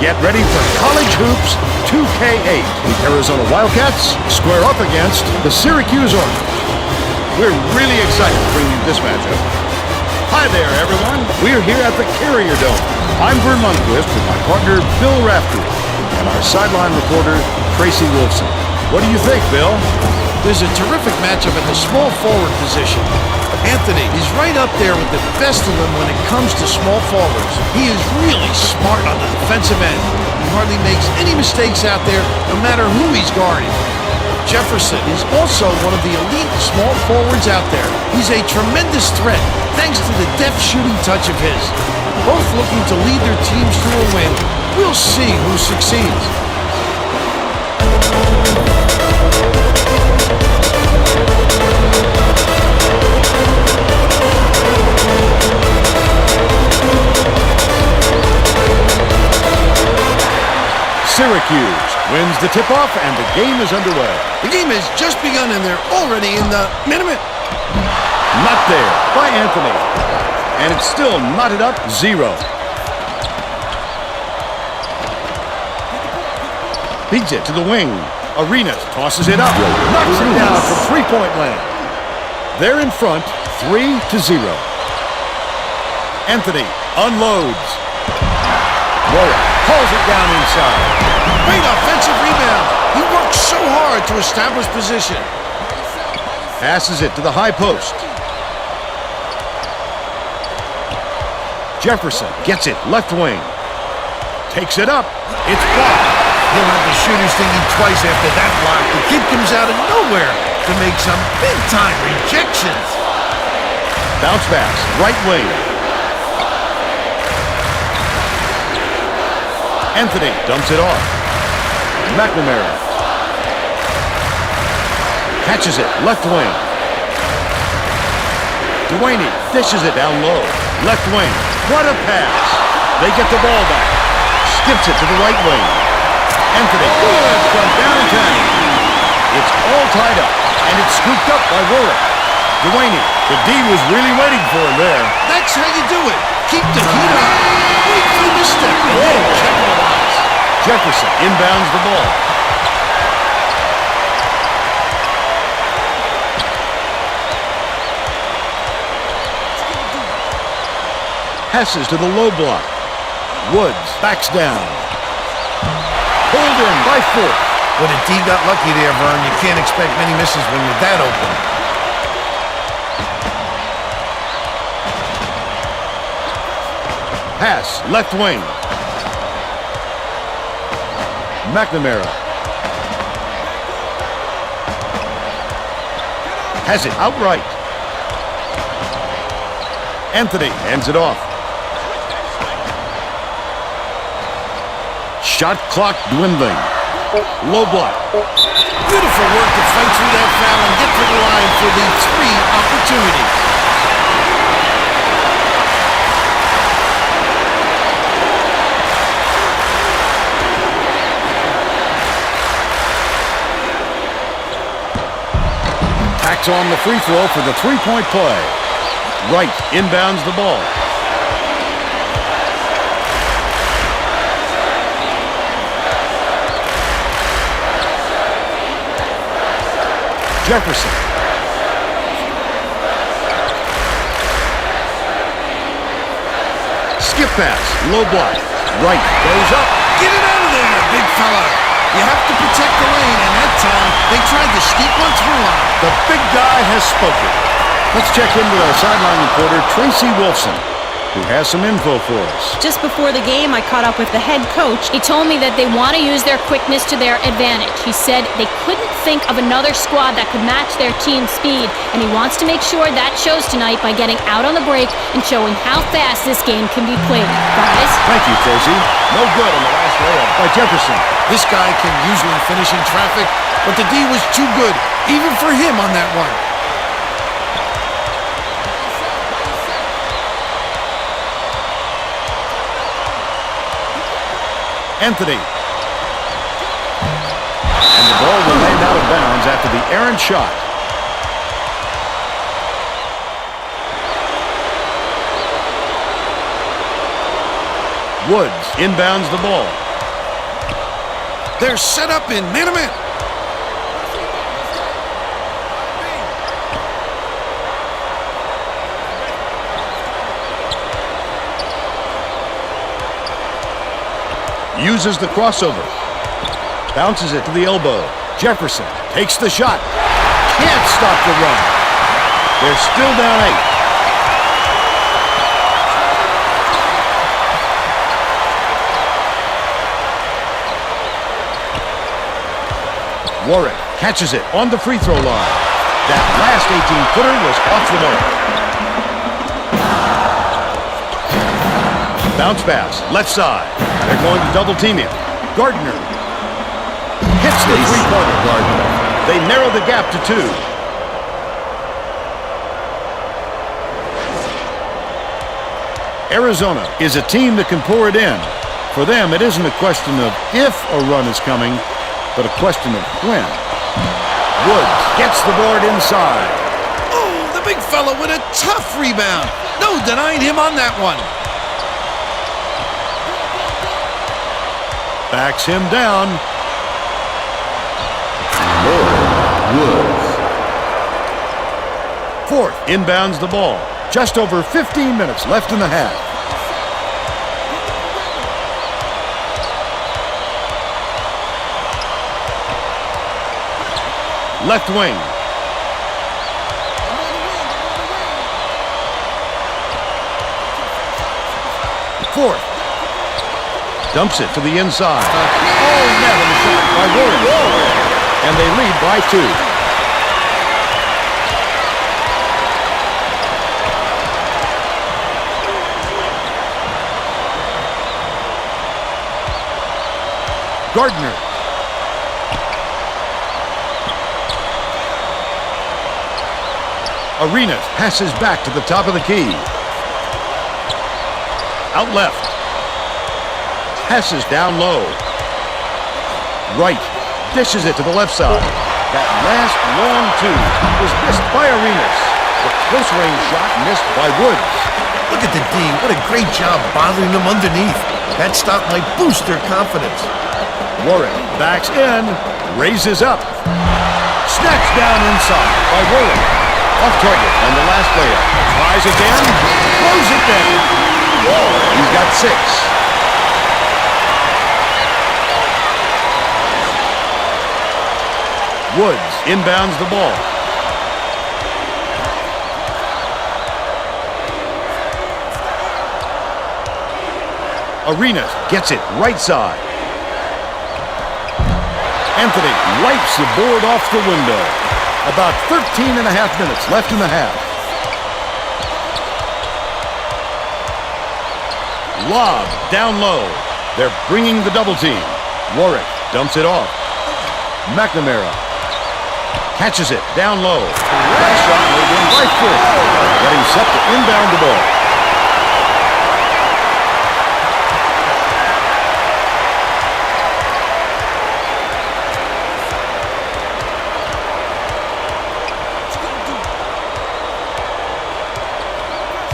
Get ready for College Hoops 2K8. The Arizona Wildcats square up against the Syracuse Orange. We're really excited to bring you this matchup. Hi there, everyone. We're here at the Carrier Dome. I'm Vern Lundquist with my partner, Bill Raftery, and our sideline reporter, Tracy Wolfson. What do you think, Bill? There's a terrific matchup at the small forward position. Anthony is right up there with the best of them when it comes to small forwards. He is really smart on the defensive end. He hardly makes any mistakes out there, no matter who he's guarding. Jefferson is also one of the elite small forwards out there. He's a tremendous threat, thanks to the deft shooting touch of his. Both looking to lead their teams to a win. We'll see who succeeds. Syracuse wins the tip-off, and the game is underway. The game has just begun, and they're already in the minute. Not there by Anthony. And it's still knotted up 0. Feeds it to the wing. Arenas tosses it up. Knocks it down from three-point land. They're in front, 3-0. Anthony unloads. Warwick hauls it down inside. Great offensive rebound. He works so hard to establish position. Passes it to the high post. Jefferson gets it left wing. Takes it up. It's blocked. He'll have the shooters thinking twice after that block. The kid comes out of nowhere to make some big-time rejections. Bounce pass, right wing. Anthony dumps it off. McNamara catches it, left wing. Duaney dishes it down low, left wing. What a pass! They get the ball back. Skips it to the right wing. Anthony, good from downtown. It's all tied up, and it's scooped up by Warwick. Duaney, the D was really waiting for him there. That's how you do it. Keep the heat up. Wait for the step and then capitalize. Jefferson inbounds the ball. Passes to the low block. Woods backs down. Pulled in by 4. When a D got lucky there, Vern, you can't expect many misses when you're that open. Pass, left wing. McNamara has it outright. Anthony hands it off. Shot clock dwindling. Low block. Beautiful work to fight through that foul and get to the line for the 3 opportunities. Tacks on the free throw for the 3-point play. Wright inbounds the ball. Jefferson. Skip pass, low block. Wright goes up. Get it out of there, big fella. You have to protect the lane, and that time they tried to sneak one through on him. The big guy has spoken. Let's check in with our sideline reporter, Tracy Wolfson, who has some info for us. Just before the game, I caught up with the head coach. He told me that they want to use their quickness to their advantage. He said they couldn't think of another squad that could match their team's speed, and he wants to make sure that shows tonight by getting out on the break and showing how fast this game can be played. Guys? Thank you, Tracy. No good on the last layup by Jefferson. This guy can usually finish in traffic, but the D was too good, even for him on that one. Anthony. And the ball will land out of bounds after the errant shot. Woods inbounds the ball. They're set up in man-to-man. Uses the crossover. Bounces it to the elbow. Jefferson takes the shot. Can't stop the run. They're still down 8. Warwick catches it on the free throw line. That last 18-footer was off the mark. Bounce pass, left side. They're going to double team him. Gardner hits the three-pointer. Gardner. They narrow the gap to 2. Arizona is a team that can pour it in. For them, it isn't a question of if a run is coming, but a question of when. Woods gets the board inside. Oh, the big fella with a tough rebound. No denying him on that one. Backs him down. Woods. Fourth inbounds the ball. Just over 15 minutes left in the half. Left wing. Fourth. Dumps it to the inside. Oh, net on the shot by Warren. And they lead by 2. Gardner. Arenas passes back to the top of the key. Out left. Passes down low. Right. Dishes it to the left side. That last long 2 was missed by Arenas. The close-range shot missed by Woods. Look at the D. What a great job bothering them underneath. That stop might boost their confidence. Warren backs in, raises up. Snatched down inside by Warren. Off target on the last layup. Tries again, throws it down. He's got 6. Woods inbounds the ball. Arenas gets it right side. Anthony wipes the board off the window. About 13 and a half minutes left in the half. Lob down low. They're bringing the double team. Warwick dumps it off. McNamara catches it down low. That shot will win by 4. Getting set to inbound the ball.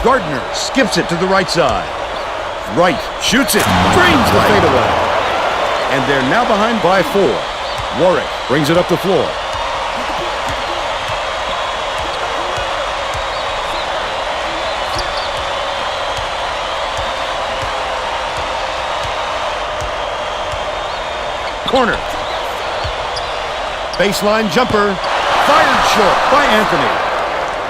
Gardner skips it to the right side. Right, shoots it, drains the fadeaway. And they're now behind by 4. Warwick brings it up the floor. Corner. Baseline jumper. Fired short by Anthony.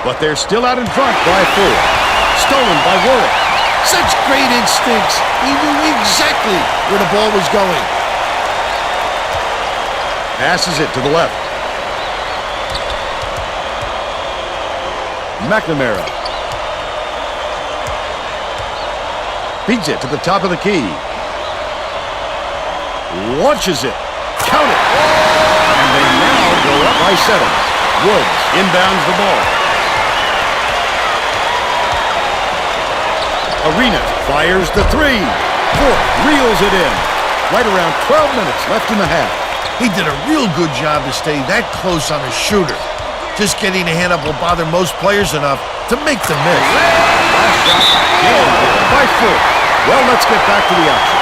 But they're still out in front by 4. Stolen by Warwick. Such great instincts. He knew exactly where the ball was going. Passes it to the left. McNamara. Beats it to the top of the key. Launches it. Count it. And they now go up by 7. Woods inbounds the ball. Arenas fires the 3. Fourth reels it in. Right around 12 minutes left in the half. He did a real good job to stay that close on a shooter. Just getting a hand up will bother most players enough to make the miss. Last shot nailed by 4. Well, let's get back to the action.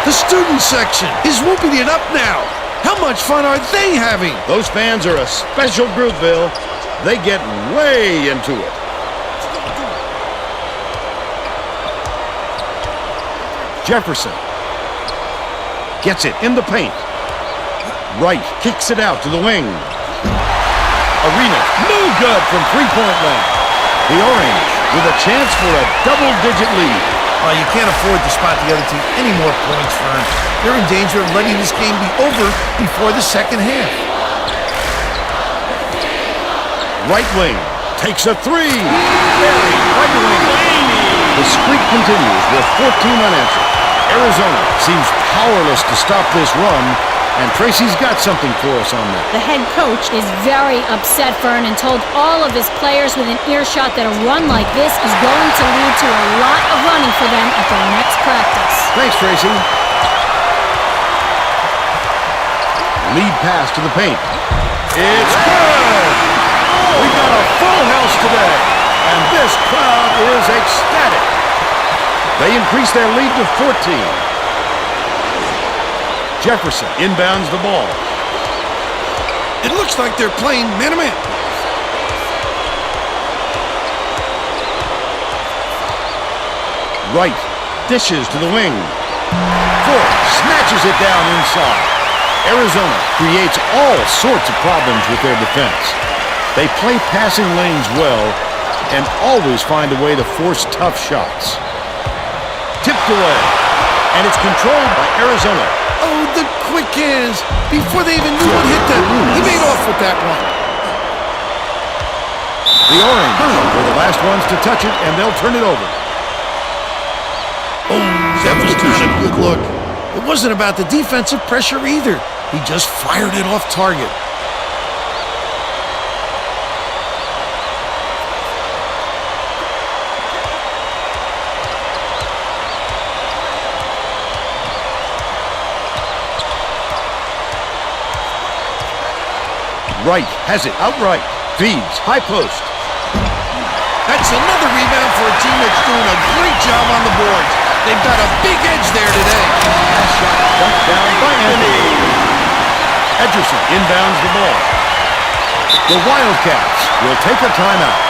The student section is whooping it up now. How much fun are they having? Those fans are a special group, Bill. They get way into it. Jefferson gets it in the paint. Wright kicks it out to the wing. Arena, no good from three-point land. The Orange with a chance for a double-digit lead. Oh, you can't afford to spot the other team any more points, Fern. They're in danger of letting this game be over before the second half. Right wing takes a three. Right wing. The streak continues with 14 unanswered. Arizona seems powerless to stop this run, and Tracy's got something for us on that. The head coach is very upset, Fern, and told all of his players within earshot that a run like this is going to lead to a lot of running for them at their next practice. Thanks, Tracy. Lead pass to the paint. It's good! We've got a full house today, and this crowd is ecstatic. They increase their lead to 14. Jefferson inbounds the ball. It looks like they're playing man-to-man. Wright dishes to the wing. Ford snatches it down inside. Arizona creates all sorts of problems with their defense. They play passing lanes well and always find a way to force tough shots. Tipped away, and it's controlled by Arizona. Oh, the quick hands. Before they even knew what hit them, he made off with that one. The Orange were the last ones to touch it, and they'll turn it over. Oh, that was not a good look. It wasn't about the defensive pressure either. He just fired it off target. Wright has it outright. Feeds. High post. That's another rebound for a team that's doing a great job on the boards. They've got a big edge there today. Last shot dunked down by Anthony. Edgerson inbounds the ball. The Wildcats will take a timeout.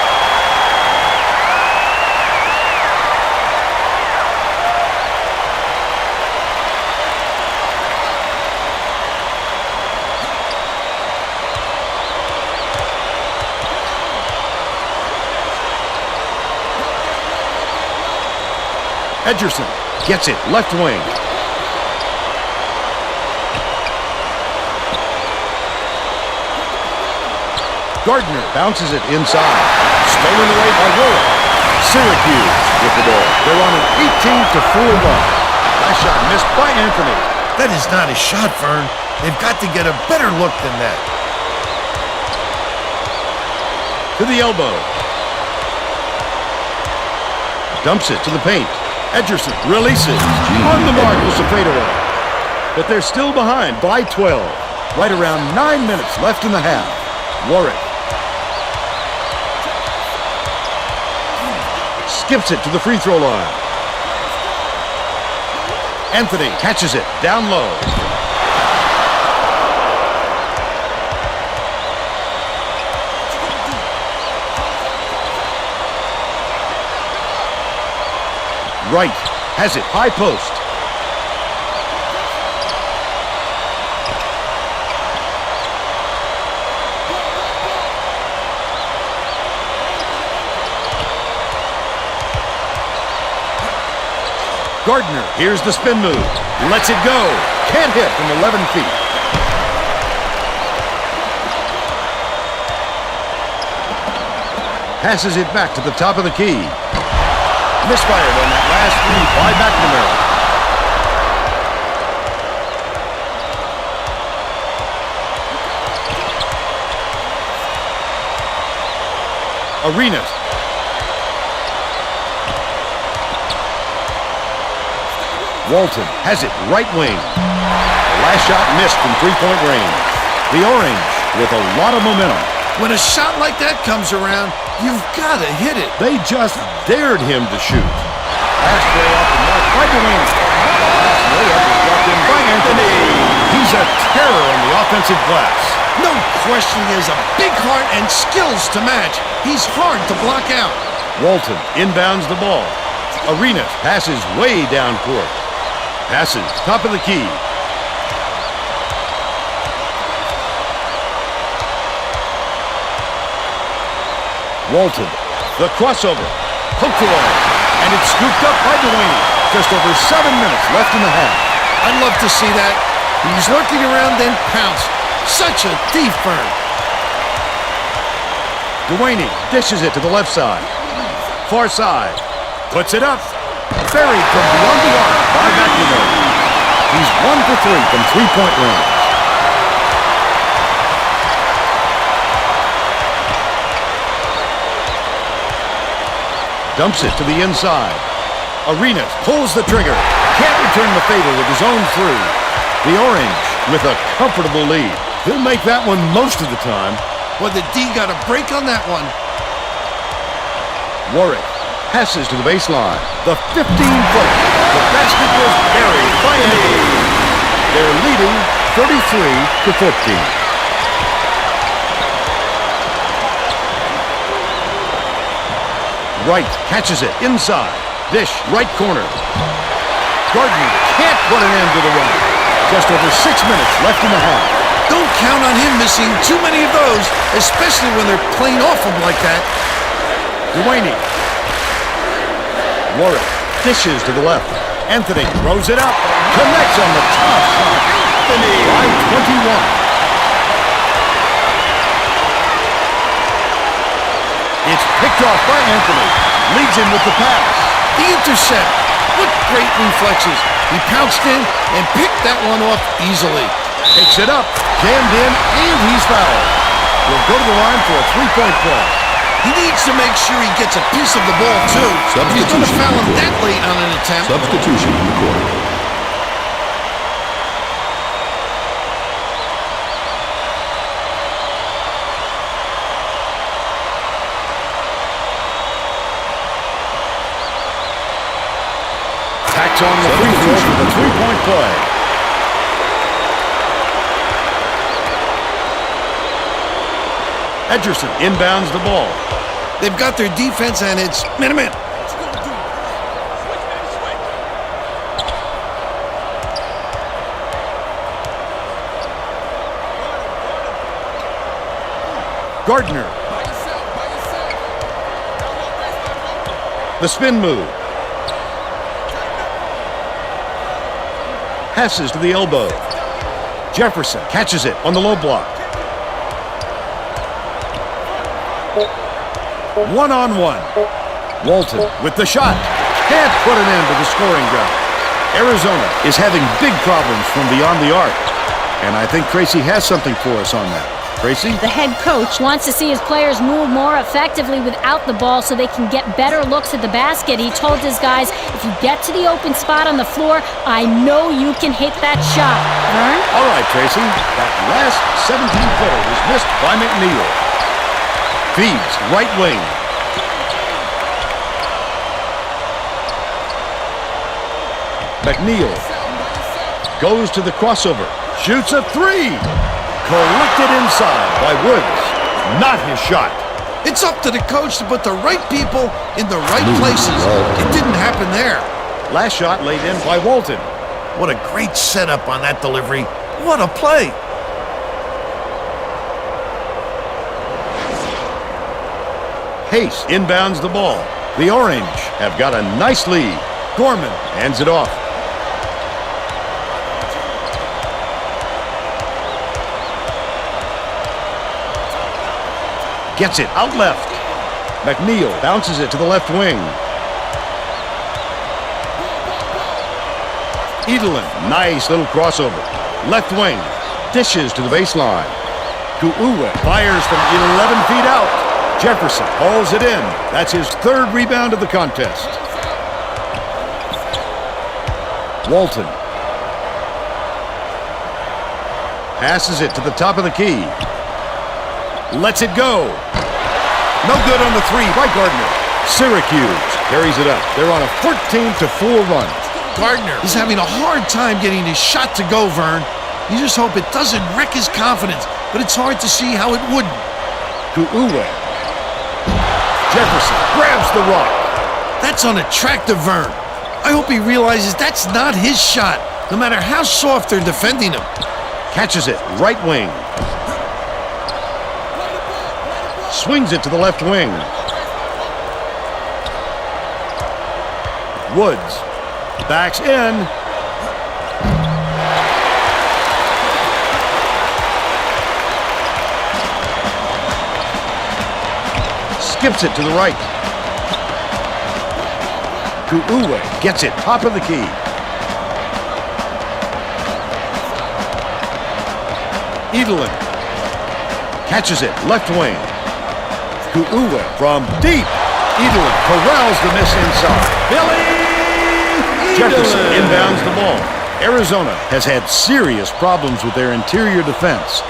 Edgerson gets it left wing. Gardner bounces it inside. Stolen away by Warren. Syracuse with the ball. They're on an 18-4 run. Last shot missed by Anthony. That is not a shot, Fern. They've got to get a better look than that. To the elbow. Dumps it to the paint. Edgerson releases. On the mark was the fadeaway. But they're still behind by 12. Right around 9 minutes left in the half. Warwick skips it to the free throw line. Anthony catches it down low. Wright has it, high post. Gardner, here's the spin move. Lets it go. Can't hit from 11 feet. Passes it back to the top of the key. Misfired on that last three by McNamara. Arenas. Walton has it right wing. The last shot missed from three-point range. The Orange with a lot of momentum. When a shot like that comes around, you've got to hit it. They just dared him to shoot. Last play off the mark by Durant. Last layup is Anthony. He's a terror on the offensive glass. No question he has a big heart and skills to match. He's hard to block out. Walton inbounds the ball. Arenas passes way down court. Passes top of the key. Walton, the crossover, poked away, and it's scooped up by Delaney. Just over 7 minutes left in the half. I'd love to see that. He's lurking around, then pounce. Such a thief bird. Delaney dishes it to the left side. Far side, puts it up. Buried from beyond the arc by McNamara. He's 1 for 3 from three-point range. Dumps it to the inside. Arenas pulls the trigger. Can't return the favor with his own three. The Orange with a comfortable lead. He'll make that one most of the time. Well, the D got a break on that one. Warwick passes to the baseline. The 15-footer. The basket was buried by Anthony. They're leading 33 to 14. Wright catches it inside. Dish, right corner. Gardner can't put an end to the run. Just over 6 minutes left in the half. Don't count on him missing too many of those, especially when they're playing off him like that. Delaney. Warwick dishes to the left. Anthony throws it up. Connects on the top shot. Anthony by 21. It's picked off by Anthony. Leads him with the pass. The intercept. What great reflexes. He pounced in and picked that one off easily. Takes it up, jammed in, and he's fouled. Will go to the line for a three-point play. He needs to make sure he gets a piece of the ball, too. If he's going to foul him that late on an attempt. Substitution in the court. Tacks on the free throw for the three-point play. Edgerson inbounds the ball. They've got their defense, and it's minute. Gardner. The spin move. Passes to the elbow. Jefferson catches it on the low block. One-on-one. Walton with the shot. Can't put an end to the scoring drought. Arizona is having big problems from beyond the arc. And I think Tracy has something for us on that. Tracy? The head coach wants to see his players move more effectively without the ball so they can get better looks at the basket. He told his guys, if you get to the open spot on the floor, I know you can hit that shot. Vern? All right, Tracy. That last 17-footer was missed by McNeil. Feeds right wing. McNeil goes to the crossover. Shoots a three. Collected inside by Woods. Not his shot. It's up to the coach to put the right people in the right places. It didn't happen there. Last shot laid in by Walton. What a great setup on that delivery. What a play. Pace inbounds the ball. The Orange have got a nice lead. Gorman hands it off. Gets it out left. McNeil bounces it to the left wing. Edelin, nice little crossover. Left wing, dishes to the baseline. Ku'uwe fires from 11 feet out. Jefferson hauls it in. That's his third rebound of the contest. Walton passes it to the top of the key. Lets it go. No good on the three by Gardner. Syracuse carries it up. They're on a 14-4 run. Gardner is having a hard time getting his shot to go, Vern. You just hope it doesn't wreck his confidence, but it's hard to see how it wouldn't. To Uwe. Jefferson grabs the rock. That's unattractive, Vern. I hope he realizes that's not his shot, no matter how soft they're defending him. Catches it, right wing. Swings it to the left wing. Woods backs in. Skips it to the right. To Uwe. Gets it top of the key. Edelin. Catches it left wing. To Uwe from deep. Edelin corrals the miss inside. Billy Jefferson Edelin inbounds the ball. Arizona has had serious problems with their interior defense.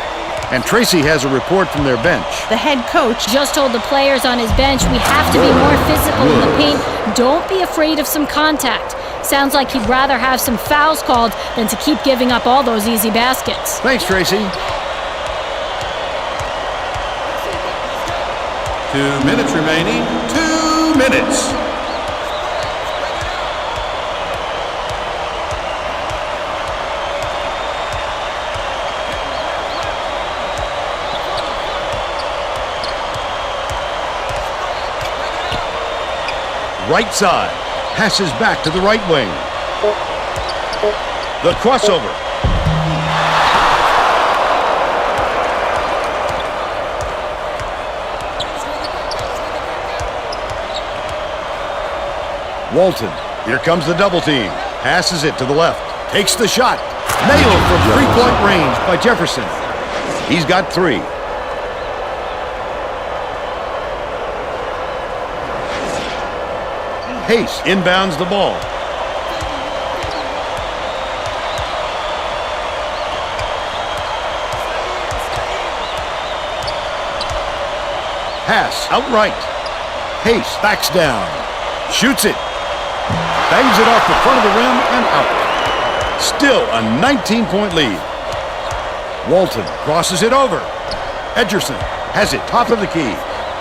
And Tracy has a report from their bench. The head coach just told the players on his bench, we have to be more physical in the paint. Don't be afraid of some contact. Sounds like he'd rather have some fouls called than to keep giving up all those easy baskets. Thanks, Tracy. 2 minutes remaining. 2 minutes. Right side. Passes back to the right wing. The crossover. Walton. Here comes the double team. Passes it to the left. Takes the shot. Nailed from three-point range by Jefferson. He's got 3. Hayes inbounds the ball. Pass outright. Hayes backs down. Shoots it. Bangs it off the front of the rim and out. Still a 19-point lead. Walton crosses it over. Edgerson has it top of the key.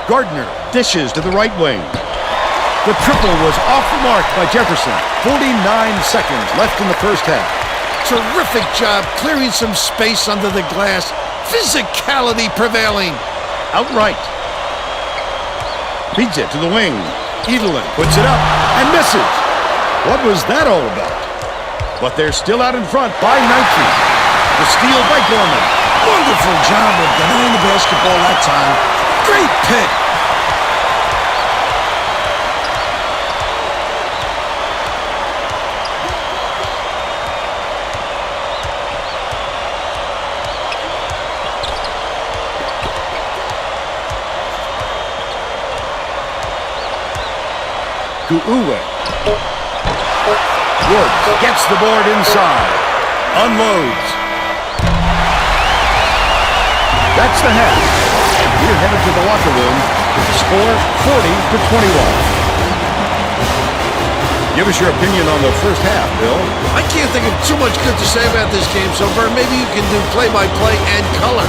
Gardner dishes to the right wing. The triple was off the mark by Jefferson. 49 seconds left in the first half. Terrific job clearing some space under the glass. Physicality prevailing. Outright. Feeds it to the wing. Edelin puts it up and misses. What was that all about? But they're still out in front by 19. The steal by Gorman. Wonderful job of denying the basketball that time. Great pick. To Uwe. Woods gets the board inside. Unloads. That's the half. We're headed to the locker room with the score 40-21. Give us your opinion on the first half, Bill. I can't think of too much good to say about this game, so Vern, maybe you can do play-by-play and color.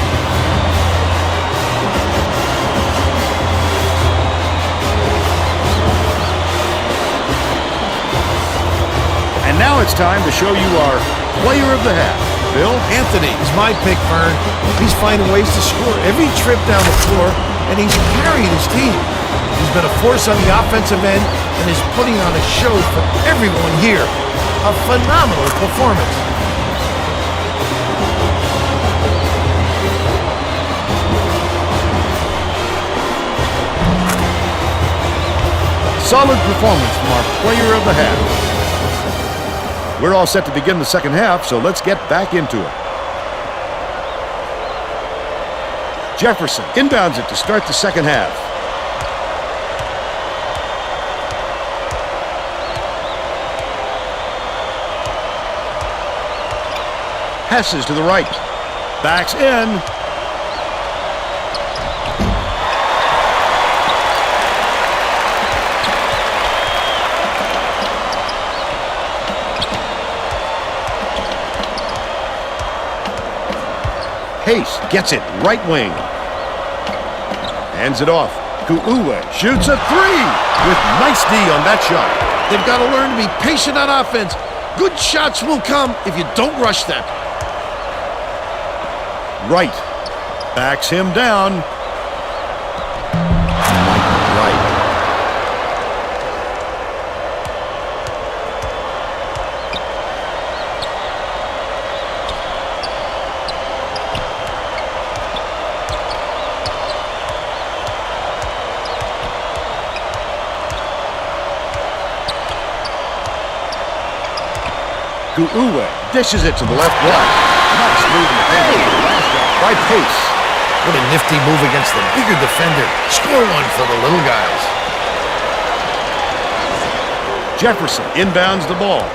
And now it's time to show you our player of the half. Bill? Anthony is my pick, Vern. He's finding ways to score every trip down the floor, and he's carrying his team. He's been a force on the offensive end and is putting on a show for everyone here. A phenomenal performance. Solid performance from our player of the half. We're all set to begin the second half, so let's get back into it. Jefferson inbounds it to start the second half. Passes to the right. Backs in. Pace gets it right wing. Hands it off. Ku'uwe shoots a three with nice D on that shot. They've got to learn to be patient on offense. Good shots will come if you don't rush them. Wright backs him down. Right. Ku'uwe dishes it to the left block. Nice move in the paint. By Pace. What a nifty move against the bigger defender. Score one for the little guys. Jefferson inbounds the ball.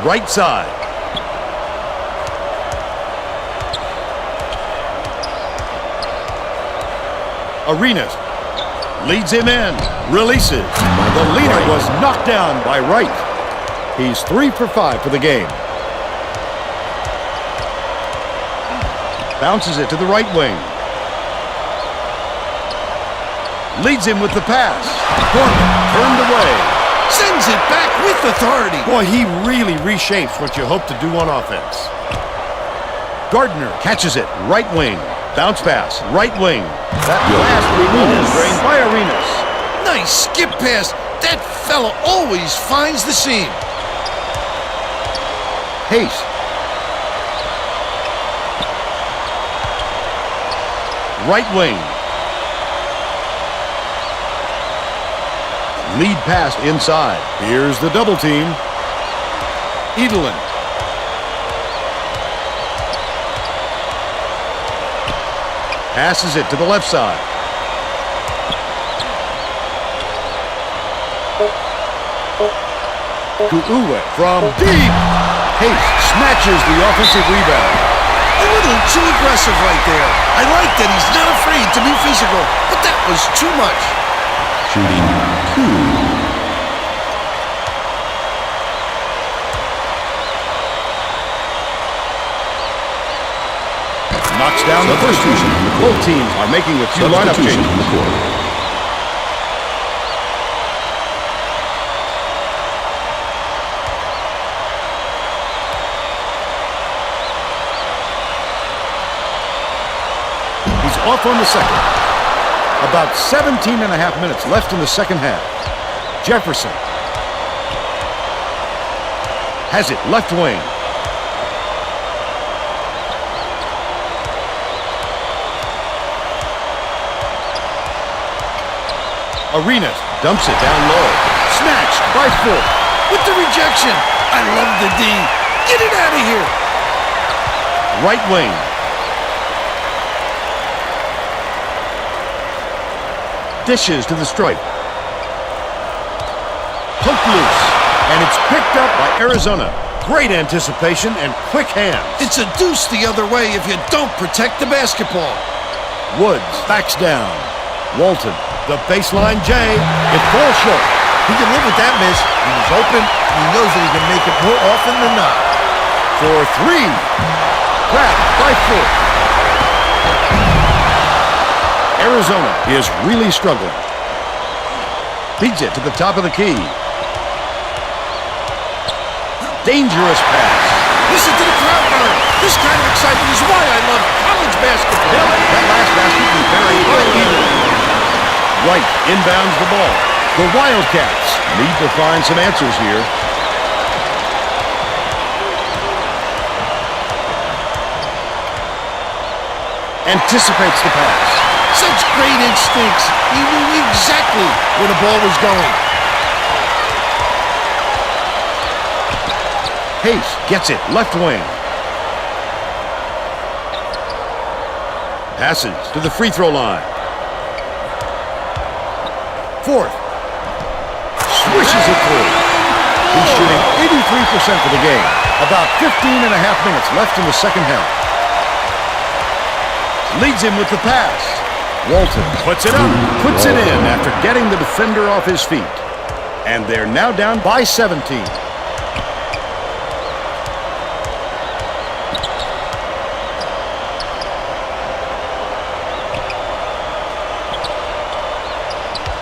Right side. Arenas leads him in. Releases. The leader was knocked down by Wright. He's 3 for 5 for the game. Bounces it to the right wing. Leads him with the pass. Corner turned away. Sends it back with authority. Boy, he really reshapes what you hope to do on offense. Gardner catches it, right wing. Bounce pass, right wing. That last ball is drained by Arenas. Nice skip pass. That fella always finds the seam. Pace. Right wing. Lead pass inside. Here's the double team. Edelin. Passes it to the left side. Ku'uwe from deep. Pace snatches the offensive rebound. A little too aggressive right there. I like that he's not afraid to be physical, but that was too much. Shooting 2. Knocks down the first two. Both teams are making a few lineup changes. On the court. He's off on the second. About 17 and a half minutes left in the second half. Jefferson has it left wing. Arenas dumps it down low. Snatched by Ford. With the rejection. I love the D. Get it out of here. Right wing. Dishes to the stripe. Poked loose. And it's picked up by Arizona. Great anticipation and quick hands. It's a deuce the other way if you don't protect the basketball. Woods backs down. Walton, the baseline J. It falls short. He can live with that miss. He was open, and he knows that he can make it more often than not. For three. Grabbed by Ford. Arizona is really struggling. Feeds it to the top of the key. Dangerous pass. Listen to the crowd guard. This kind of excitement is why I love college basketball. That last basket was very even. Wright inbounds the ball. The Wildcats need to find some answers here. Anticipates the pass. Such great instincts. He knew exactly where the ball was going. Pace gets it left wing. Passes to the free throw line. Fourth. Swishes it through. He's shooting 83% for the game. About 15 and a half minutes left in the second half. Leads him with the pass. Walton puts it up. Puts it in after getting the defender off his feet. And they're now down by 17.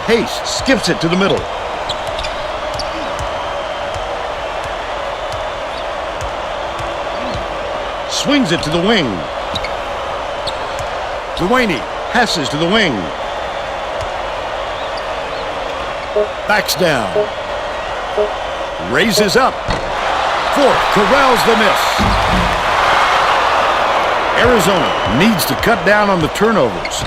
Hayes skips it to the middle. Swings it to the wing. Duaney passes to the wing. Backs down. Raises up. Fort corrals the miss. Arizona needs to cut down on the turnovers.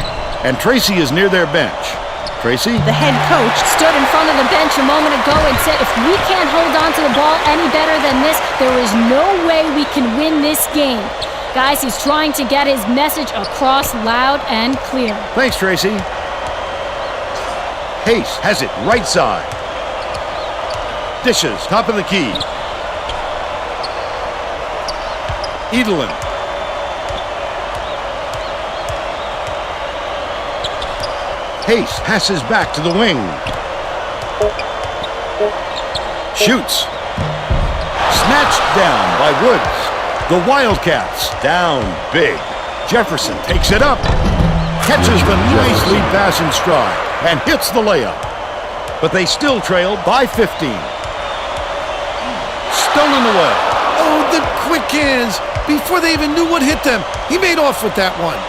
And Tracy is near their bench. Tracy? The head coach stood in front of the bench a moment ago and said, if we can't hold on to the ball any better than this, there is no way we can win this game. Guys, he's trying to get his message across loud and clear. Thanks, Tracy. Hayes has it right side. Dishes, top of the key. Edelin. Hayes passes back to the wing. Shoots. Snatched down by Woods. The Wildcats down big. Jefferson takes it up. Catches the nice lead pass in stride and hits the layup. But they still trail by 15. Stolen away. Oh, the quick hands. Before they even knew what hit them, he made off with that one.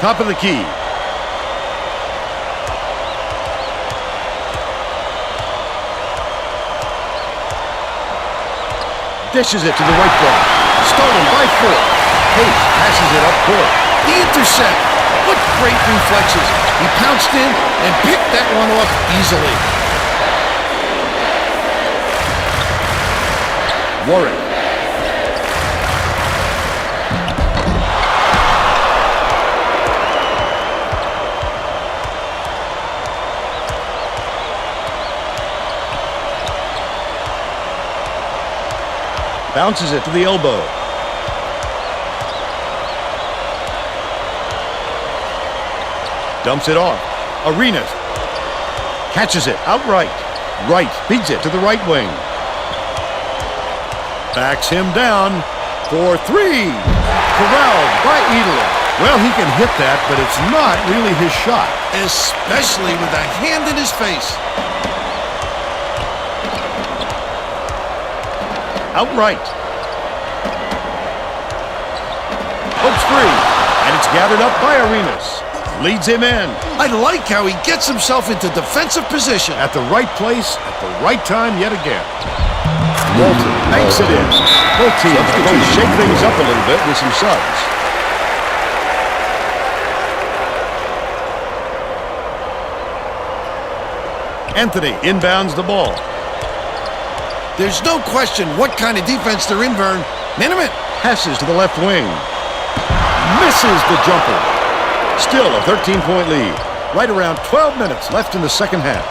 Top of the key. Dishes it to the right block. Stolen by Fort. Hayes passes it up court. The intercept. What great reflexes. He pounced in and picked that one off easily. Warren. Bounces it to the elbow. Dumps it off. Arenas catches it outright. Wright feeds it to the right wing. Backs him down for three. Corralled by Edelin. Well, he can hit that, but it's not really his shot. Especially with a hand in his face. Outright. Hoops three, and it's gathered up by Arenas. Leads him in. I like how he gets himself into defensive position. At the right place, at the right time yet again. Walton banks it in. Both teams are going to shake things up a little bit with some subs. Anthony inbounds the ball. There's no question what kind of defense they're in, Vern. Minimum. Passes to the left wing. Misses the jumper. Still a 13-point lead. Right around 12 minutes left in the second half.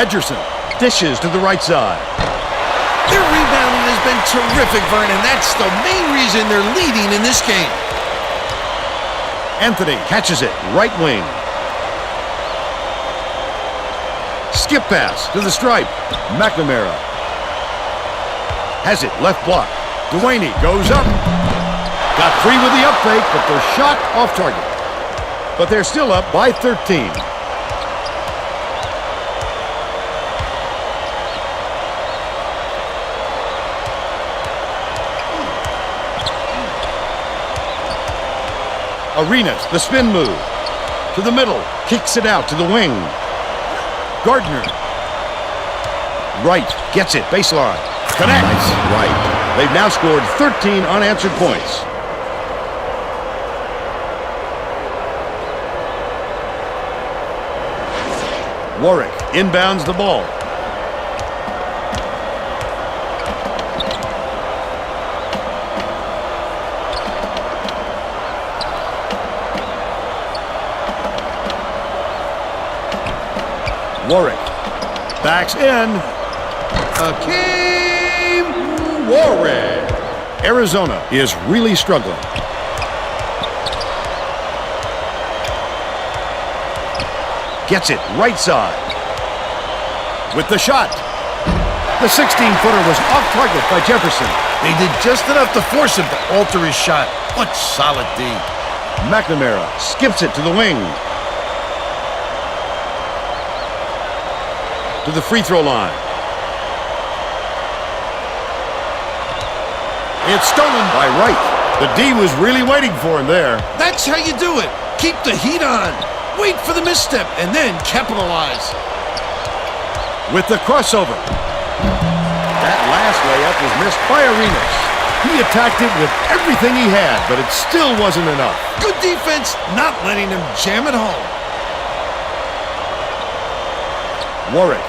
Edgerson dishes to the right side. Their rebounding has been terrific, Vern, and that's the main reason they're leading in this game. Anthony catches it, right wing. Skip pass to the stripe. McNamara has it, left block. Duaney goes up. Got free with the up fake, but their shot off target. But they're still up by 13. Arenas, the spin move. To the middle, kicks it out to the wing. Gardner. Wright gets it, baseline. Connects. Nice. Right. They've now scored 13 unanswered points. Warwick inbounds the ball. Warwick backs in. Hakeem Warwick. Arizona is really struggling. Gets it right side. With the shot. The 16-footer was off target by Jefferson. They did just enough to force him to alter his shot. What solid D. McNamara skips it to the wing. To the free throw line. It's stolen by Wright. The D was really waiting for him there. That's how you do it. Keep the heat on. Wait for the misstep and then capitalize. With the crossover. That last layup was missed by Arenas. He attacked it with everything he had, but it still wasn't enough. Good defense, not letting them jam it home. Warwick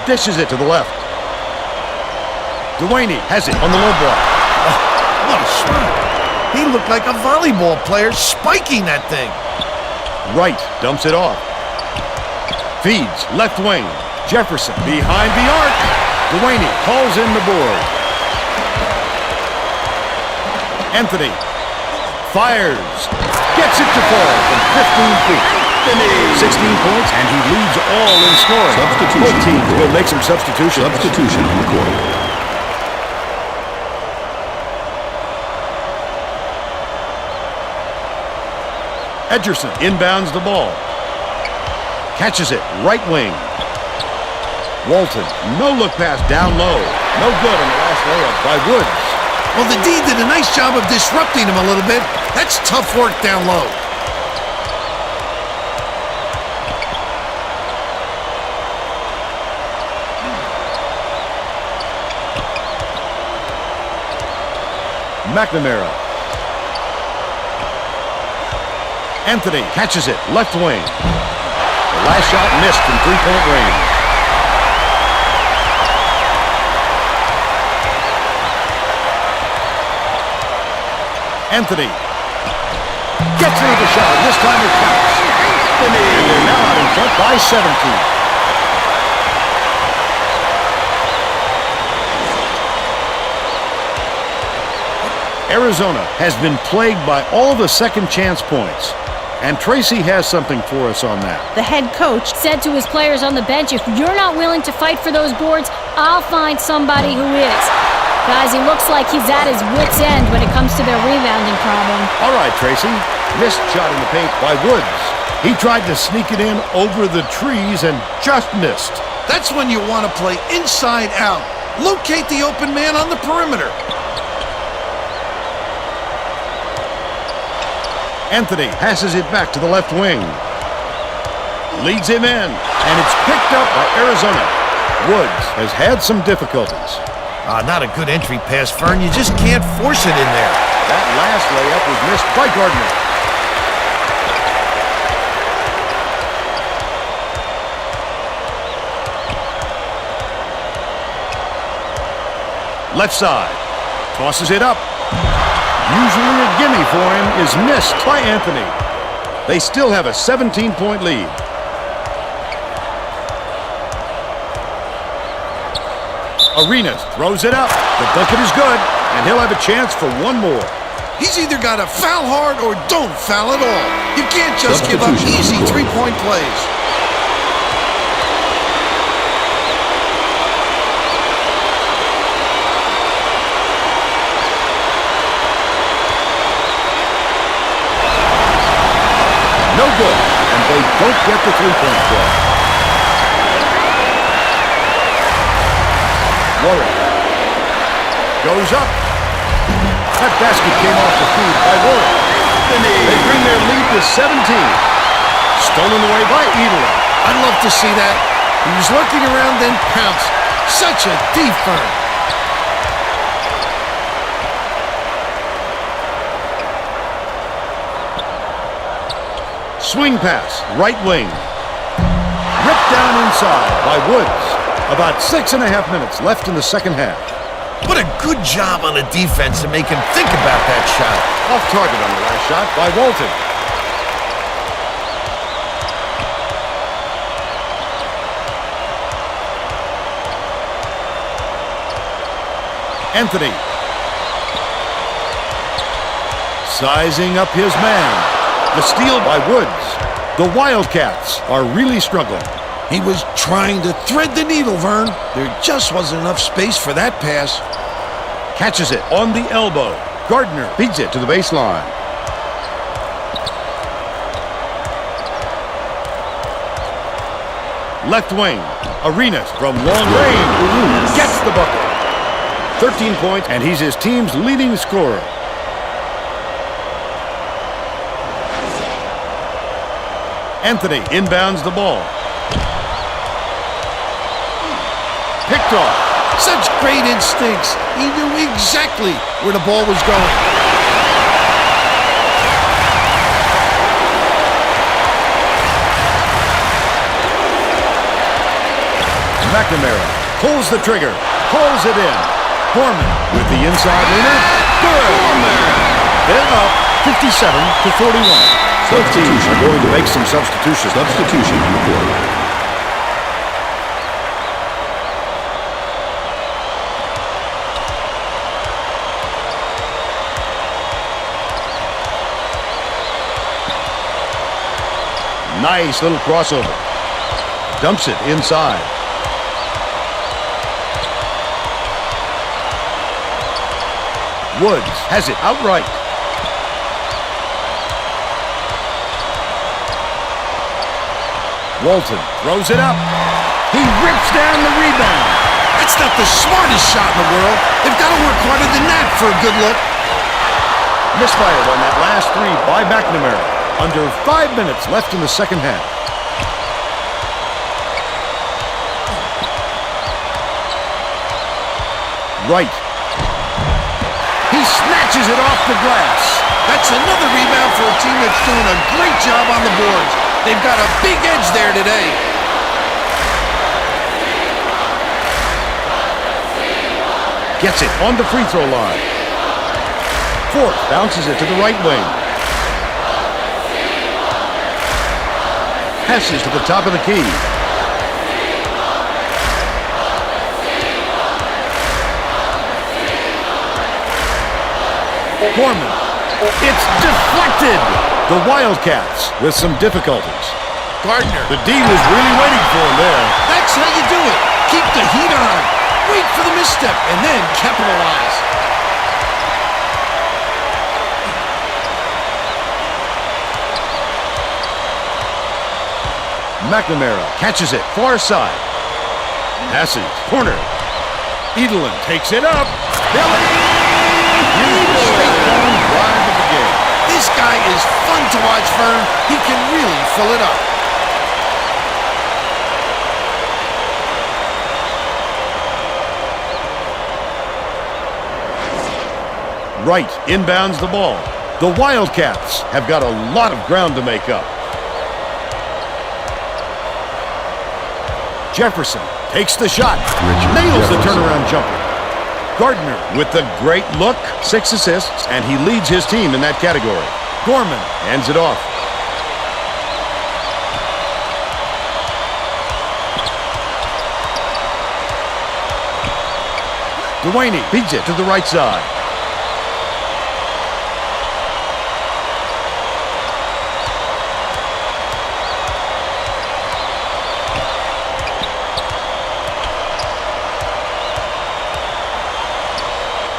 dishes it to the left. Dewaney has it on the low block. Oh, what a shot. He looked like a volleyball player spiking that thing. Wright dumps it off. Feeds left wing. Jefferson behind the arc. Dewaney calls in the board. Anthony fires. Gets it to fall from 15 feet. 16 points, and he leads all in scoring. Substitution. Both teams will make some substitutions. Substitution on the court. Edgerson inbounds the ball. Catches it, right wing. Walton, no look pass down low. No good on the last layup by Woods. Well, the D did a nice job of disrupting him a little bit. That's tough work down low. McNamara. Anthony catches it, left wing. The last shot missed from three-point range. Anthony gets another shot, and this time it counts. And they're now out in front by 17. Arizona has been plagued by all the second chance points. And Tracy has something for us on that. The head coach said to his players on the bench, if you're not willing to fight for those boards, I'll find somebody who is. Guys, he looks like he's at his wit's end when it comes to their rebounding problem. All right, Tracy. Missed shot in the paint by Woods. He tried to sneak it in over the trees and just missed. That's when you want to play inside out. Locate the open man on the perimeter. Anthony passes it back to the left wing. Leads him in, and it's picked up by Arizona. Woods has had some difficulties. Not a good entry pass, Fern. You just can't force it in there. That last layup was missed by Gardner. Left side. Tosses it up. Usually a gimme for him is missed by Anthony. They still have a 17-point lead. Arenas throws it up. The bucket is good, and he'll have a chance for one more. He's either got to foul hard or don't foul at all. You can't just give up easy three-point plays. No good, and they don't get the three-point play. Warwick goes up. That basket came off the feed by Warwick. They bring their lead to 17. Stolen away by Edelman. I'd love to see that. He was lurking around, then pounced. Such a deep firm. Swing pass, right wing. Ripped down inside by Woods. About 6.5 minutes left in the second half. What a good job on the defense to make him think about that shot. Off target on the last shot by Walton. Anthony. Sizing up his man. The steal by Woods. The Wildcats are really struggling. He was trying to thread the needle, Vern. There just wasn't enough space for that pass. Catches it on the elbow. Gardner feeds it to the baseline. Left wing. Arenas from long range. Gets the bucket. 13 points, and he's his team's leading scorer. Anthony inbounds the ball. Picked off. Such great instincts. He knew exactly where the ball was going. McNamara pulls the trigger, pulls it in. Foreman with the inside leaner. Good. They're up 57-41. Both teams are going to make some substitutions. Substitution on the board. Nice little crossover. Dumps it inside. Woods has it outright. Walton throws it up. He rips down the rebound. That's not the smartest shot in the world. They've got to work harder than that for a good look. Misfire on that last three by McNamara. Under 5 minutes left in the second half. Right. He snatches it off the glass. That's another rebound for a team that's doing a great job on the boards. They've got a big edge there today. Gets it on the free throw line. Fort bounces it to the right wing. Passes to the top of the key. Foreman. It's deflected. The Wildcats with some difficulties. Gardner. The D was really waiting for him there. That's how you do it. Keep the heat on. Wait for the misstep and then capitalize. McNamara catches it, far side. Passes, corner. Edelin takes it up. Billy! Here's the state-run drive of the game. This guy is fun to watch, Vern. He can really fill it up. Wright inbounds the ball. The Wildcats have got a lot of ground to make up. Jefferson takes the shot. Nails the turnaround jumper. Gardner with the great look. 6 assists, and he leads his team in that category. Gorman hands it off. Dewaney feeds it to the right side.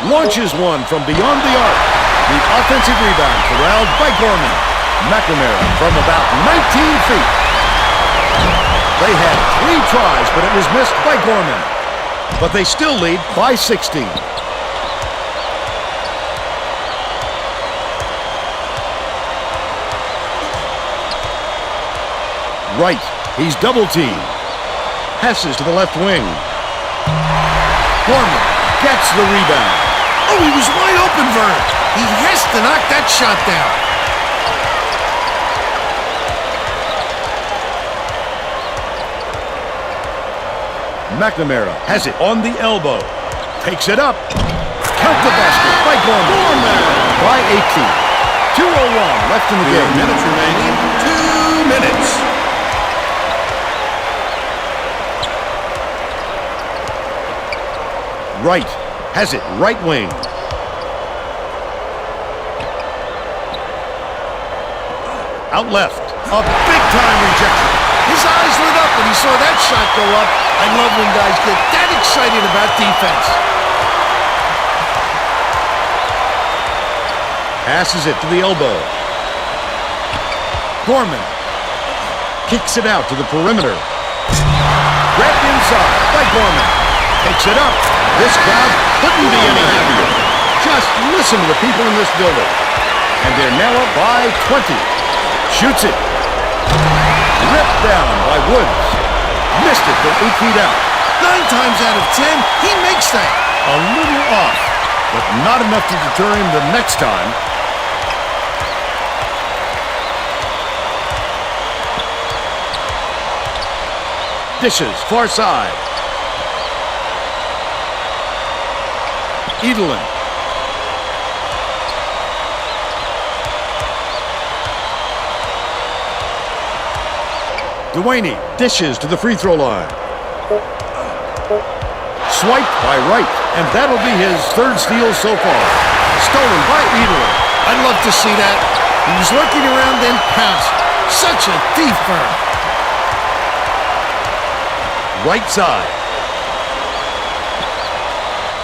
Launches one from beyond the arc. The offensive rebound corralled by Gorman. McNamara from about 19 feet. They had 3 tries, but it was missed by Gorman. But they still lead by 16. Right. He's double-teamed. Passes to the left wing. Gorman gets the rebound. Oh, he was wide open, Vern. He has to knock that shot down. McNamara has it on the elbow. Takes it up. Count the basket by Gorman. By 18. 2:01 left in the game. Minutes remaining. 2 minutes. Wright has it right wing. Out left. A big-time rejection. His eyes lit up when he saw that shot go up. I love when guys get that excited about defense. Passes it to the elbow. Gorman kicks it out to the perimeter. Grabbed inside by Gorman. Picks it up. This crowd couldn't be any happier. Just listen to the people in this building. And they're now up by 20. Shoots it. Ripped down by Woods. Missed it from 8 feet out. 9 times out of 10, he makes that. A little off, but not enough to deter him the next time. Dishes, far side. Edelin. Dewaney dishes to the free throw line. Swiped by Wright, and that'll be his 3rd steal so far. Stolen by Edelin. I'd love to see that. He was lurking around, then pounced. Such a thief bird. Right side.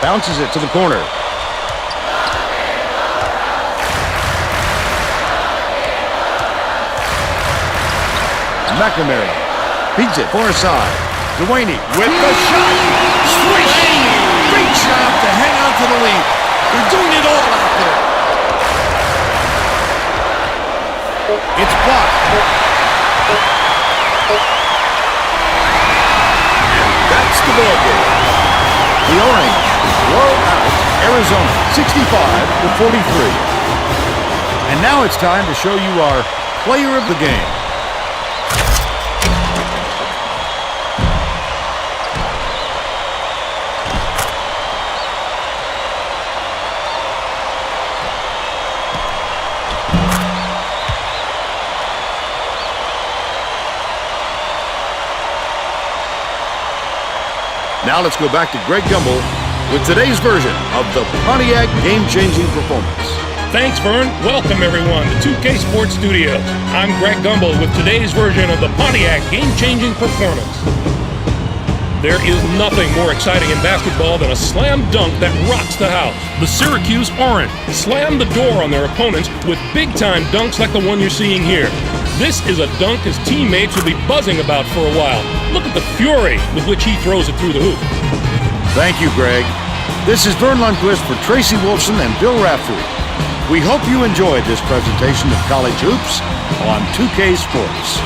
Bounces it to the corner. McNamara beats it far side. Dewaney with the shot. Swish! Great job to hang on to the lead. They're doing it all out there. It's blocked. That's the ball game. The Orange blow out Arizona 65-43. And now it's time to show you our player of the game. Now let's go back to Greg Gumbel with today's version of the Pontiac game-changing performance. Thanks, Vern. Welcome, everyone, to 2K Sports Studios. I'm Greg Gumbel with today's version of the Pontiac game-changing performance. There is nothing more exciting in basketball than a slam dunk that rocks the house. The Syracuse Orange slammed the door on their opponents with big-time dunks like the one you're seeing here. This is a dunk his teammates will be buzzing about for a while. Look at the fury with which he throws it through the hoop. Thank you, Greg. This is Vern Lundquist for Tracy Wolfson and Bill Raftery. We hope you enjoyed this presentation of College Hoops on 2K Sports.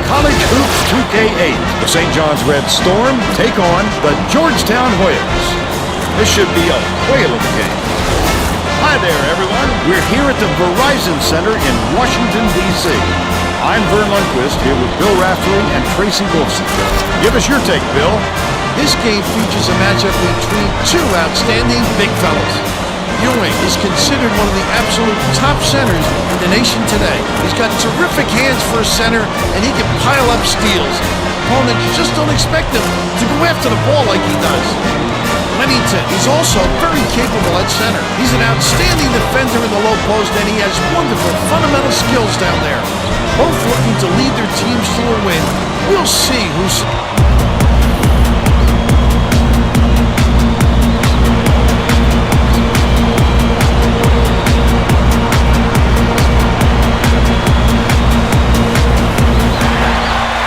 College Hoops 2K8. The St. John's Red Storm take on the Georgetown Hoyas. This should be a whale of a game. Hi there, everyone. We're here at the Verizon Center in Washington, D.C. I'm Vern Lundquist here with Bill Raftery and Tracy Wolfson. Give us your take, Bill. This game features a matchup between two outstanding big fellas. Ewing is considered one of the absolute top centers in the nation today. He's got terrific hands for a center, and he can pile up steals. Opponents just don't expect him to go after the ball like he does. Lennington is also very capable at center. He's an outstanding defender in the low post, and he has wonderful fundamental skills down there. Both looking to lead their teams to a win. We'll see who's...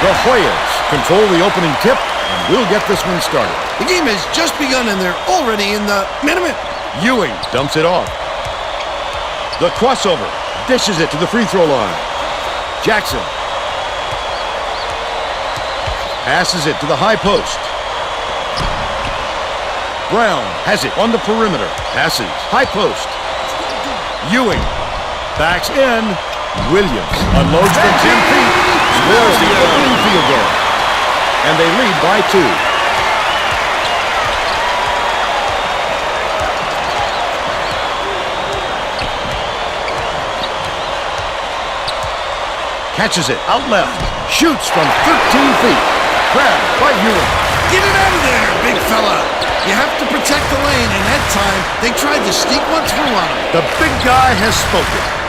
The Hoyas control the opening tip, and we'll get this one started. The game has just begun, and they're already in the minute. Ewing dumps it off. The crossover, dishes it to the free throw line. Jackson passes it to the high post. Brown has it on the perimeter. Passes, high post. Ewing backs in. Williams unloads from 10 feet. Scores the opening field goal. And they lead by 2. Catches it out left. Shoots from 13 feet. Grabbed by Ewing. Get it out of there, big fella. You have to protect the lane, and that time they tried to sneak one through on him. The big guy has spoken.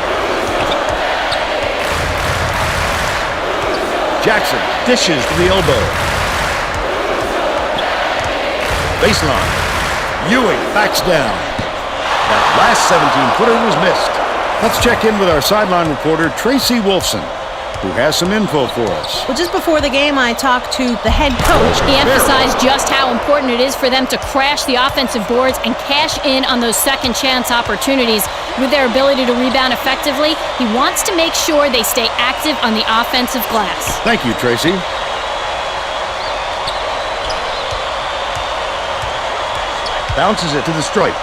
Jackson dishes to the elbow. Baseline. Ewing backs down. That last 17-footer was missed. Let's check in with our sideline reporter, Tracy Wolfson, who has some info for us. Well, just before the game, I talked to the head coach. He emphasized just how important it is for them to crash the offensive boards and cash in on those second chance opportunities. With their ability to rebound effectively, he wants to make sure they stay active on the offensive glass. Thank you, Tracy. Bounces it to the stripe.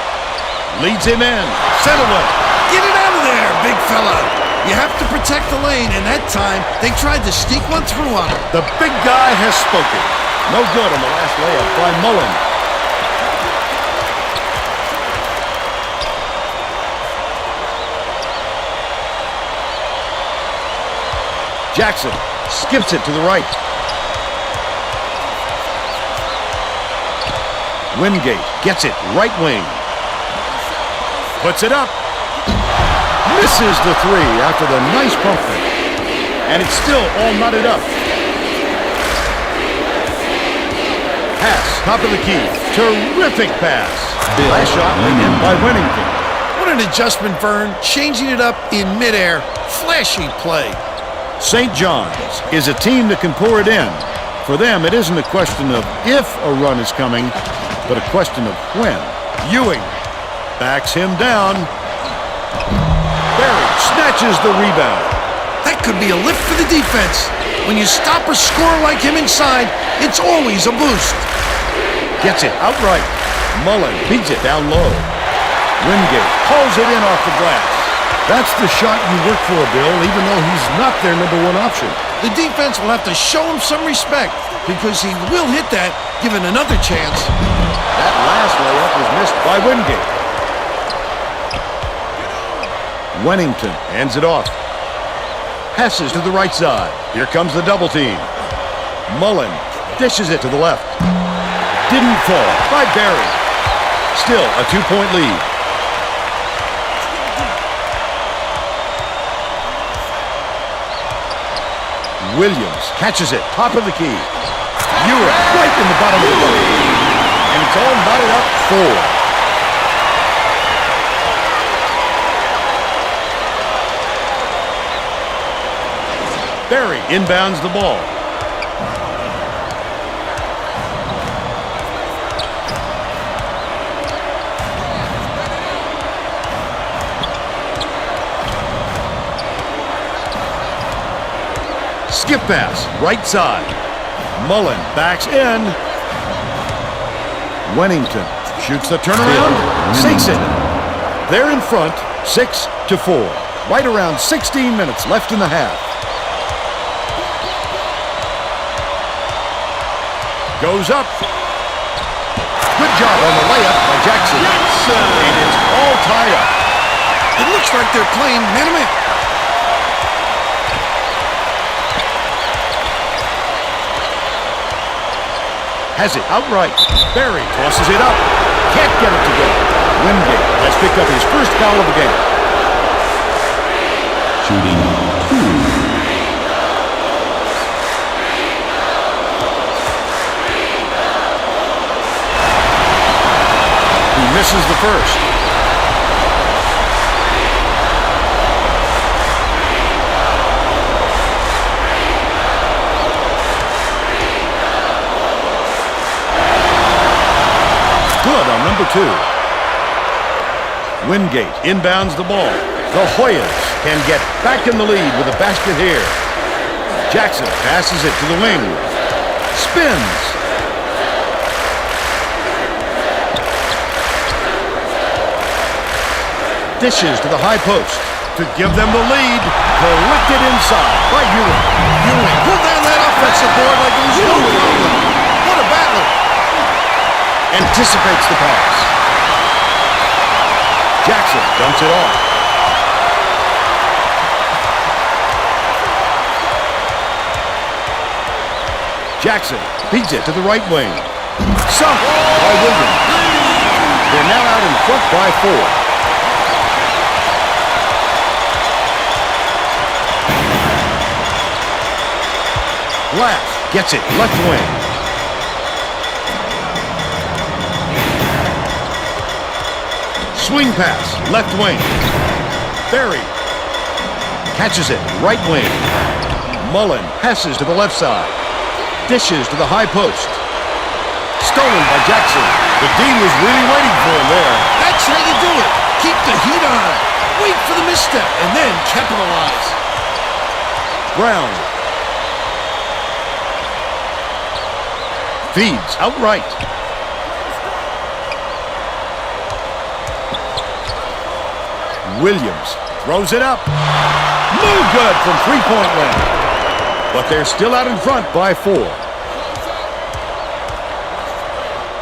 Leads him in. Settlement. Get it out of there, big fella. You have to protect the lane, and that time they tried to sneak one through on him. The big guy has spoken. No good on the last layup by Mullen. Jackson skips it to the right. Wingate gets it right wing. Puts it up. Misses the 3 after the nice pump fake. And it's still all knotted up. Pass, top of the key. Terrific pass. Last shot laid in by Winnington. What an adjustment, Vern. Changing it up in midair. Flashy play. St. John's is a team that can pour it in. For them, it isn't a question of if a run is coming, but a question of when. Ewing backs him down. Barry snatches the rebound. That could be a lift for the defense. When you stop a scorer like him inside, it's always a boost. Gets it outright. Mullen beats it down low. Wingate pulls it in off the glass. That's the shot you work for, Bill, even though he's not their number 1 option. The defense will have to show him some respect because he will hit that given another chance. That last layup was missed by Wingate. Wennington hands it off. Passes to the right side. Here comes the double team. Mullen dishes it to the left. Didn't fall by Barry. Still a 2-point lead. Williams catches it, top of the key. Ewing right in the bottom of the lane. And it's all knotted up 4. Barry inbounds the ball. Skip pass, right side. Mullen backs in. Wennington shoots the turnaround, sinks it. They're in front, 6-4. Right around 16 minutes left in the half. Goes up. Good job on the layup by Jackson. And it's all tied up. It looks like they're playing man-to-man. Has it outright. Barry tosses it up. Can't get it to go. Wingate has picked up his first foul of the game. Shooting 2. He misses the first. Good on number 2. Wingate inbounds the ball. The Hoyas can get back in the lead with a basket here. Jackson passes it to the wing. Spins. Dishes to the high post to give them the lead. Collected inside by Ewing. Ewing pulled down that offensive board like it was no problem. What a battler. Anticipates the pass. Jackson dumps it off. Jackson beats it to the right wing. Sunk by Williams. They're now out in front by 4. Glass gets it left wing. Swing pass left wing. Barry catches it right wing. Mullen passes to the left side. Dishes to the high post. Stolen by Jackson. The D was really waiting for him there. That's how you do it. Keep the heat on. Wait for the misstep and then capitalize. Brown feeds outright. Williams throws it up. No good from three-point land. But they're still out in front by 4.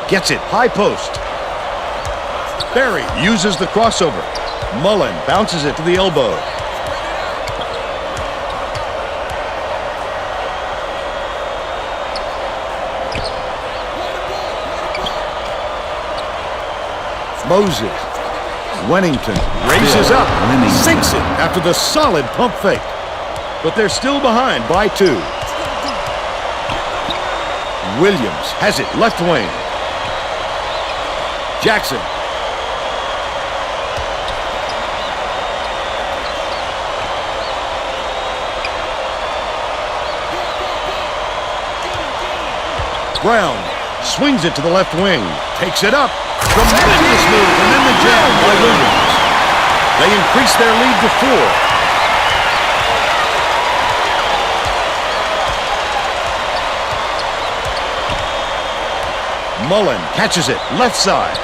Gets it high post. Barry uses the crossover. Mullen bounces it to the elbow. Moses. Wennington raises up, sinks it after the solid pump fake. But they're still behind by 2. Williams has it left wing. Jackson. Brown swings it to the left wing. Takes it up. Tremendous move, and then the jam by Williams. They increase their lead to 4. Mullen catches it left side.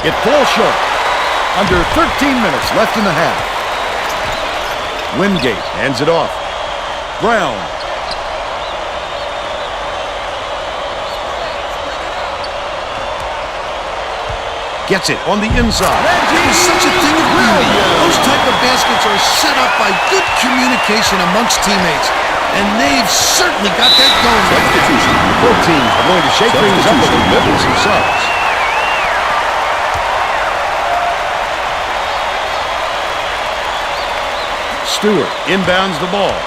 It falls short. Under 13 minutes left in the half. Wingate hands it off. Brown. Gets it on the inside. It is such a thing of beauty. Those type of baskets are set up by good communication amongst teammates. And they've certainly got that going. Substitution. Both teams are going to shake things up a little bit with some subs. Stewart inbounds the ball.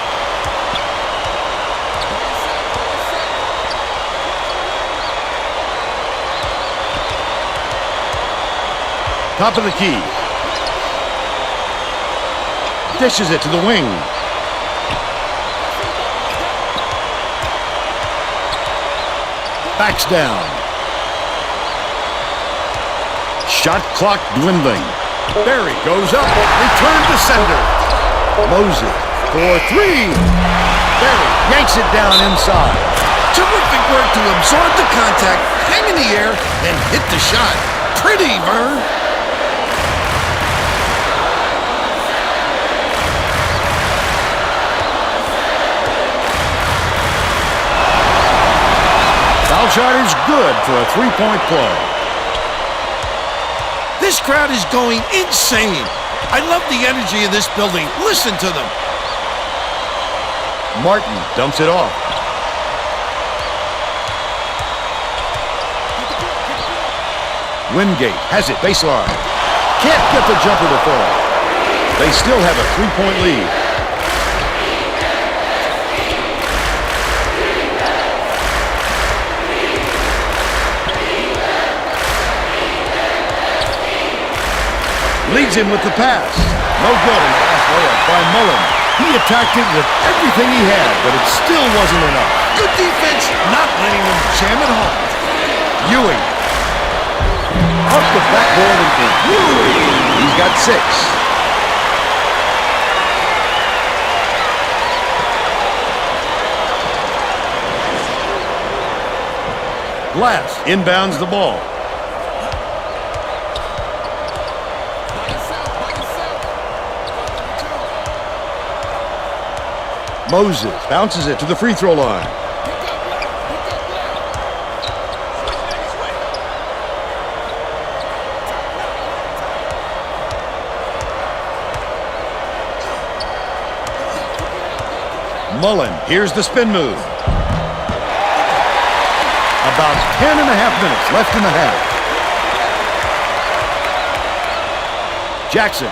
Top of the key. Dishes it to the wing. Backs down. Shot clock dwindling. Barry goes up. Return to sender. Moses for three. Barely yanks it down inside. Terrific work to absorb the contact, hang in the air, and hit the shot. Pretty, Vern. Foul shot is good for a three-point play. This crowd is going insane. I love the energy of this building. Listen to them. Martin dumps it off. Wingate has it baseline. Can't get the jumper to fall. They still have a three-point lead. Leads him with the pass. No good in the pass layup by Mullen. He attacked it with everything he had, but it still wasn't enough. Good defense, not letting them jam it home. Ewing. Up the backboard and in. He's got 6. Glass inbounds the ball. Moses bounces it to the free throw line. Mullen, here's the spin move. About 10 and a half minutes left in the half. Jackson.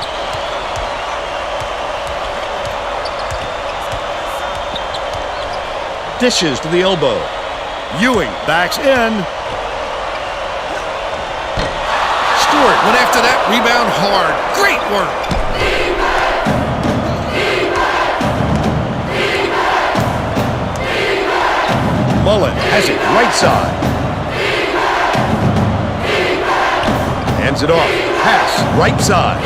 Dishes to the elbow. Ewing backs in. Stewart went after that rebound hard. Great work. Mullen has it right side. Hands it off. Pass right side.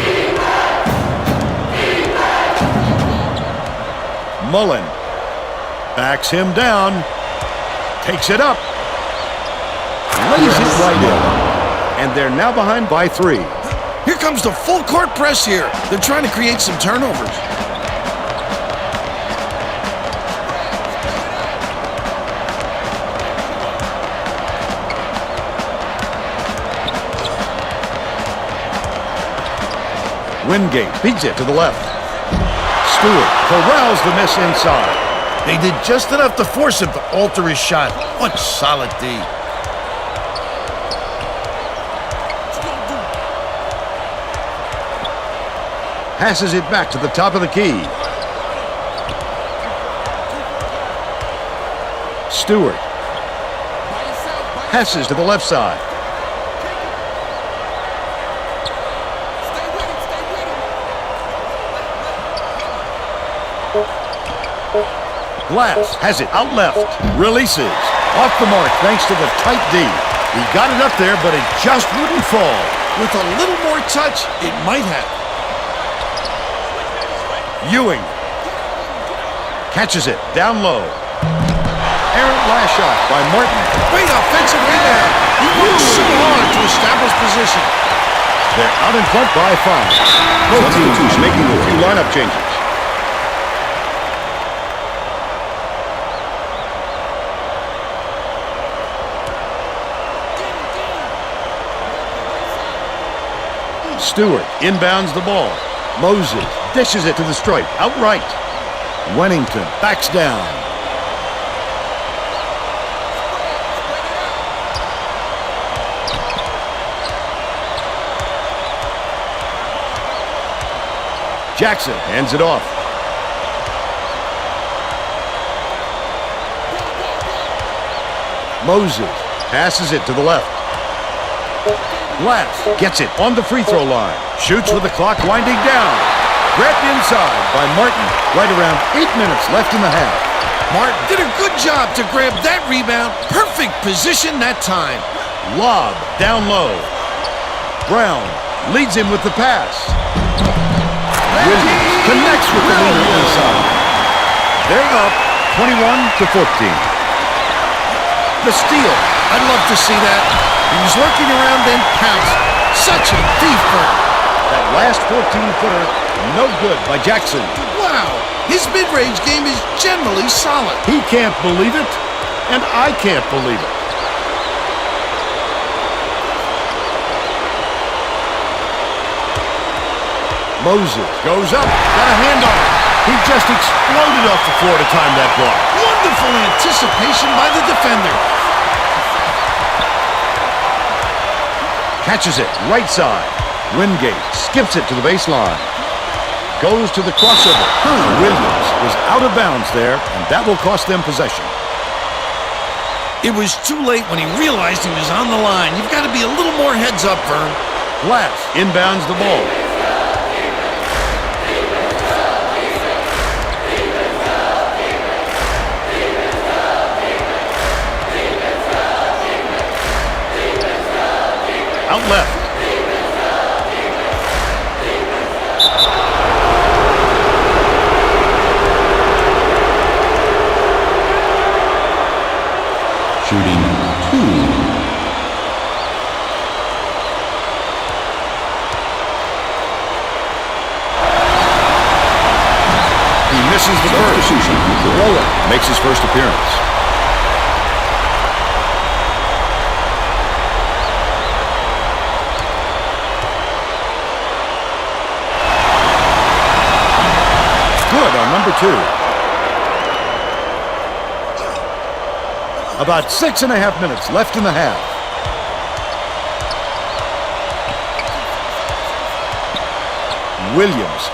Mullen backs him down. Takes it up. Lays it right in. And they're now behind by 3. Here comes the full court press here. They're trying to create some turnovers. Wingate beats it to the left. Stewart corrals the miss inside. They did just enough to force him to alter his shot. What solid D. Passes it back to the top of the key. Stewart passes to the left side. Glass has it out left. Releases. Off the mark thanks to the tight D. He got it up there, but it just wouldn't fall. With a little more touch, it might have. Ewing catches it down low. Errant last shot by Martin. Great offensive rebound. He worked so hard to establish position. They're out in front by 5. Both teams making a few lineup changes. Stewart inbounds the ball. Moses dishes it to the stripe, outright. Wennington backs down. Jackson hands it off. Moses passes it to the left. Glass gets it on the free throw line. Shoots with the clock winding down. Grabbed inside by Martin. Right around 8 minutes left in the half. Martin did a good job to grab that rebound. Perfect position that time. Lob down low. Brown leads him with the pass. Williams Connects with the leader inside. They're up 21-14. The steal. I'd love to see that. He was lurking around then pounced. Such a defense. That last 14-footer, no good by Jackson. Wow. His mid-range game is generally solid. He can't believe it, and I can't believe it. Moses goes up, got a hand on it. He just exploded off the floor to time that block. Wonderful anticipation by the defender. Catches it, right side. Wingate skips it to the baseline. Goes to the crossover. Williams was out of bounds there, and that will cost them possession. It was too late when he realized he was on the line. You've got to be a little more heads up, Vern. Glass inbounds the ball. Out left. Shooting 2. He misses the first. Roller makes his first appearance. Good on number 2. About 6.5 minutes left in the half. Williams.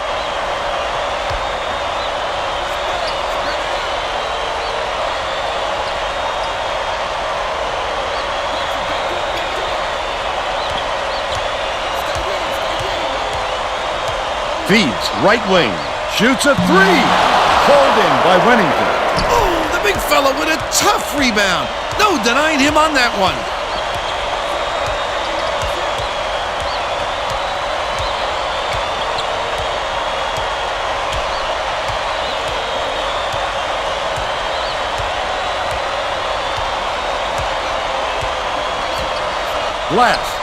Feeds right wing. Shoots a 3. Called in by Wennington. Oh, the big fella with a tough rebound. No denying him on that one. Glass.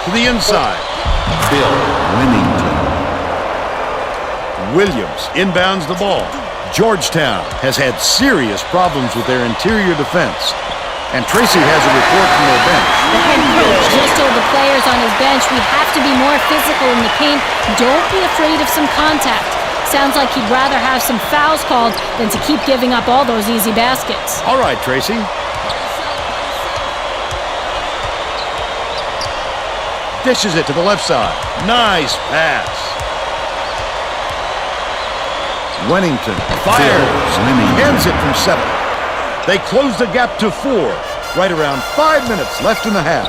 To the inside. Bill Wennington. Williams inbounds the ball. Georgetown has had serious problems with their interior defense. And Tracy has a report from their bench. The head coach just told the players on his bench, we have to be more physical in the paint. Don't be afraid of some contact. Sounds like he'd rather have some fouls called than to keep giving up all those easy baskets. All right, Tracy. Dishes it to the left side. Nice pass. Wennington fires. Ends it from 7. They close the gap to 4. Right around 5 minutes left in the half.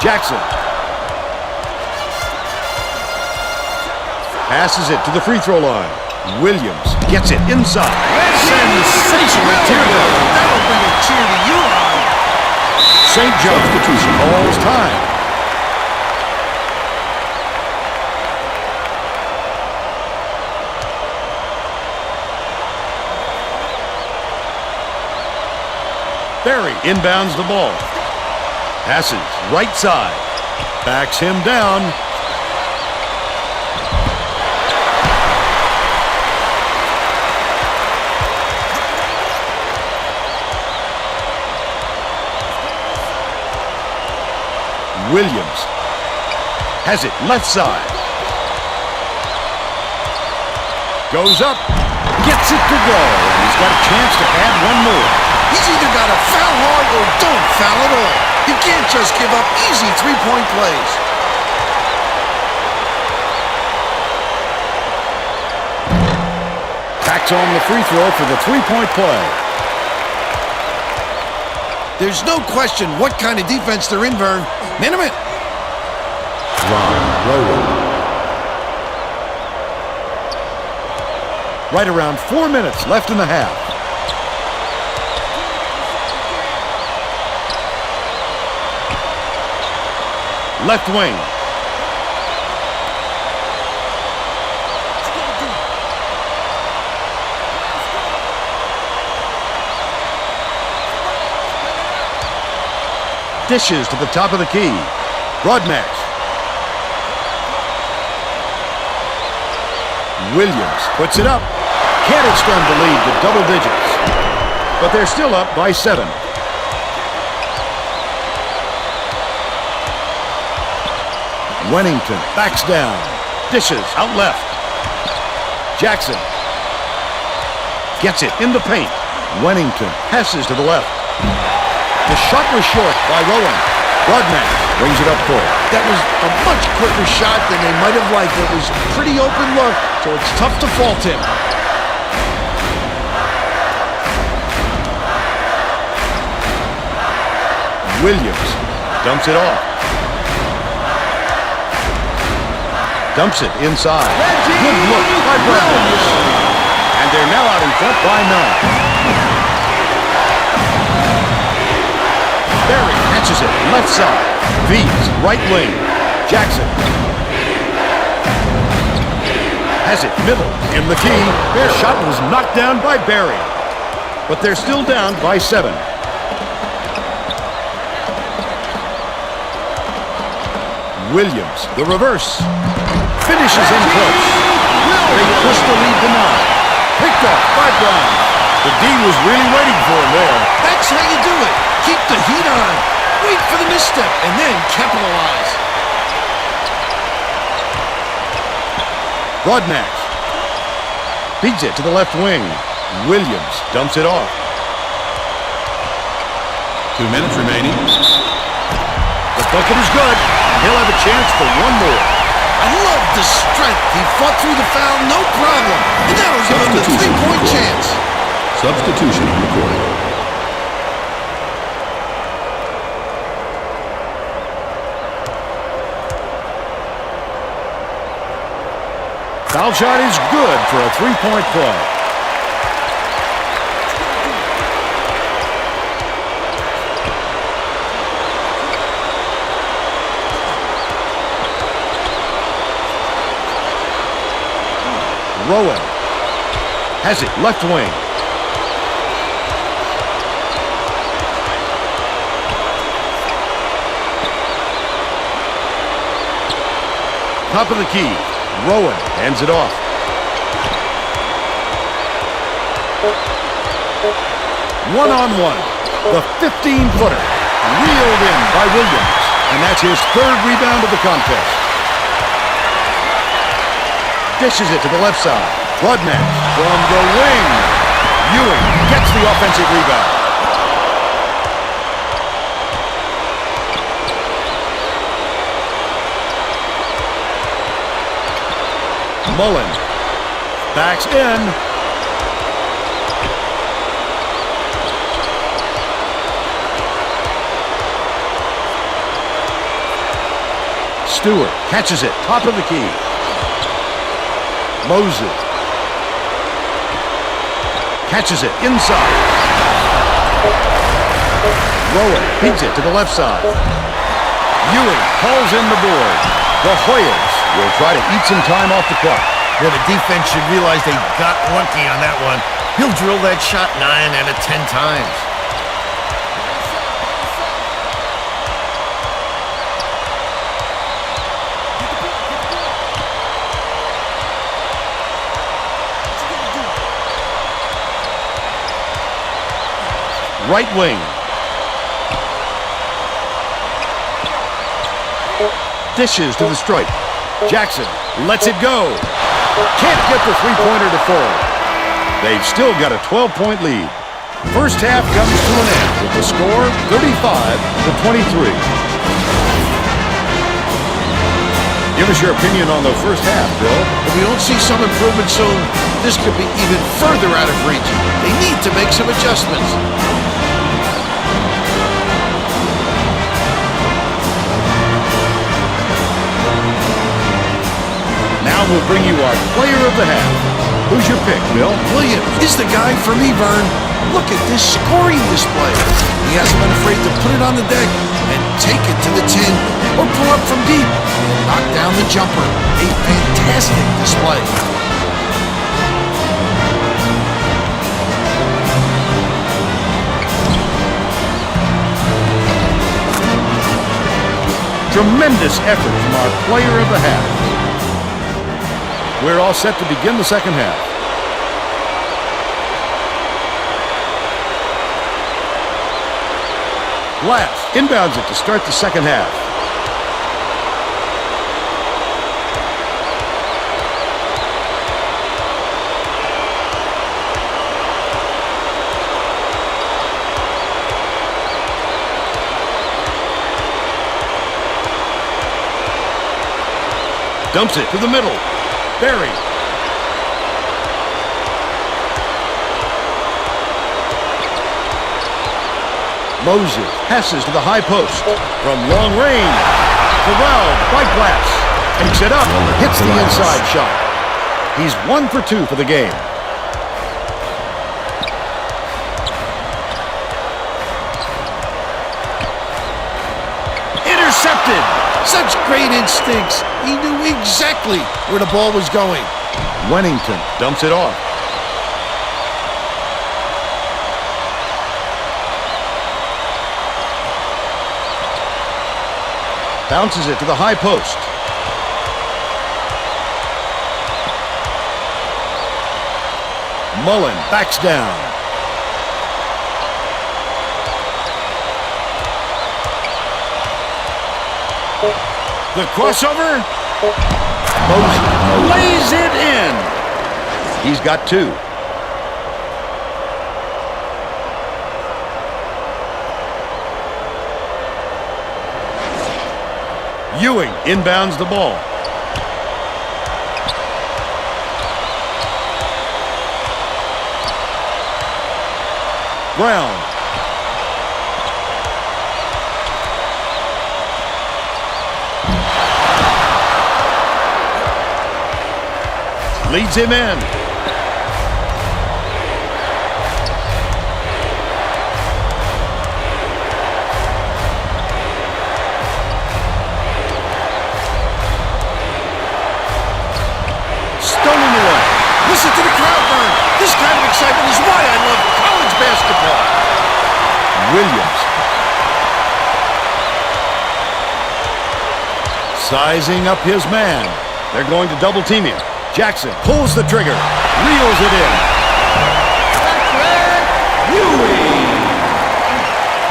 Jackson passes it to the free throw line. Williams gets it inside. Sensational teardrop. That'll bring a cheer to your eye. St. John's calls time. Barry inbounds the ball. Passes right side. Backs him down. Williams has it left side. Goes up. Gets it to go. And he's got a chance to add one more. He's either got to foul hard or don't foul at all. You can't just give up easy three-point plays. Backs on the free throw for the three-point play. There's no question what kind of defense they're in, Vern. Minimum. Right around 4 minutes left in the half. left wing. Dishes to the top of the key. Broadmax. Williams puts it up. Can't extend the lead to double digits. But they're still up by 7. Wennington backs down. Dishes out left. Jackson gets it in the paint. Wennington passes to the left. The shot was short by Rowan. Broadmax brings it up court. That was a much quicker shot than they might have liked. It was a pretty open look, so it's tough to fault him. Williams dumps it off. Dumps it inside. Good look by Broadmax. And they're now out in front by 9. Barry catches it left side. Feeds right wing. Jackson has it middle in the key. Their shot was knocked down by Barry, but they're still down by 7. Williams, the reverse, finishes in close. They push the lead to 9. Picked off by Brown. The D was really waiting for him there. That's how you do it. Keep the heat on. Wait for the misstep and then capitalize. Broadmax feeds it to the left wing. Williams dumps it off. 2 minutes remaining. The bucket is good. He'll have a chance for one more. I love the strength. He fought through the foul, no problem. And that'll give him the three-point chance. Substitution on the court. Foul shot is good for a three-point play. Rowan has it left wing. Top of the key. Rowan hands it off. One-on-one. The 15-footer. Reeled in by Williams. And that's his 3rd rebound of the contest. Dishes it to the left side. Broadmax from the wing. Ewing gets the offensive rebound. Mullen backs in. Stewart catches it, top of the key. Moses catches it inside. Rowan feeds it to the left side. Ewing calls in the board. The Hoyas will try to eat some time off the clock. Well, the defense should realize they got lucky on that one. He'll drill that shot 9 out of 10 times. Right wing. Dishes to the stripe. Jackson lets it go. Can't get the three-pointer to fall. They've still got a 12-point lead. First half comes to an end with the score 35-23. Give us your opinion on the first half, Bill. If we don't see some improvement soon, this could be even further out of reach. They need to make some adjustments. Now we'll bring you our player of the half. Who's your pick, Bill? Williams is the guy for me, Vern. Look at this scoring display. He hasn't been afraid to put it on the deck and take it to the tin or pull up from deep. Knocked down the jumper. A fantastic display. Tremendous effort from our player of the half. We're all set to begin the second half. Glass inbounds it to start the second half. Dumps it to the middle. Barry. Moses passes to the high post. From long range. Corralled by Glass. Takes it up. Hits the inside shot. He's 1 for 2 for the game. Intercepted. Such great instincts. He knew exactly where the ball was going. Wennington dumps it off. Bounces it to the high post. Mullen backs down. The crossover. Moses lays it in. He's got 2. Ewing inbounds the ball. Brown. Leads him in. Stolen away. Listen to the crowd burn. This kind of excitement is why I love college basketball. Williams. Sizing up his man. They're going to double team him. Jackson pulls the trigger. Reels it in. Ewing.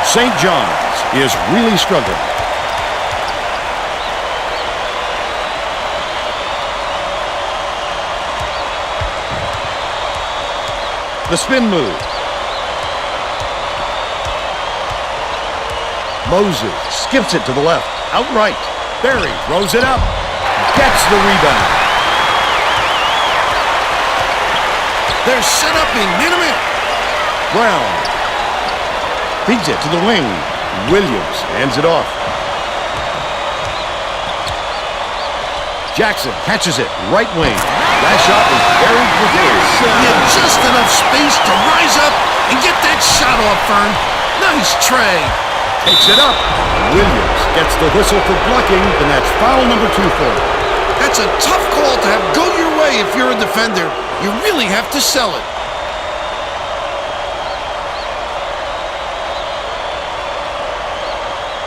St. John's is really struggling. The spin move. Moses skips it to the left. Outright. Barry throws it up. Gets the rebound. They're set up in minute. Brown. Feeds it to the wing. Williams hands it off. Jackson catches it. Right wing. That shot is buried for 3. He had just enough space to rise up and get that shot off, Fern. Nice tray. Takes it up. Williams gets the whistle for blocking, and that's foul number 2 for him. That's a tough call to have go your way if you're a defender. You really have to sell it.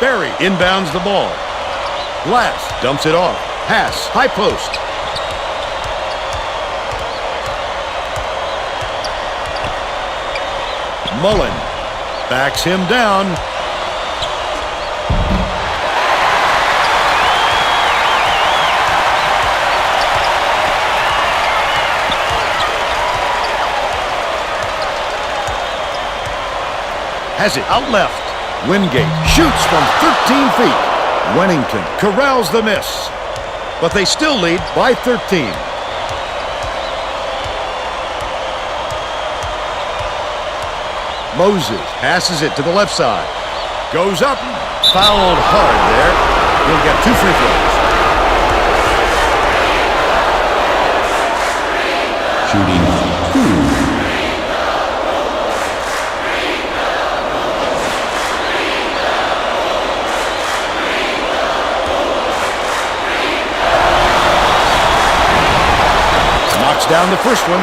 Barry inbounds the ball. Glass dumps it off. Pass. High post. Mullen backs him down. Has it out left. Wingate shoots from 13 feet. Wennington corrals the miss. But they still lead by 13. Moses passes it to the left side. Goes up. Fouled hard there. He'll get 2 free throws. Shooting 2. down the first one.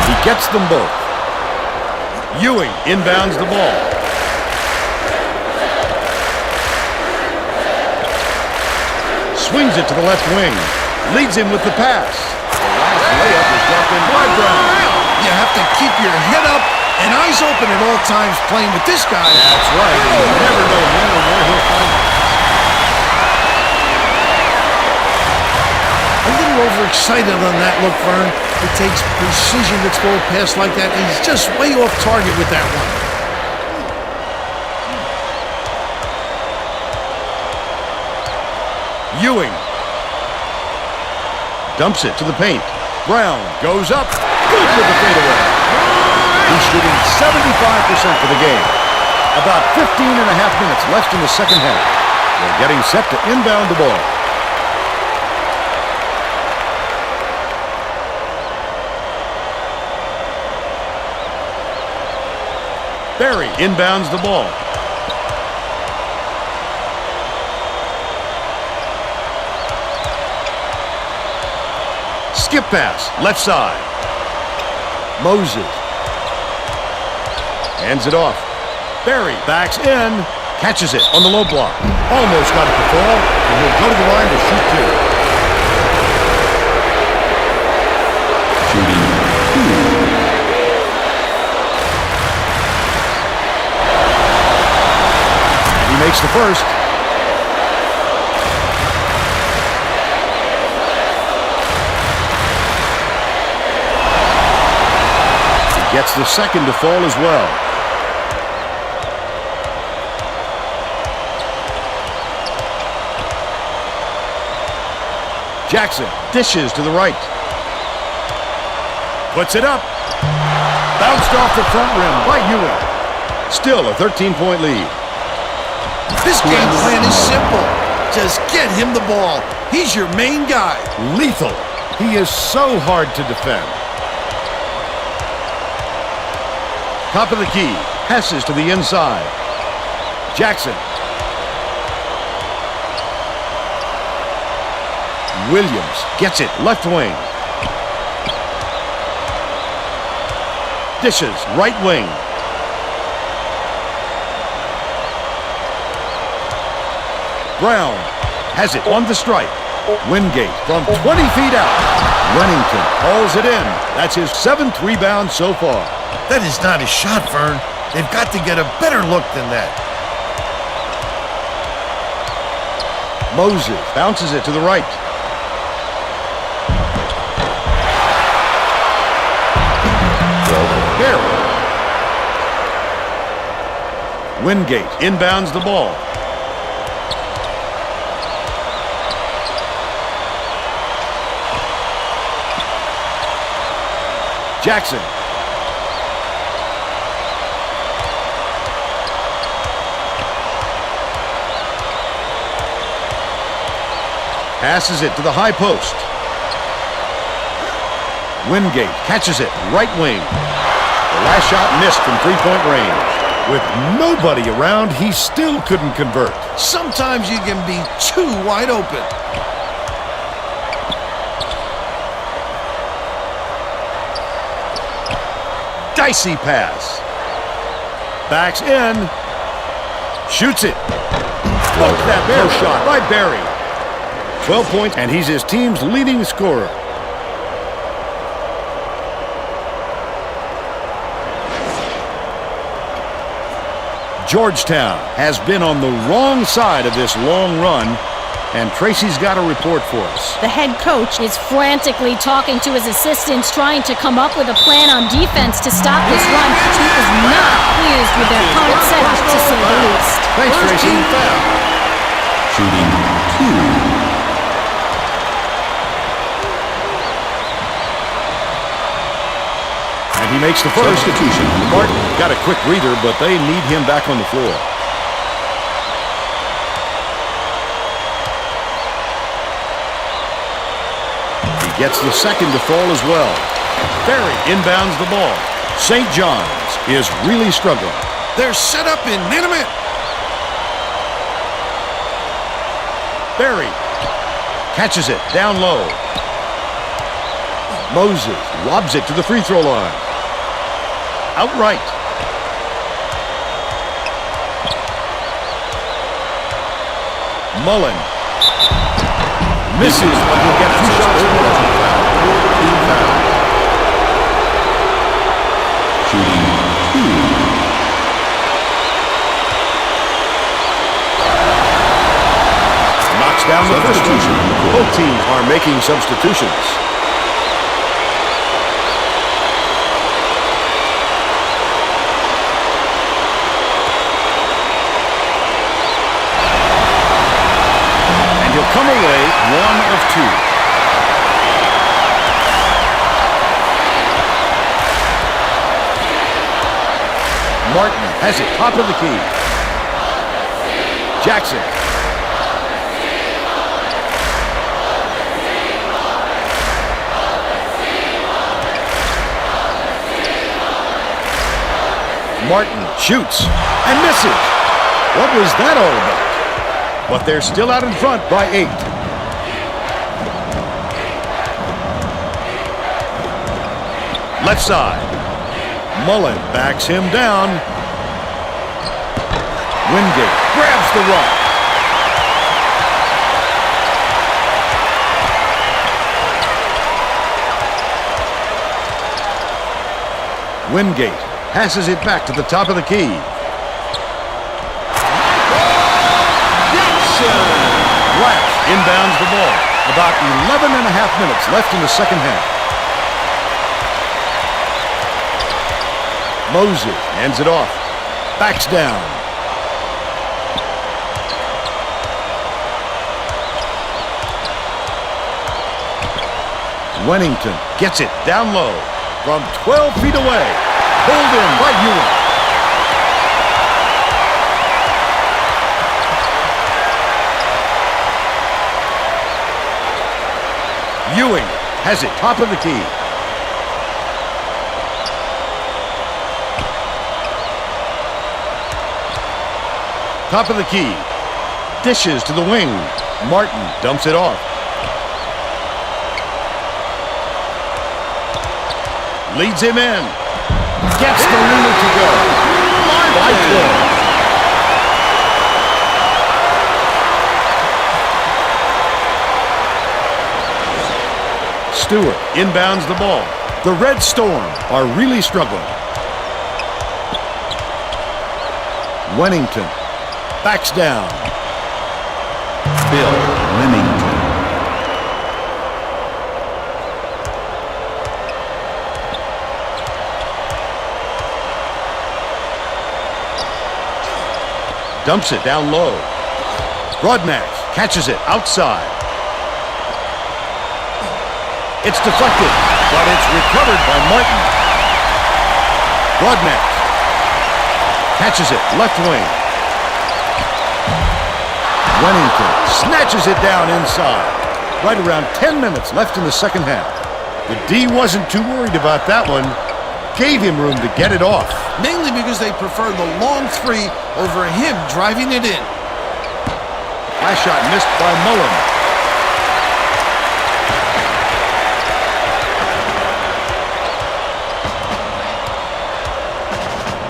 He gets them both. Ewing inbounds the ball. Swings it to the left wing. Leads him with the pass. The last layup is dropped in by Brown. You have to keep your head up and eyes open at all times playing with this guy. That's right. You never know when or where he'll find it. A little overexcited on that look, Vern. It takes precision to throw a pass like that, and he's just way off target with that one. Ewing dumps it to the paint. Brown goes up. Good with the fadeaway. He's shooting 75% for the game. About 15 and a half minutes left in the second half. They're getting set to inbound the ball. Barry inbounds the ball. Skip pass, left side. Moses hands it off. Barry backs in, catches it on the low block. Almost got it to fall, and he'll go to the line to shoot two. Shooting 2. He makes the first. He gets the second to fall as well. Jackson dishes to the right. Puts it up. Bounced off the front rim by Ewing. Still a 13-point lead. This game plan is simple. Just get him the ball. He's your main guy. Lethal. He is so hard to defend. Top of the key. Passes to the inside. Jackson. Williams gets it left wing. Dishes right wing. Brown has it on the stripe. Wingate from 20 feet out. Wennington hauls it in. That's his 7th rebound so far. That is not his shot, Vern. They've got to get a better look than that. Moses bounces it to the right. Barry. Wingate inbounds the ball. Jackson. Passes it to the high post. Wingate catches it right wing. The last shot missed from three-point range. With nobody around, he still couldn't convert. Sometimes you can be too wide open. Dicey pass. Backs in. Shoots it. Look at that no shot by Barry. 12 points, and he's his team's leading scorer. Georgetown has been on the wrong side of this long run, and Tracy's got a report for us. The head coach is frantically talking to his assistants, trying to come up with a plan on defense to stop this run. He is not pleased with their current setup, to say the least. Thanks, Tracy. Shooting 2. And he makes the first. Substitution. Martin got a quick breather, but they need him back on the floor. He gets the second to fall as well. Barry inbounds the ball. St. John's is really struggling. They're set up in minute. Barry catches it down low. Moses lobs it to the free throw line. Outright. Mullen misses, but will get 2 shots in a row. Team foul. Shooting 2. Knocks down the first two. Both teams are making substitutions. And he'll come away 1 of 2. Martin has it top of the key. Jackson. Martin shoots and misses. What was that all about? But they're still out in front by 8. Left side. Mullen backs him down. Wingate grabs the rock. Wingate passes it back to the top of the key. Black inbounds the ball. About 11 and a half minutes left in the second half. Moses hands it off. Backs down. Wennington gets it down low from 12 feet away. Pulled in by Ewing. Ewing has it top of the key. Top of the key. Dishes to the wing. Martin dumps it off. Leads him in. Gets the lead to go. By 12. Stewart inbounds the ball. The Red Storm are really struggling. Wennington backs down. Bill Wennington. Dumps it down low. Broadnax catches it outside. It's deflected, but it's recovered by Martin. Broadnax catches it left wing. Wennington snatches it down inside. Right around 10 minutes left in the second half. The D wasn't too worried about that one. Gave him room to get it off. Mainly because they prefer the long three over him driving it in. Last shot missed by Mullen.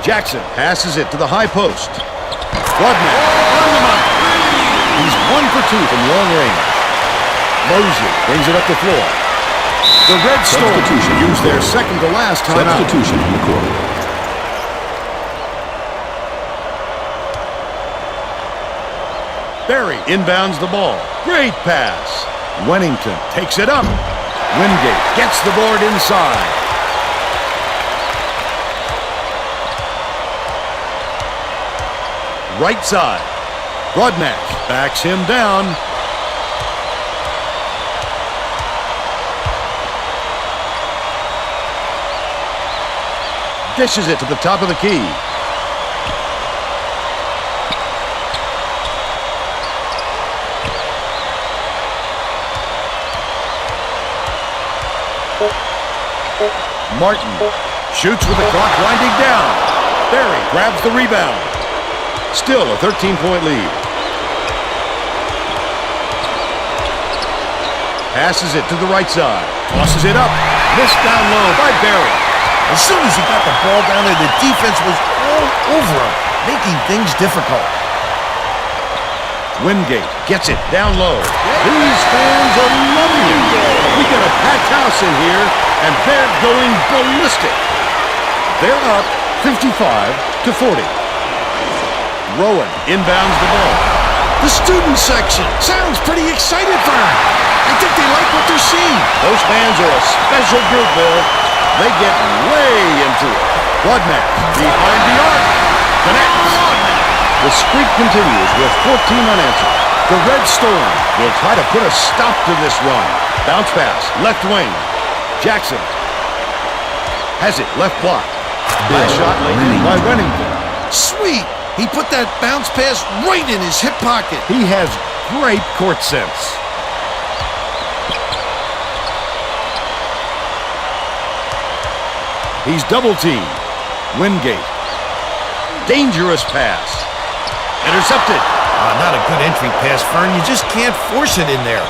Jackson passes it to the high post. Broadman on the mark. He's 1 for 2 from long range. Moses brings it up the floor. The Red Storm use their second to last timeout. Substitution on the court. Barry inbounds the ball. Great pass. Wennington takes it up. Wingate gets the board inside. Right side. Broadnax backs him down. Dishes it to the top of the key. Martin shoots with the clock winding down. Barry grabs the rebound. Still a 13-point lead. Passes it to the right side. Tosses it up. Missed down low by Barry. As soon as he got the ball down there, the defense was all over him, making things difficult. Wingate gets it down low. These fans are loving it. We got a packed house in here, and they're going ballistic. They're up 55-40. Rowan inbounds the ball. The student section sounds pretty excited for him. I think they like what they're seeing. Those fans are a special group, Bill. They get way into it. Broadman behind the arc. Connects. The streak continues with 14 unanswered. The Red Storm will try to put a stop to this run. Bounce pass, left wing. Jackson has it, left block. Last shot laid in by Rennington. Sweet. He put that bounce pass right in his hip pocket. He has great court sense. He's double-teamed. Wingate. Dangerous pass. Intercepted. Not a good entry pass, Fern. You just can't force it in there.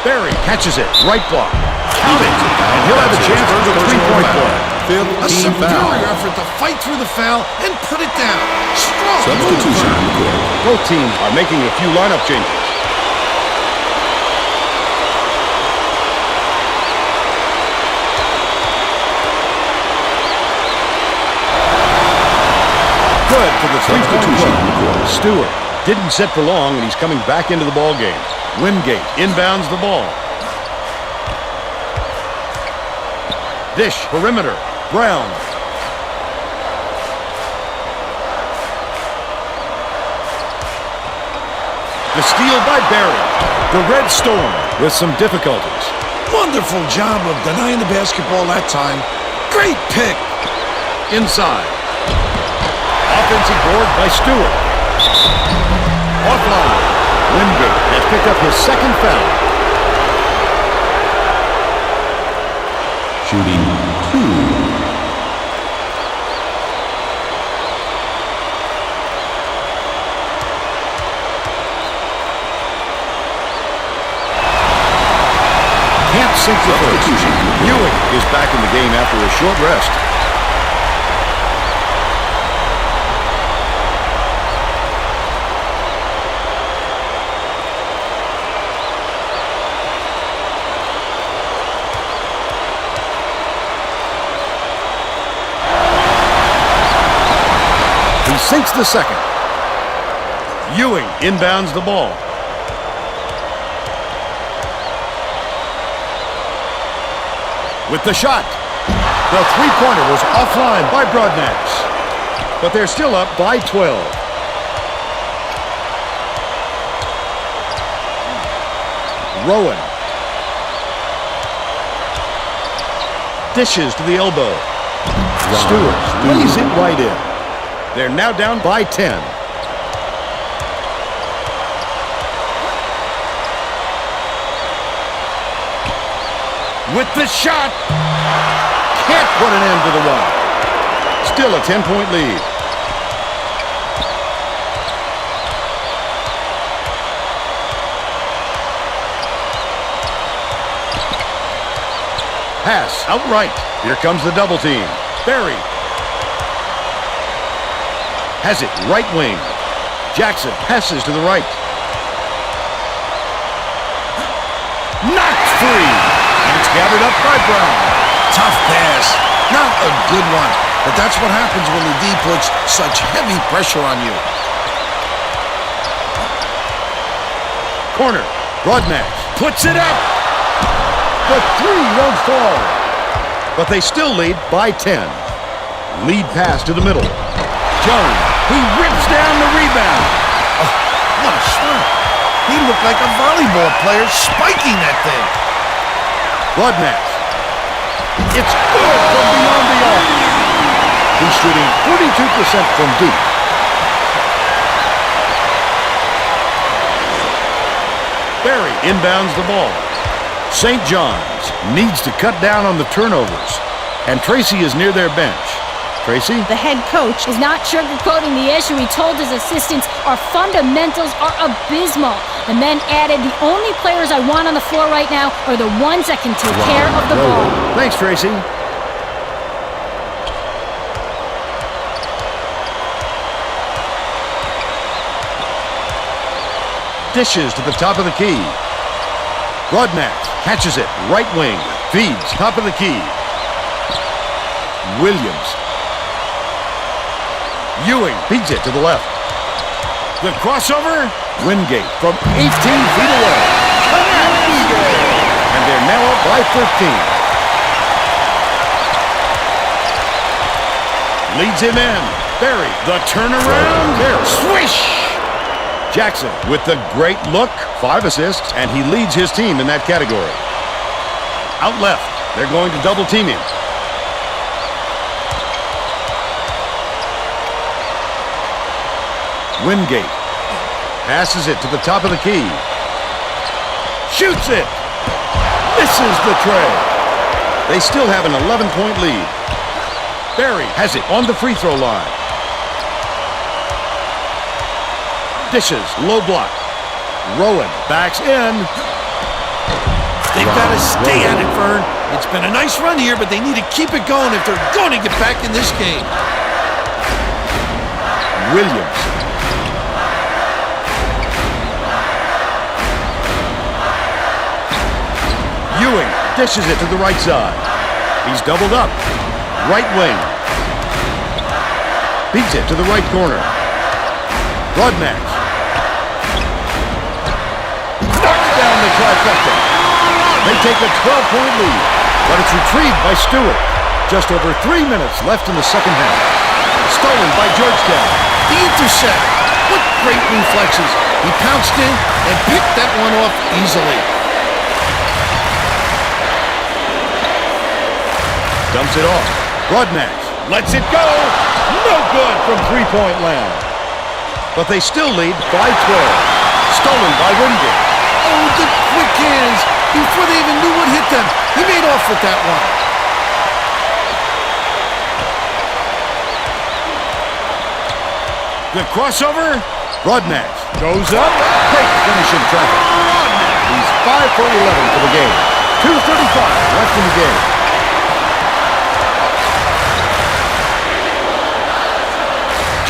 Barry catches it. Right block. Count it. And he'll have a chance for the three-point play. A superior effort to fight through the foul and put it down. Strong Substitution on the court. Both teams are making a few lineup changes. Good for the Substitution on the court. Stewart didn't sit for long, and he's coming back into the ball game. Wingate inbounds the ball. Dish, perimeter. Brown. The steal by Barry. The Red Storm with some difficulties. Wonderful job of denying the basketball that time. Great pick. Inside. Offensive board by Stewart. Offline. Wingate has picked up his second foul. Shooting 2. Can't sink the first. Ewing is back in the game after a short rest. He sinks the second. Ewing inbounds the ball. With the shot. The three-pointer was offline by Broadnax. But they're still up by 12. Rowan. Dishes to the elbow. Stewart lays it right in. They're now down by 10. With the shot. Can't put an end to the run. Still a 10-point lead. Pass outright. Here comes the double team. Barry has it right wing. Jackson passes to the right. Knocked free. And it's gathered up by Brown. Tough pass. Not a good one. But that's what happens when the D puts such heavy pressure on you. Corner. Broadnax puts it up. The three won't fall. But they still lead by 10. Lead pass to the middle. Jones. He rips down the rebound. Oh, what a shot. He looked like a volleyball player spiking that thing. Broadnax. It's good from beyond the arc. He's shooting 42% from deep. Barry inbounds the ball. St. John's needs to cut down on the turnovers, and Tracy is near their bench. Tracy? The head coach He's not sugarcoating the issue. He told his assistants, our fundamentals are abysmal. And then added, the only players I want on the floor right now are the ones that can take care of the ball. Thanks, Tracy. Dishes to the top of the key. Broadnax catches it, right wing, feeds, top of the key. Williams. Ewing feeds it to the left. The crossover, Wingate from 18 feet away. Connects! And they're now up by 13. Leads him in. Barry, the turnaround. There, swish! Jackson with the great look, 5 assists, and he leads his team in that category. Out left, they're going to double team him. Wingate passes it to the top of the key. Shoots it! Misses the tray. They still have an 11-point lead. Barry has it on the free throw line. Dishes, low block. Rowan backs in. They've got to stay at it, Vern. It's been a nice run here, but they need to keep it going if they're going to get back in this game. Williams. Ewing dishes it to the right side. He's doubled up. Right wing. Beats it to the right corner. Broadnax. Knocks down the trifecta. They take a 12-point lead, but it's retrieved by Stewart. Just over 3 minutes left in the second half. Stolen by Georgetown. The intercept. What great reflexes. He pounced in and picked that one off easily. Dumps it off. Broadnax lets it go. No good from three-point land. But they still lead by 12. Stolen by Wingate. Oh, the quick hands. Before they even knew what hit them, he made off with that one. The crossover. Broadnax goes up. Great finishing traffic. He's 5 for 11 for the game. 2:35 left in the game.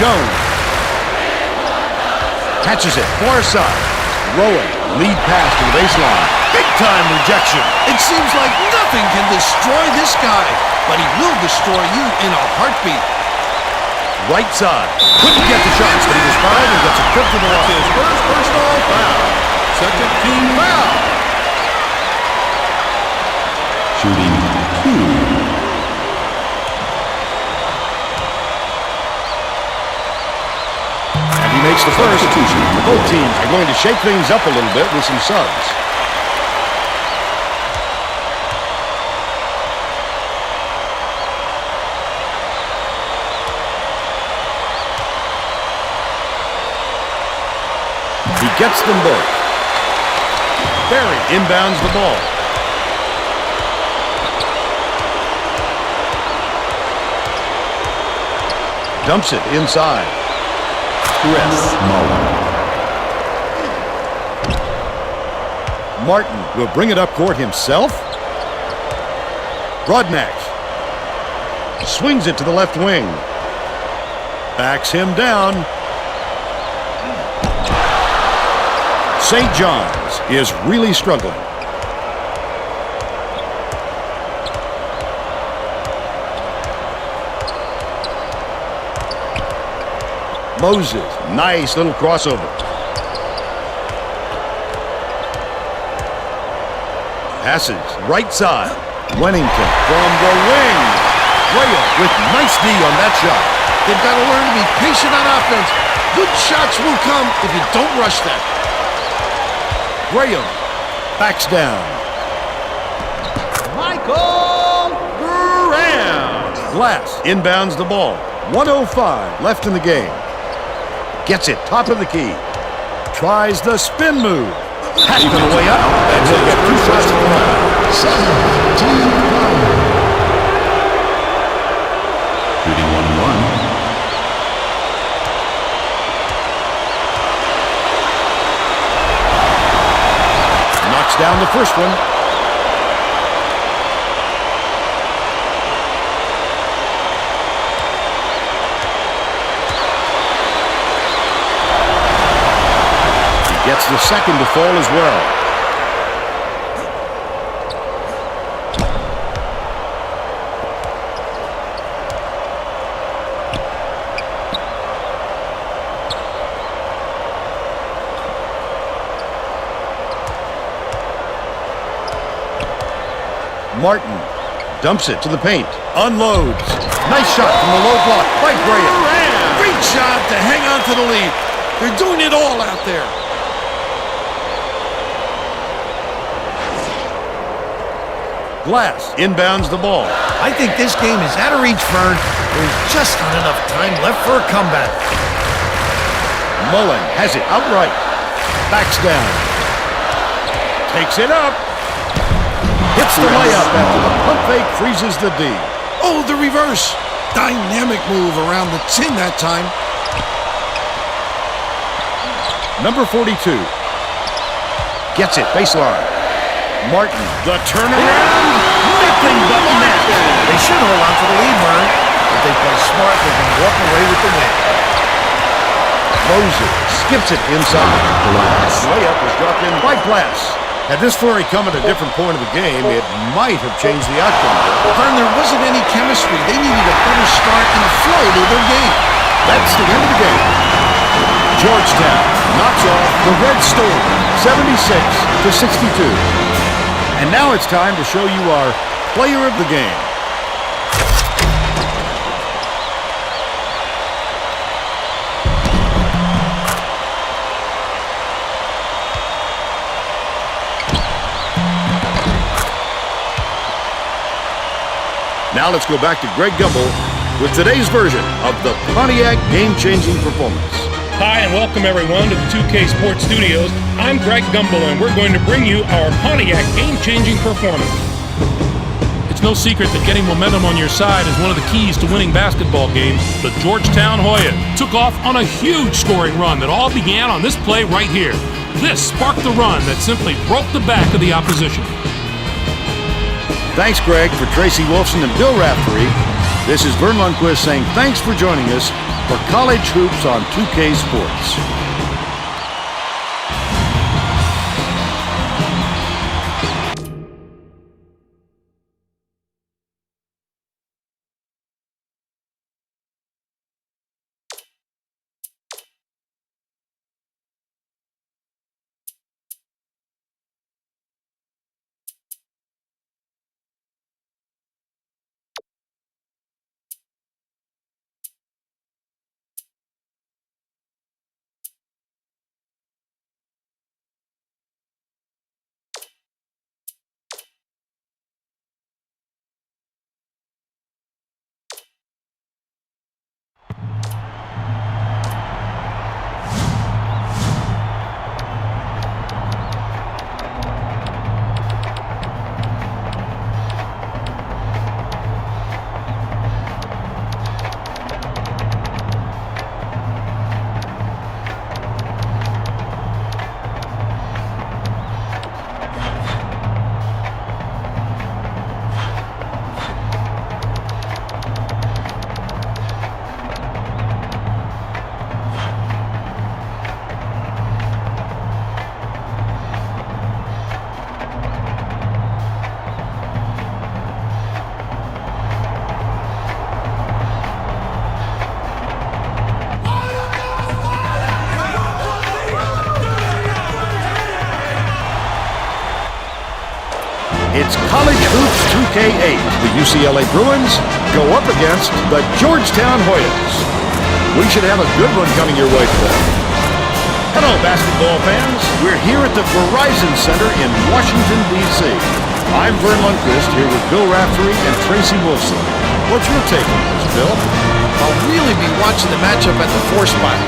Jones catches it, far side. Rowan, lead pass to the baseline. Big-time rejection. It seems like nothing can destroy this guy, but he will destroy you in a heartbeat. Right side. Couldn't get the shot, but he was fouled and gets a trip to the line. His first personal foul. Second team foul. Shooting 2. And he makes the first. Both teams are going to shake things up a little bit with some subs. He gets them both. Barry inbounds the ball. Dumps it inside. Chris Mullen. Martin will bring it up court himself. Broadnax swings it to the left wing. Backs him down. St. John's is really struggling. Moses, nice little crossover. Passes, right side. Wennington from the wing. Graham with nice D on that shot. They've got to learn to be patient on offense. Good shots will come if you don't rush them. Graham backs down. Michael Graham. Glass inbounds the ball. 1:05 left in the game. Gets it, top of the key. Tries the spin move. Has it way up. And he'll get 2 shots at the line. Shooting 1 down the first one. He gets the second to fall as well. Martin dumps it to the paint. Unloads. Nice shot from the low block by Graham. Great job to hang on to the lead. They're doing it all out there. Glass inbounds the ball. I think this game is out of reach, Vern. There's just not enough time left for a comeback. Mullen has it outright. Backs down. Takes it up. Hits the layup after the pump fake freezes the D. Oh, the reverse. Dynamic move around the tin that time. Number 42. Gets it, baseline. Martin, the turnaround. Nothing but net. They should hold on to the lead, Vern. If they play smart, they can walk away with the win. Moses skips it inside. Glass. Layup was dropped in by Glass. Had this flurry come at a different point of the game, it might have changed the outcome. Vern, there wasn't any chemistry. They needed a better start and a flow to their game. That's the end of the game. Georgetown knocks off the Red Storm 76-62. And now it's time to show you our player of the game. Now let's go back to Greg Gumbel with today's version of the Pontiac game-changing performance. Hi, and welcome everyone to the 2K Sports Studios. I'm Greg Gumbel, and we're going to bring you our Pontiac game-changing performance. It's no secret that getting momentum on your side is one of the keys to winning basketball games. The Georgetown Hoyas took off on a huge scoring run that all began on this play right here. This sparked the run that simply broke the back of the opposition. Thanks, Greg, for Tracy Wolfson and Bill Raftery. This is Vern Lundquist saying thanks for joining us for College Hoops on 2K Sports. It's College Hoops 2K8. The UCLA Bruins go up against the Georgetown Hoyas. We should have a good one coming your way today. Hello, basketball fans. We're here at the Verizon Center in Washington, D.C. I'm Vern Lundquist here with Bill Raftery and Tracy Wolfson. What's your take on this, Bill? I'll really be watching the matchup at the 4 spot.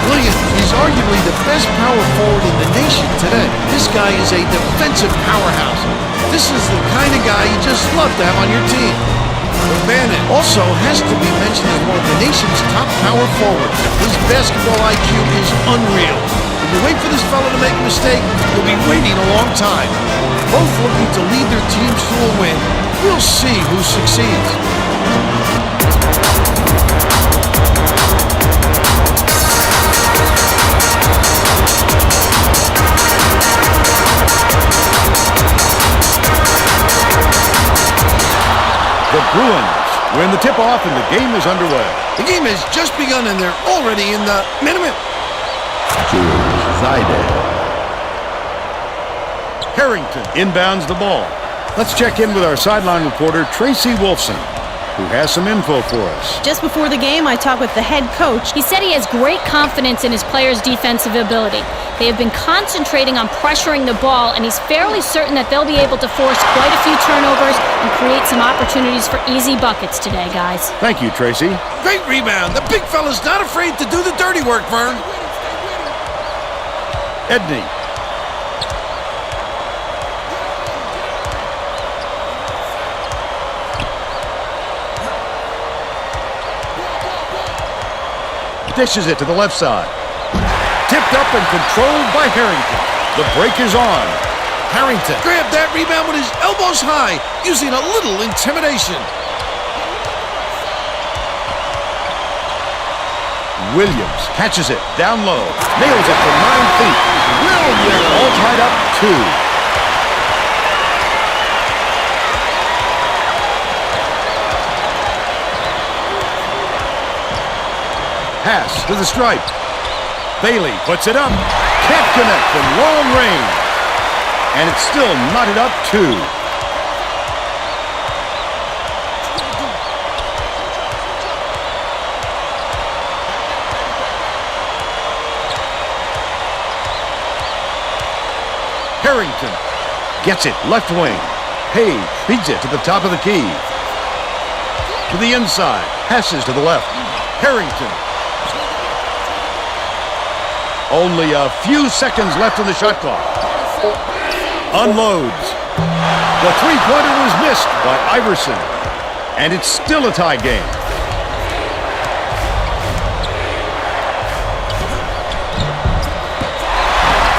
Williams, he's arguably the best power forward in the nation today. This guy is a defensive powerhouse. This is the kind of guy you just love to have on your team. O'Bannon also has to be mentioned as one of the nation's top power forwards. His basketball IQ is unreal. If you wait for this fella to make a mistake, you'll be waiting a long time. Both looking to lead their teams to a win. We'll see who succeeds. The Bruins win the tip-off and the game is underway. The game has just begun and they're already in the minute. George Zidek. Harrington inbounds the ball. Let's check in with our sideline reporter, Tracy Wolfson, who has some info for us. Just before the game, I talked with the head coach. He said he has great confidence in his players' defensive ability. They have been concentrating on pressuring the ball, and he's fairly certain that they'll be able to force quite a few turnovers and create some opportunities for easy buckets today, guys. Thank you, Tracy. Great rebound. The big fella's not afraid to do the dirty work, Vern. Edney. Dishes it to the left side. Tipped up and controlled by Harrington. The break is on. Harrington grabbed that rebound with his elbows high, using a little intimidation. Williams catches it down low. Nails it from 9 feet. Williams all tied up 2. Pass to the stripe. Bailey puts it up. Can't connect from long range. And it's still knotted up 2. Harrington gets it left wing. Page feeds it to the top of the key. To the inside. Passes to the left. Harrington. Only a few seconds left in the shot clock. Unloads. The three-pointer was missed by Iverson. And it's still a tie game.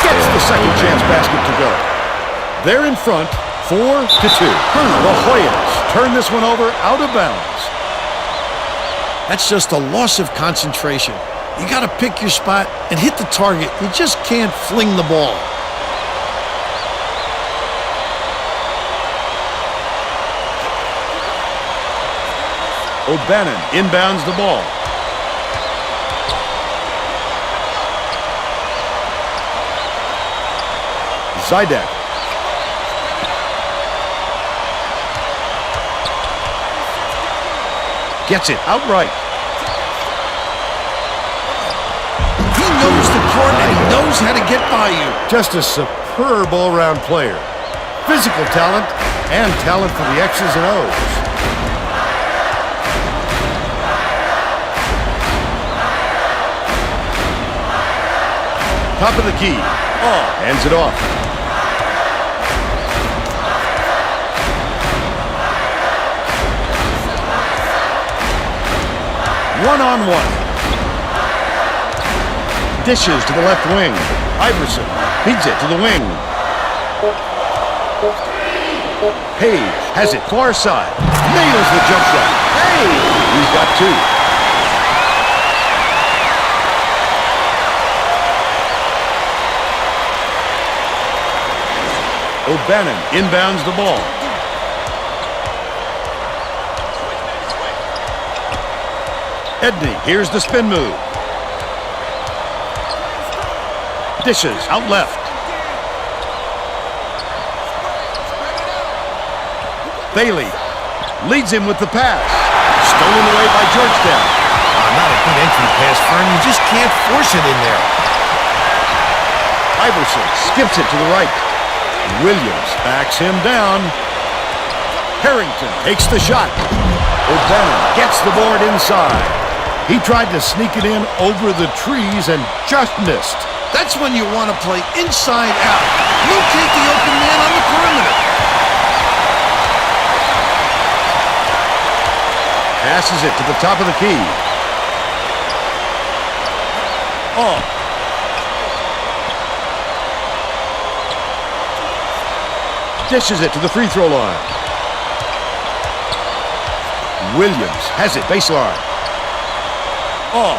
Gets the second chance basket to go. They're in front, 4-2. The Hoyas turn this one over out of bounds. That's just a loss of concentration. You got to pick your spot and hit the target. You just can't fling the ball. O'Bannon inbounds the ball. Zidek. Gets it outright. He knows the court and he knows how to get by you. Just a superb all-round player. Physical talent and talent for the X's and O's. Top of the key. Hands it off. One-on-one. Dishes to the left wing. Iverson feeds it to the wing. Page has it far side. Nails the jump shot. Hey! He's got 2. O'Bannon inbounds the ball. Edney, here's the spin move. Dishes out left. Bailey leads him with the pass. Stolen away by Georgetown. Not a good entry pass, Fern. You just can't force it in there. Iverson skips it to the right. Williams backs him down. Harrington takes the shot. O'Bannon gets the board inside. He tried to sneak it in over the trees and just missed. That's when you want to play inside out. Locate the open man on the perimeter. Passes it to the top of the key. Dishes it to the free throw line. Williams has it baseline. Oh.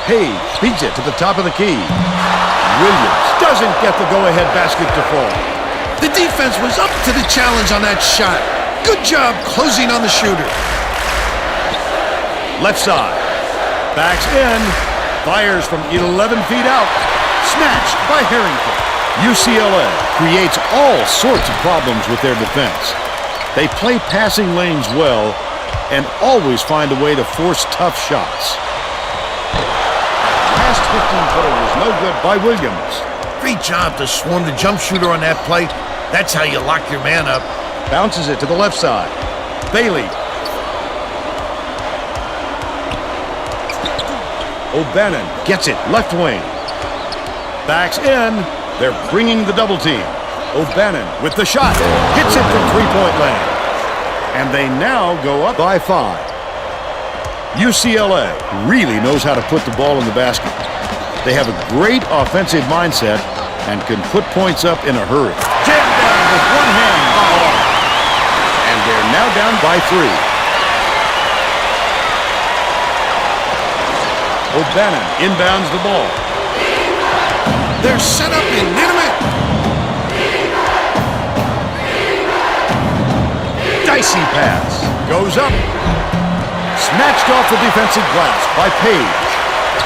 Page feeds it to the top of the key. Williams doesn't get the go-ahead basket to fall. The defense was up to the challenge on that shot. Good job closing on the shooter. Left side. Backs in. Fires from 11 feet out. Snatched by Harrington. UCLA creates all sorts of problems with their defense. They play passing lanes well and always find a way to force tough shots. Last 15-footer was no good by Williams. Great job to swarm the jump shooter on that play. That's how you lock your man up. Bounces it to the left side. Bailey. O'Bannon gets it left wing. Backs in. They're bringing the double team. O'Bannon with the shot. Hits it from three-point land. And they now go up by 5. UCLA really knows how to put the ball in the basket. They have a great offensive mindset and can put points up in a hurry. Jammed down with one hand. And they're now down by 3. O'Bannon inbounds the ball. They're set up in minute. Dicey pass. Goes up. Snatched off the defensive glass by Page.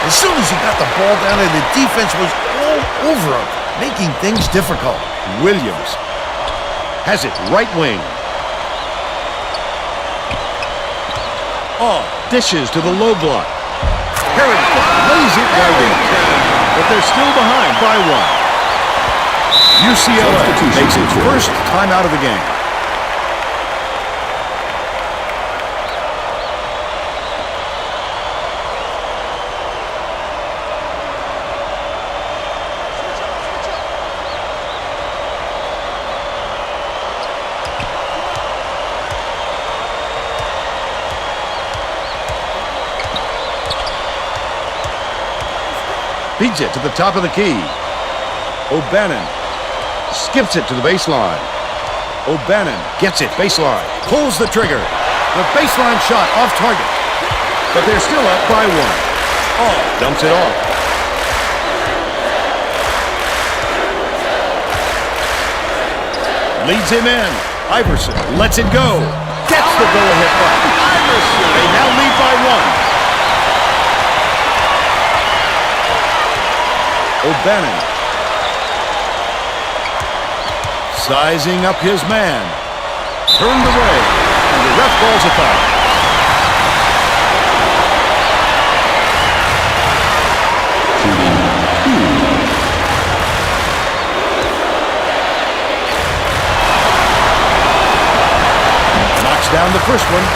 As soon as he got the ball down there, the defense was all over him, making things difficult. Williams has it right wing. Oh, dishes to the low block. Harrington lays it right in. But they're still behind by 1. UCLA makes its first time out of the game. Feeds it to the top of the key. O'Bannon skips it to the baseline. O'Bannon gets it baseline. Pulls the trigger. The baseline shot off target. But they're still up by 1. Oh, dumps it off. Leads him in. Iverson lets it go. Gets the go-ahead bucket. Iverson. They now lead by 1. O'Bannon sizing up his man. Turned away, and the ref calls a foul. Knocks down the first one.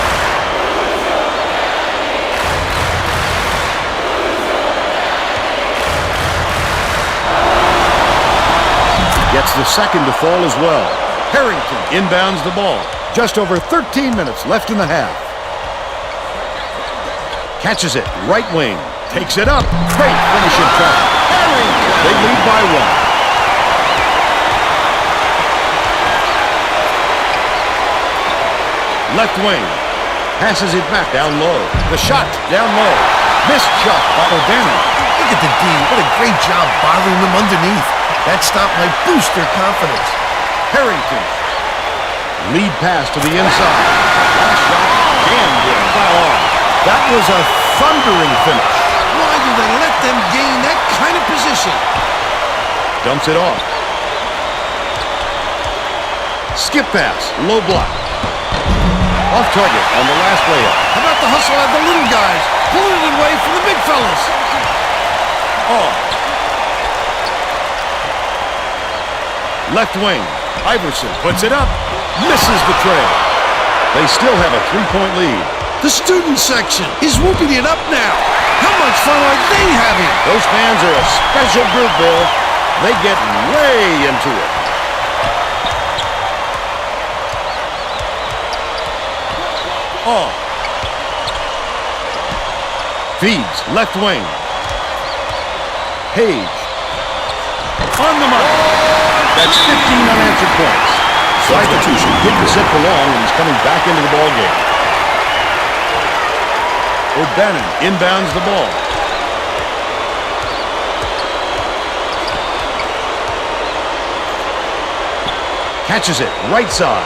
Gets the second to fall as well. Harrington inbounds the ball. Just over 13 minutes left in the half. Catches it, right wing. Takes it up. Great finish in traffic. Harrington. They lead by 1. Left wing. Passes it back down low. The shot down low. Missed shot by O'Bannon. Look at the D. What a great job bothering them underneath. That stop might boost their confidence. Harrington. Lead pass to the inside. Last shot jammed in by all. That was a thundering finish. Why do they let them gain that kind of position? Dumps it off. Skip pass. Low block. Off target on the last layup. How about the hustle of the little guys? Pulling it away from the big fellas. Oh. Left wing. Iverson puts it up. Misses the trail. They still have a 3-point lead. The student section is whooping it up now. How much fun are they having? Those fans are a special group, Bill. They get way into it. Oh. Feeds. Left wing. Page. On the mark. That's 15 unanswered points. Substitution. Didn't sit for long and he's coming back into the ball game. O'Bannon inbounds the ball. Catches it right side.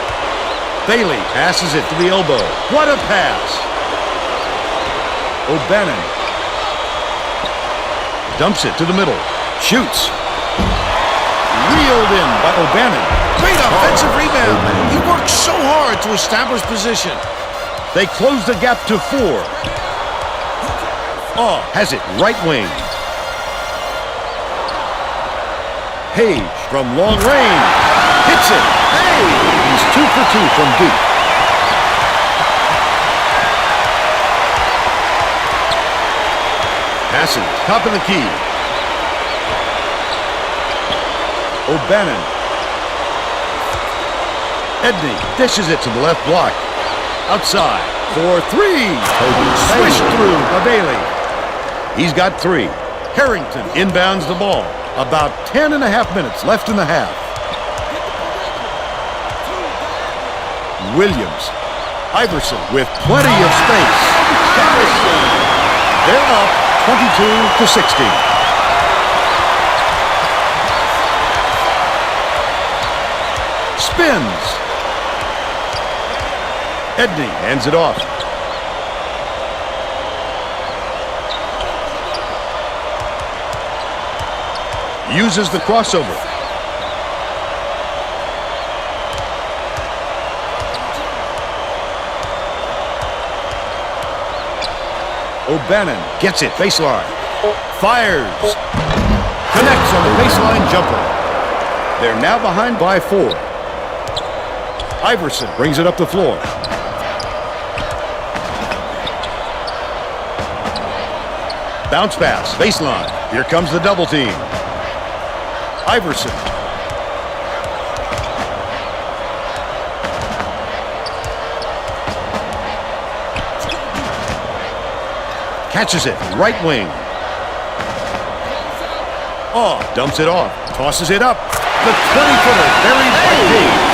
Bailey passes it to the elbow. What a pass! O'Bannon dumps it to the middle. Shoots. Reeled in by O'Bannon. Great offensive rebound. He worked so hard to establish position. They close the gap to 4. Oh, has it right wing. Page from long range. Hits it. Hey! He's 2 for 2 from deep. Passing, top of the key. O'Bannon. Edney dishes it to the left block. Outside for 3. Swish through by Bailey. He's got 3. Harrington inbounds the ball. About 10 and a half minutes left in the half. Williams. Iverson with plenty of space. They're up 22 to 16. Spins. Edney hands it off. Uses the crossover. O'Bannon gets it, baseline. Fires. Connects on the baseline jumper. They're now behind by 4. Iverson brings it up the floor. Bounce pass, baseline. Here comes the double team. Iverson. Catches it, right wing. Oh, dumps it off, tosses it up. The 20-footer buried by Page.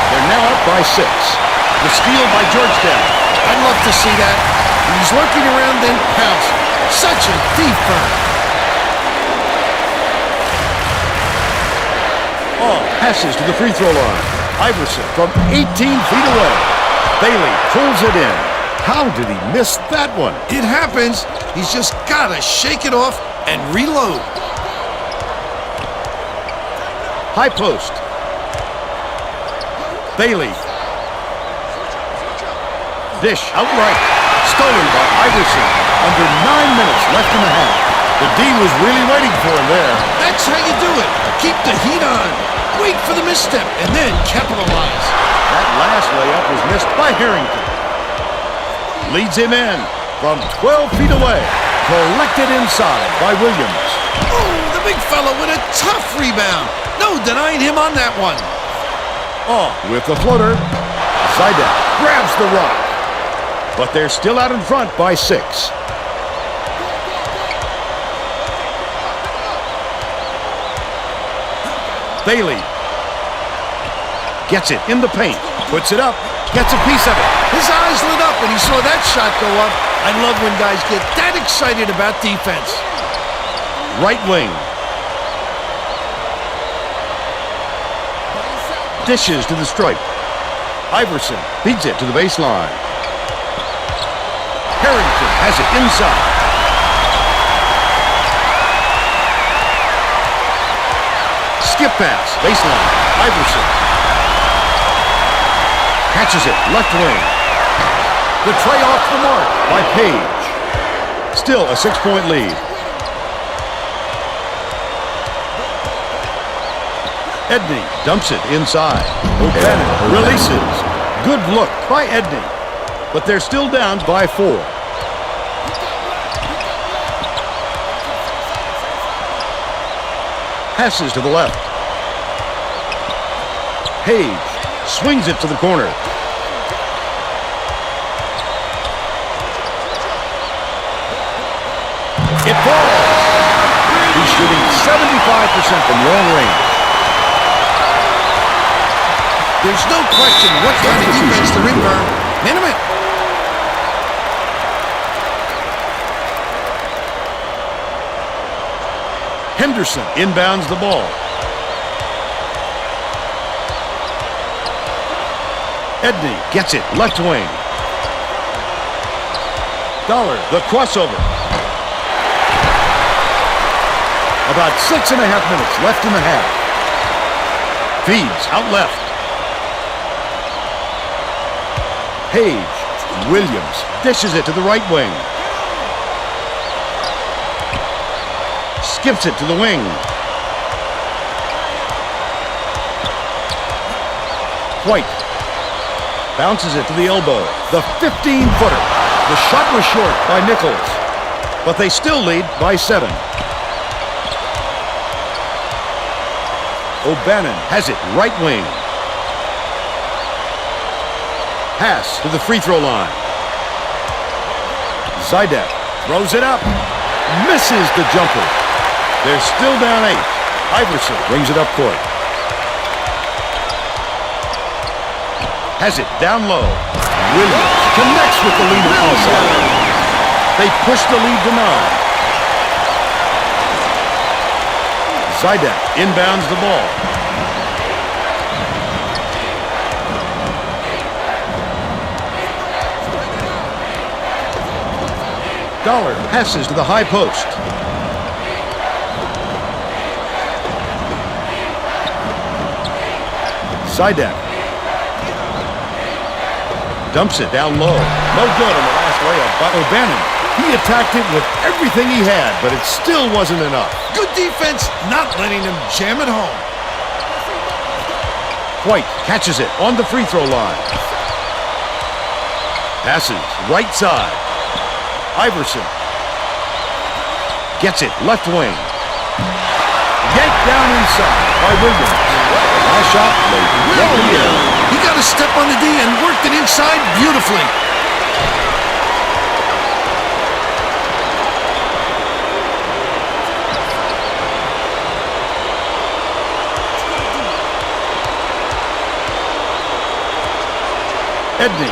They're now up by 6. The steal by Georgetown. I'd love to see that. He's lurking around then pounce. Such a defense. Oh, passes to the free throw line. Iverson from 18 feet away. Bailey pulls it in. How did he miss that one? It happens. He's just got to shake it off and reload. High post. Bailey. Dish outright. Stolen by Iverson. Under 9 minutes left in the half. The D was really waiting for him there. That's how you do it. Keep the heat on. Wait for the misstep and then capitalize. That last layup was missed by Harrington. Leads him in from 12 feet away. Collected inside by Williams. Oh, the big fella with a tough rebound. No denying him on that one. Oh, with the floater. Zidek grabs the rock. But they're still out in front by 6. Bailey gets it in the paint. Puts it up. Gets a piece of it. His eyes lit up when he saw that shot go up. I love when guys get that excited about defense. Right wing. Dishes to the stripe. Iverson feeds it to the baseline. Harrington has it inside. Skip pass, baseline. Iverson catches it, left wing. The tray off the mark by Page. Still a 6-point lead. Edney dumps it inside. O'Bannon releases. Good look by Edney. But they're still down by 4. Passes to the left. Page swings it to the corner. It falls. He's shooting 75% from long range. There's no question what kind of defense they're in, Vern. Minute. Henderson inbounds the ball. Edney gets it, left wing. Dollar, the crossover. About 6.5 minutes left in the half. Feeds out left. Page, Williams dishes it to the right wing. Skips it to the wing. White bounces it to the elbow. The 15-footer. The shot was short by Nichols, but they still lead by 7. O'Bannon has it right wing. Pass to the free throw line. Zidek throws it up. Misses the jumper. They're still down 8. Iverson brings it up court. Has it down low. Williams connects with the lead inside. They push the lead to 9. Zidek inbounds the ball. Dollar passes to the high post. Zidek dumps it down low. No good on the last layup by O'Bannon. He attacked it with everything he had, but it still wasn't enough. Good defense, not letting them jam it home. White catches it on the free throw line. Passes right side. Iverson gets it left wing. Yanked down inside by Williams. Last shot laid right in the air. He got a step on the D and worked it inside beautifully. Edney.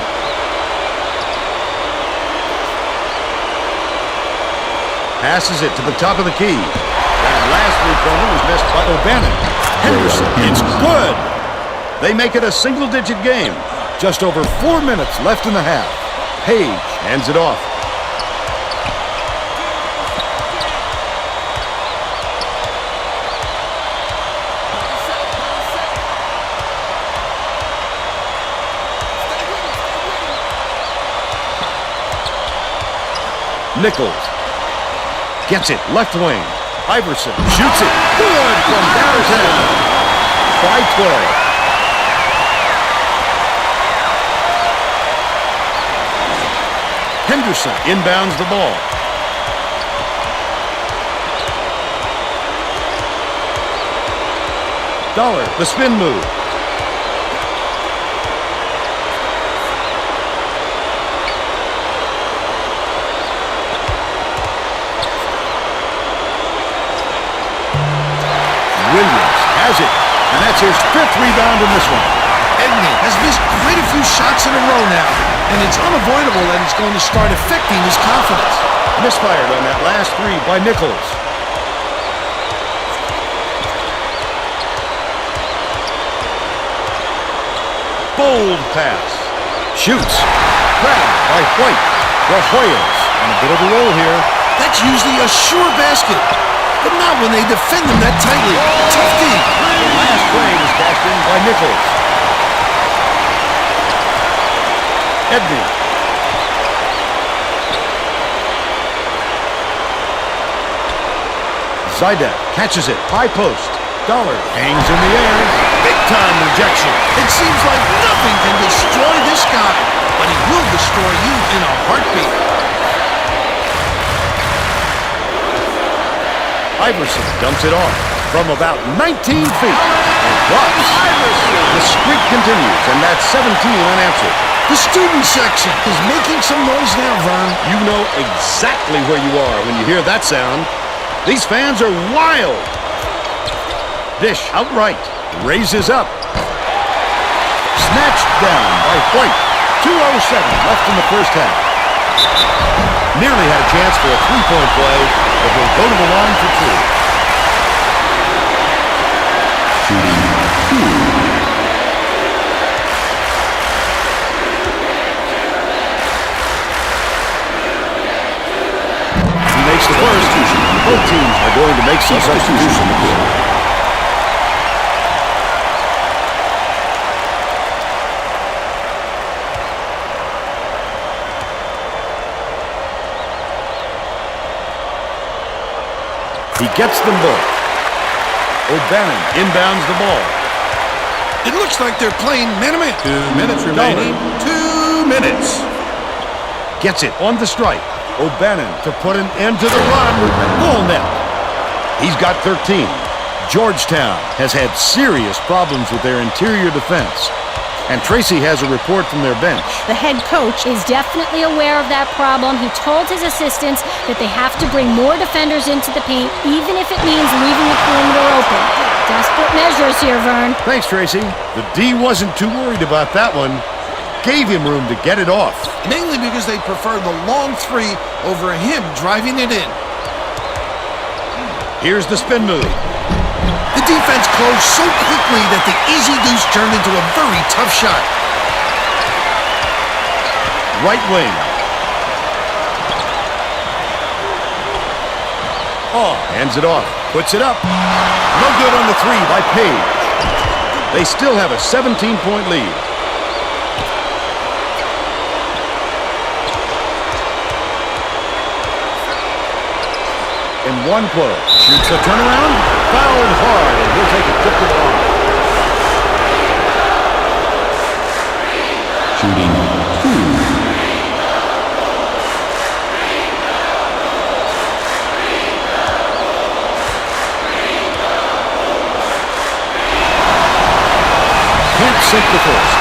Passes it to the top of the key. That last three-pointer was missed by O'Bannon. Henderson, it's good. They make it a single-digit game. Just over 4 minutes left in the half. Page hands it off. Nichols gets it left wing. Iverson shoots it. Good from downtown. By 12. Henderson inbounds the ball. Dollar, the spin move. Williams has it, and that's his 5th rebound in this one. Edney has missed quite a few shots in a row now, and it's unavoidable that it's going to start affecting his confidence. Misfired on that last 3 by Nichols. Bold pass. Shoots. Grabbed by White. The Hoyas on a bit of a roll here. That's usually a sure basket, but not when they defend them that tightly. Tough D. The last play was cashed in by Nichols. Edney. Zidek catches it. High post. Dollar hangs in the air. Big time rejection. It seems like nothing can destroy this guy, but he will destroy you in a heartbeat. Iverson dumps it off from about 19 feet. And drops. The streak continues, and that's 17 unanswered. The student section is making some noise now, Vern. You know exactly where you are when you hear that sound. These fans are wild. Dish outright. Raises up. Snatched down by White. 2:07 left in the first half. Nearly had a chance for a three-point play, but will go to the line for two. Shooting 2. Makes the first. Both teams are going to make some substitutions. He gets them both. O'Bannon inbounds the ball. It looks like they're playing man-to-man. 2 minutes remaining. 2 minutes. Gets it on the strike. O'Bannon to put an end to the run. Full net. He's got 13. Georgetown has had serious problems with their interior defense. And Tracy has a report from their bench. The head coach is definitely aware of that problem. He told his assistants that they have to bring more defenders into the paint, even if it means leaving the perimeter open. Desperate measures here, Vern. Thanks, Tracy. The D wasn't too worried about that one. Gave him room to get it off. Mainly because they prefer the long three over him driving it in. Here's the spin move. The defense closed so quickly that the easy deuce turned into a very tough shot. Right wing. Oh, hands it off. Puts it up. No good on the three by Page. They still have a 17-point lead. In one play. Shoots a turnaround. Fouled hard, and he'll take a trip to the line. Shooting 2. Can't sink the first.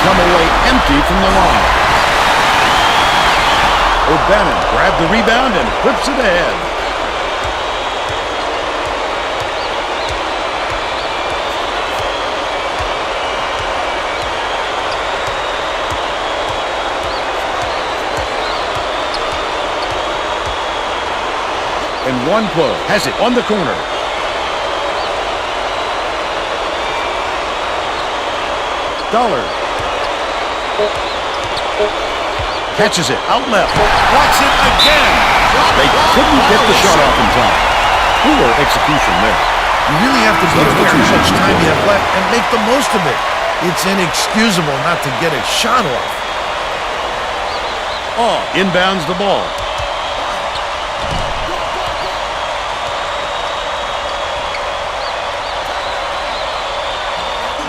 Come away empty from the line. O'Bannon grabbed the rebound and whips it ahead. In one play, has it on the corner. Dollar. Catches it, out left, blocks it again. They couldn't get the shot off in time. Poor execution there. You really have to be aware how much time you have left and make the most of it. It's inexcusable not to get a shot off. Oh, inbounds the ball.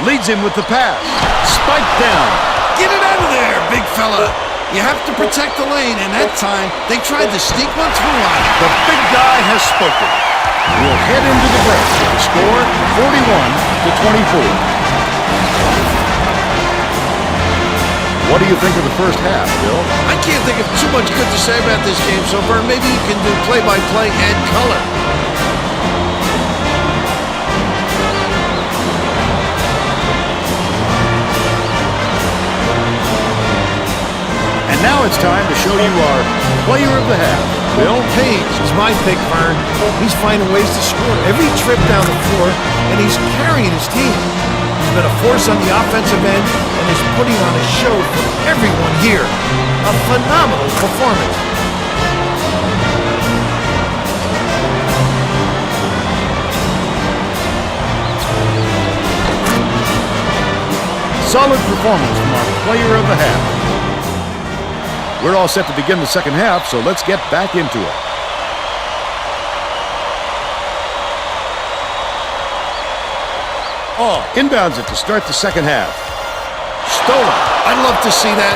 Leads him with the pass. Spiked down. Get it out of there, big fella. You have to protect the lane, and that time, they tried to sneak one through on it. The big guy has spoken. We'll head into the break with the score 41-24. What do you think of the first half, Bill? I can't think of too much good to say about this game so far. Maybe you can do play-by-play and color. Now it's time to show you our player of the half. Bill? Page is my pick, Vern. He's finding ways to score every trip down the floor, and he's carrying his team. He's been a force on the offensive end and is putting on a show for everyone here. A phenomenal performance. Solid performance from our player of the half. We're all set to begin the second half, so let's get back into it. Oh, inbounds it to start the second half. Stolen. I'd love to see that.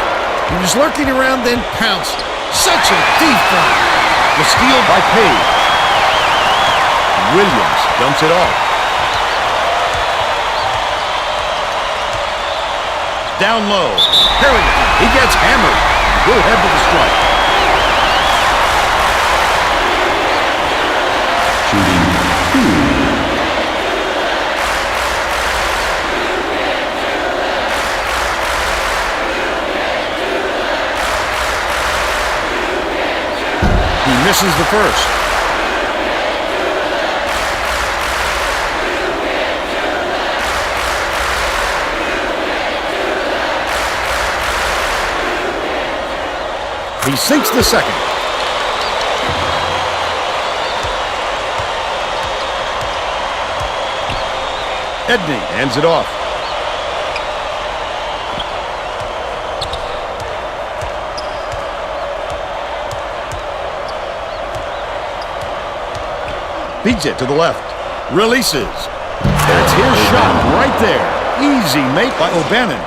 He was lurking around, then pounced. Such a defense. The steal by Page. Williams dumps it off. Down low. Harrington, he gets hammered. He'll head to the strike. Shooting 2. He misses the first. He sinks the second. Edney hands it off. Beats it to the left. Releases. That's his shot right there. Easy make by O'Bannon.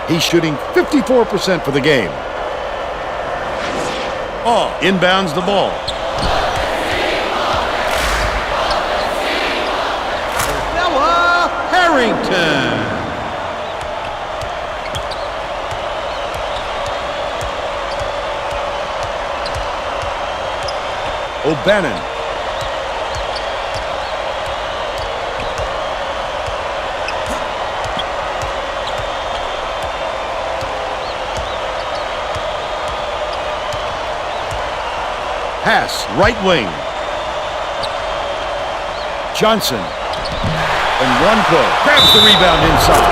He's shooting 54% for the game. Oh, inbounds the ball. Noah Harrington. O'Bannon. Pass, right wing. Johnson. And one play. Grabs the rebound inside.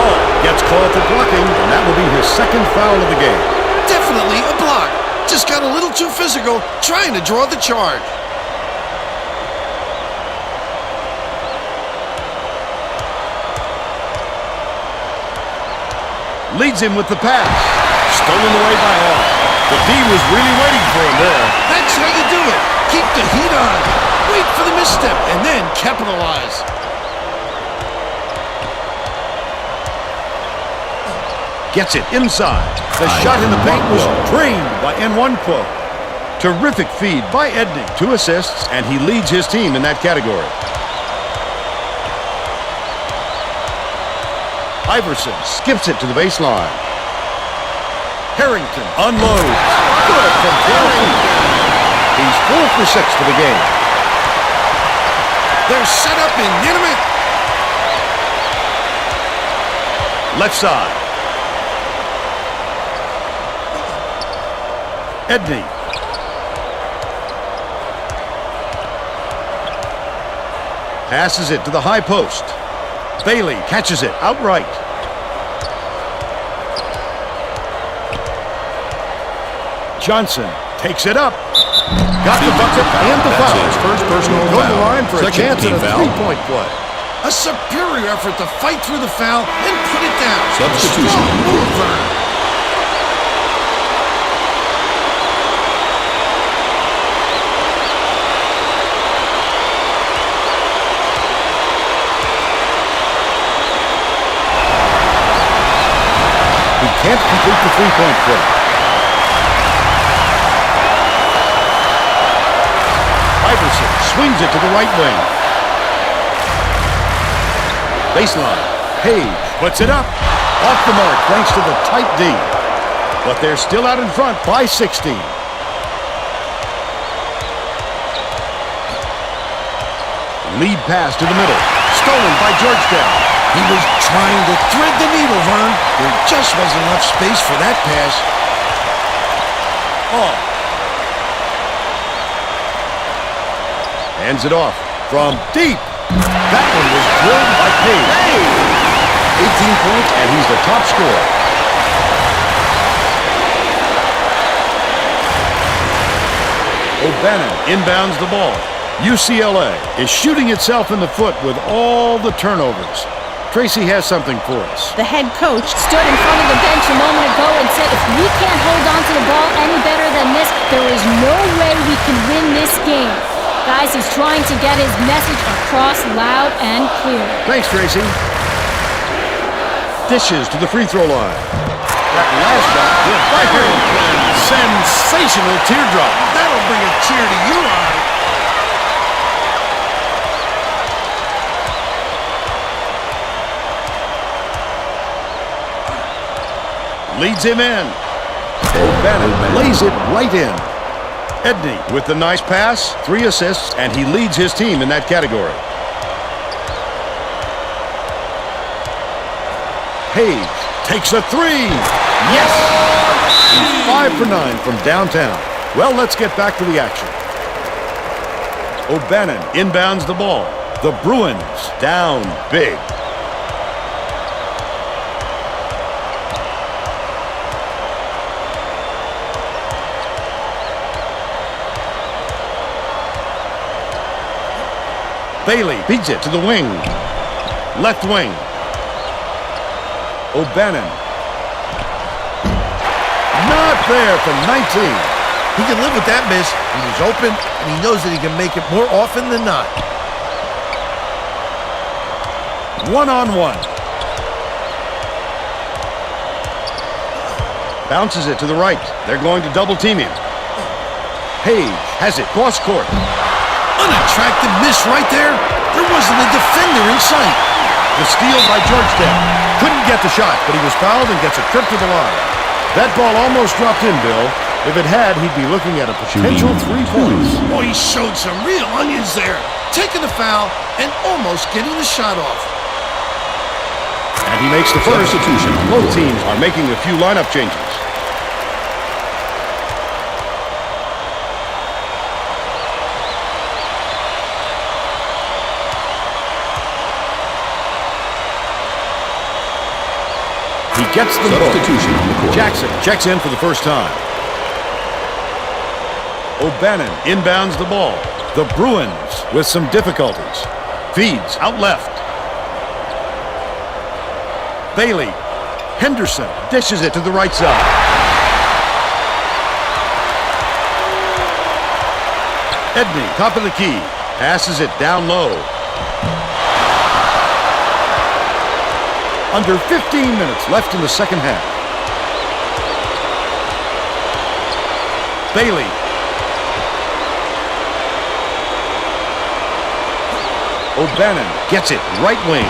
Oh, gets called for blocking, and that will be his second foul of the game. Definitely a block. Just got a little too physical trying to draw the charge. Leads him with the pass. Stolen away by Hall. The D was really waiting for him there. That's how you do it. Keep the heat on. Wait for the misstep and then capitalize. Gets it inside. The shot in the paint was drained by Nwankwo. Terrific feed by Edney. 2 assists, and he leads his team in that category. Iverson skips it to the baseline. Harrington unloads. Good from Harrington. He's 4 for 6 for the game. They're set up and intimate. Left side. Edney. Passes it to the high post. Bailey catches it outright. Johnson takes it up. Got the bucket and the foul. His first personal Go to the foul. line for a Second chance at team a foul. three-point play. A superior effort to fight through the foul and put it down. Substitution. Strong move, Vern. He can't complete the three-point play. Iverson swings it to the right wing. Baseline. Page puts it up. Off the mark thanks to the tight D. But they're still out in front by 16. Lead pass to the middle. Stolen by Georgetown. He was trying to thread the needle, Vern. There just wasn't enough space for that pass. Oh. Hands it off from deep. That one was drilled by Page. 18 points, and he's the top scorer. O'Bannon inbounds the ball. UCLA is shooting itself in the foot with all the turnovers. Tracy has something for us. The head coach Stood in front of the bench a moment ago and said, if we can't hold on to the ball any better than this, there is no way we can win this game. Guys, he's trying to get his message across loud and clear. Thanks, Tracy. Dishes to the free throw line. That last shot hit by Harrington. Sensational teardrop. That'll bring a cheer to your eye. leads him in. O'Bannon lays it right in. Edney with the nice pass, 3 assists, and he leads his team in that category. Page takes a 3. Yes! He's 5 for 9 from downtown. Well, let's get back to the action. O'Bannon inbounds the ball. The Bruins down big. Bailey beats it to the wing. Left wing. O'Bannon. Not there from 19. He can live with that miss. He was open, and he knows that he can make it more often than not. 1-on-1. Bounces it to the right. They're going to double team him. Page has it cross court. Unattractive miss right there. There wasn't a defender in sight. The steal by Georgetown. Couldn't get the shot, but he was fouled and gets a trip to the line. That ball almost dropped in, Bill. If it had, he'd be looking at a potential 3 points. Boy, he showed some real onions there. Taking the foul and almost getting the shot off. And he makes the first. Substitution. Both teams are making a few lineup changes. He gets the Substitution on the court. Jackson checks in for the first time. O'Bannon inbounds the ball. The Bruins with some difficulties. Feeds out left. Bailey. Henderson dishes it to the right side. Edney, top of the key. Passes it down low. Under 15 minutes left in the second half. Bailey. O'Bannon gets it right wing.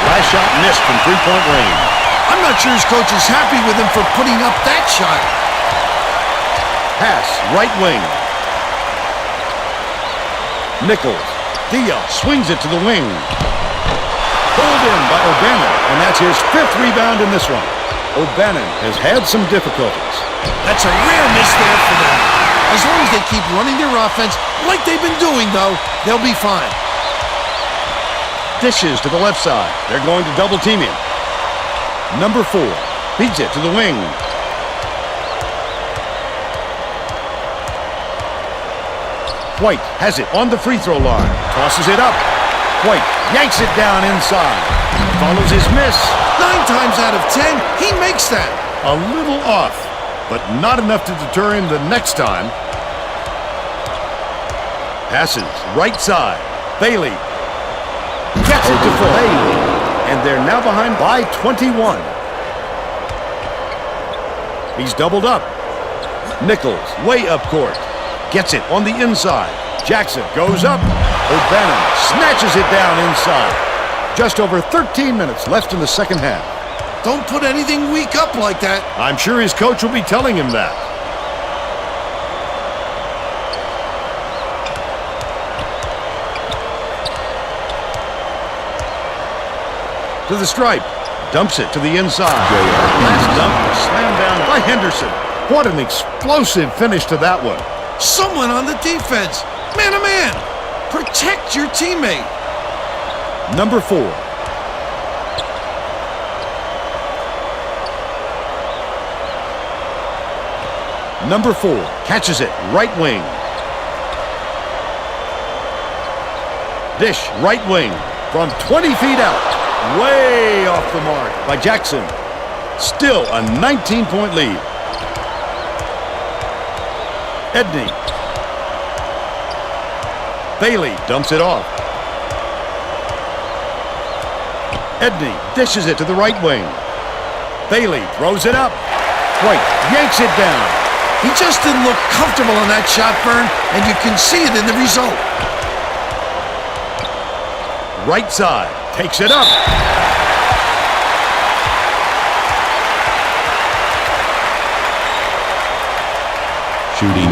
Last shot missed from 3-point range. I'm not sure his coach is happy with him for putting up that shot. Pass right wing. Nichols. Dia swings it to the wing. Pulled in by O'Bannon, and that's his 5th rebound in this one. O'Bannon has had some difficulties. That's a rare miss there for them. As long as they keep running their offense like they've been doing, though, they'll be fine. Dishes to the left side. They're going to double team him. Number 4 beats it to the wing. White has it on the free throw line. Tosses it up. White yanks it down inside. Follows his miss. 9 times out of 10, he makes that. A little off, but not enough to deter him the next time. Passes right side. Bailey gets it to Bailey, and they're now behind by 21. He's doubled up. Nichols way up court. Gets it on the inside. Jackson goes up. O'Bannon snatches it down inside. Just over 13 minutes left in the second half. Don't put anything weak up like that. I'm sure his coach will be telling him that. To the stripe. Dumps it to the inside. Last dump slammed down by Henderson. What an explosive finish to that one. Someone on the defense. Man to man. Protect your teammate. Number 4. Number 4 catches it right wing. Dish right wing from 20 feet out. Way off the mark by Jackson. Still a 19-point lead. Edney. Bailey dumps it off. Edney dishes it to the right wing. Bailey throws it up. White yanks it down. He just didn't look comfortable in that shot, Vern, and you can see it in the result. Right side. Takes it up. Shooting 2.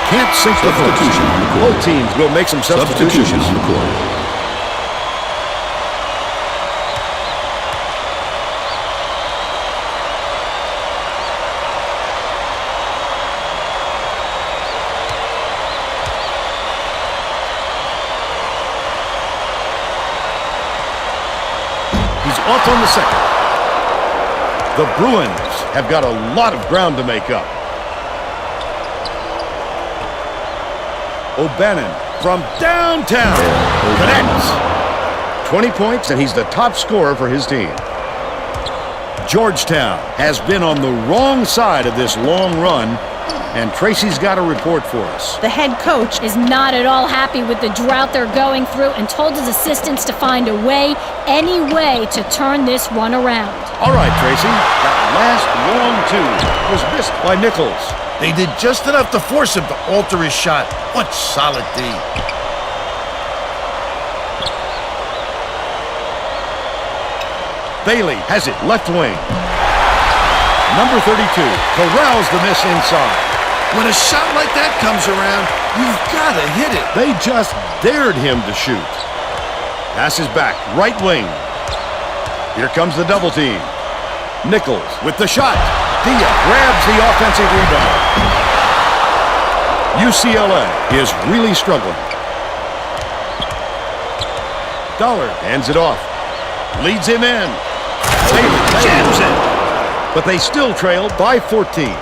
Can't sink the Substitution on the court. Both teams will make some substitutions. Substitution on the court. He's off on the second. The Bruins have got a lot of ground to make up. O'Bannon from downtown connects. 20 points, and he's the top scorer for his team. Georgetown has been on the wrong side of this long run, and Tracy's got a report for us. The head coach Is not at all happy with the drought they're going through and told his assistants to find a way, any way, to turn this run around. All right, Tracy. That last long two was missed by Nichols. They did just enough to force him to alter his shot. What solid D. Bailey has it left wing. Number 32 corrals the miss inside. When a shot like that comes around, you've got to hit it. They just dared him to shoot. Passes back, right wing. Here comes the double team. Nichols with the shot. Dia grabs the offensive rebound. UCLA is really struggling. Dollard hands it off. Leads him in. Taylor jams it. But they still trail by 14.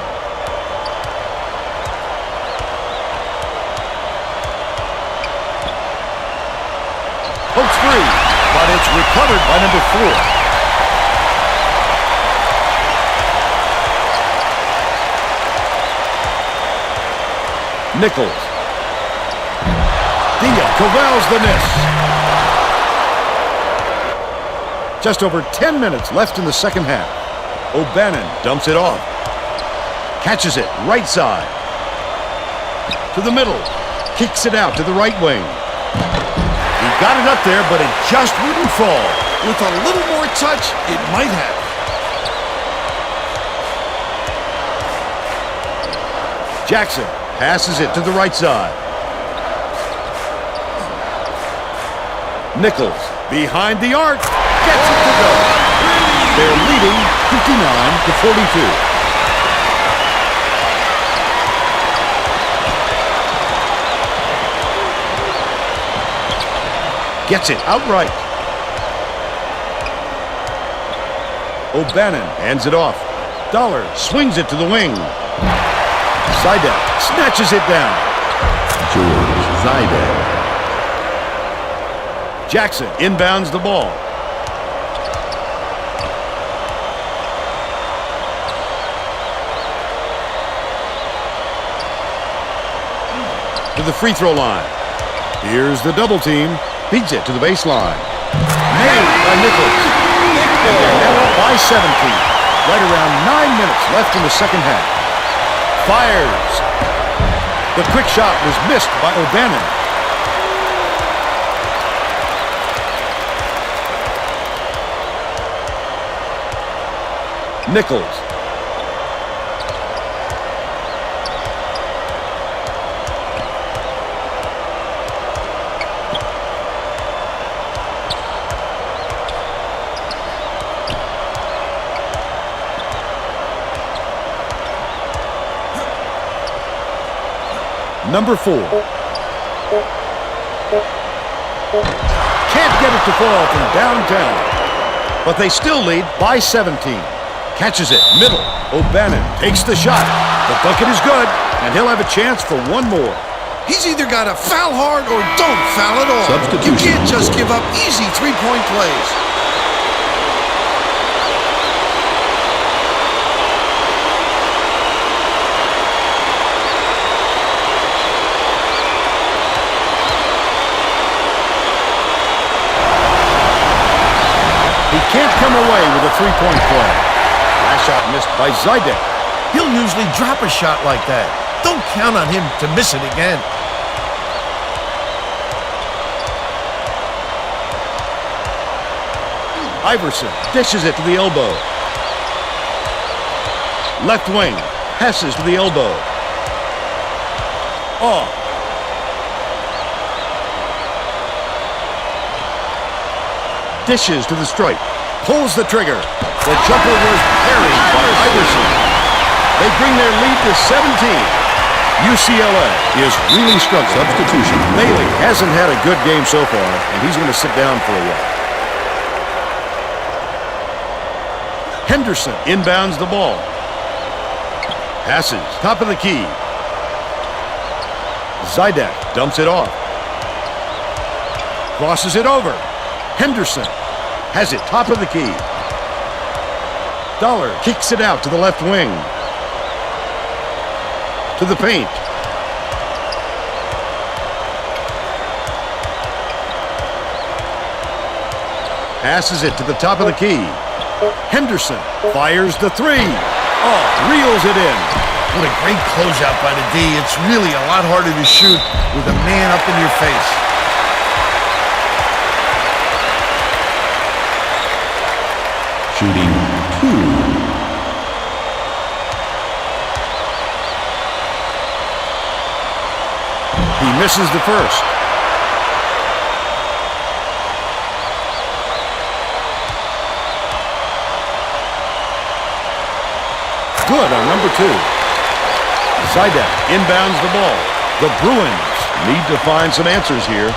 Pokes free, but it's recovered by number 4. Nichols. Dia corrals the miss. Just over 10 minutes left in the second half. O'Bannon dumps it off. Catches it right side. To the middle. Kicks it out to the right wing. He got it up there, but it just wouldn't fall. With a little more touch, it might have. Jackson passes it to the right side. Nichols behind the arc. Gets it to go. They're leading 59-42. Gets it outright. O'Bannon hands it off. Dollar swings it to the wing. Zidek snatches it down. George Zidek. Jackson inbounds the ball. To the free throw line. Here's the double team. Beats it to the baseline. Made by Nichols. And they're now up by 17. Right around 9 minutes left in the second half. Fires. The quick shot was missed by O'Bannon. Nichols. Number 4. Can't get it to fall from downtown. But they still lead by 17. Catches it, middle. O'Bannon takes the shot. The bucket is good, and he'll have a chance for one more. He's either got to foul hard or don't foul at all. Substitution. You can't just give up easy three-point plays. He can't come away with a three-point play. Last shot missed by Zidek. He'll usually drop a shot like that. Don't count on him to miss it again. Iverson dishes it to the elbow. Left wing passes to the elbow. Off. Dishes to the stripe. Pulls the trigger. The jumper was parried by Iverson. They bring their lead to 17. UCLA is really struggling. Substitution. Bailey hasn't had a good game so far, and he's going to sit down for a while. Henderson inbounds the ball. Passes. Top of the key. Zidek dumps it off. Crosses it over. Henderson has it. Top of the key. Dollar kicks it out to the left wing. To the paint. Passes it to the top of the key. Henderson fires the three. Oh, reels it in. What a great closeout by the D. It's really a lot harder to shoot with a man up in your face. Shooting 2. He misses the first. Good on number 2. Zidek inbounds the ball. The Bruins need to find some answers here.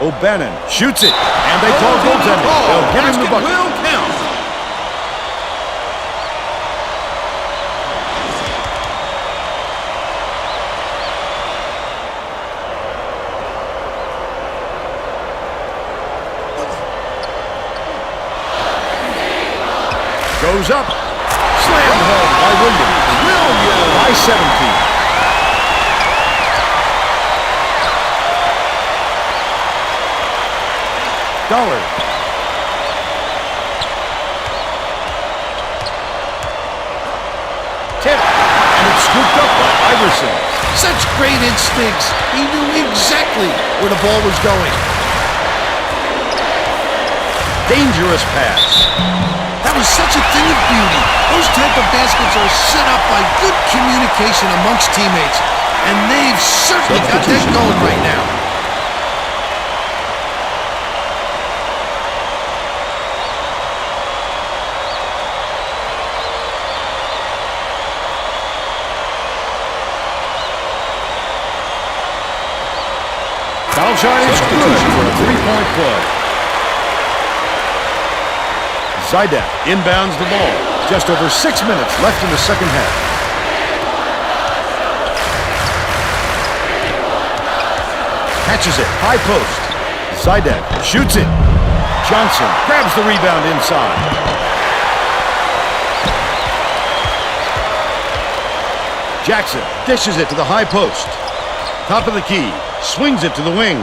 O'Bannon shoots it, and they call goaltending. They'll give him the bucket. Will count. Goes up. Slammed home by Williams. By 17. Dollar. Tip. And it's scooped up by Iverson. Such great instincts. He knew exactly where the ball was going. Dangerous pass. That was such a thing of beauty. Those type of baskets are set up by good communication amongst teammates. And they've certainly got that going right now. Foul shot is good for a three-point play. Zidek inbounds the ball. Just over 6 minutes left in the second half. Catches it, high post. Zidek shoots it. Johnson grabs the rebound inside. Jackson dishes it to the high post. Top of the key. Swings it to the wing.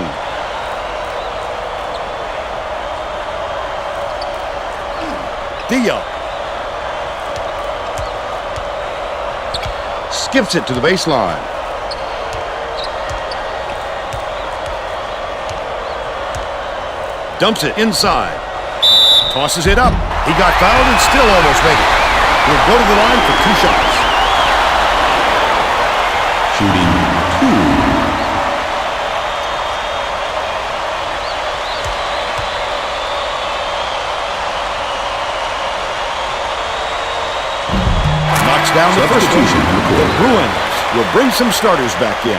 Diop skips it to the baseline. Dumps it inside. Tosses it up. He got fouled and still almost made it. He'll go to the line for 2 shots. Shooting 2. Down the first one. The Bruins will bring some starters back in.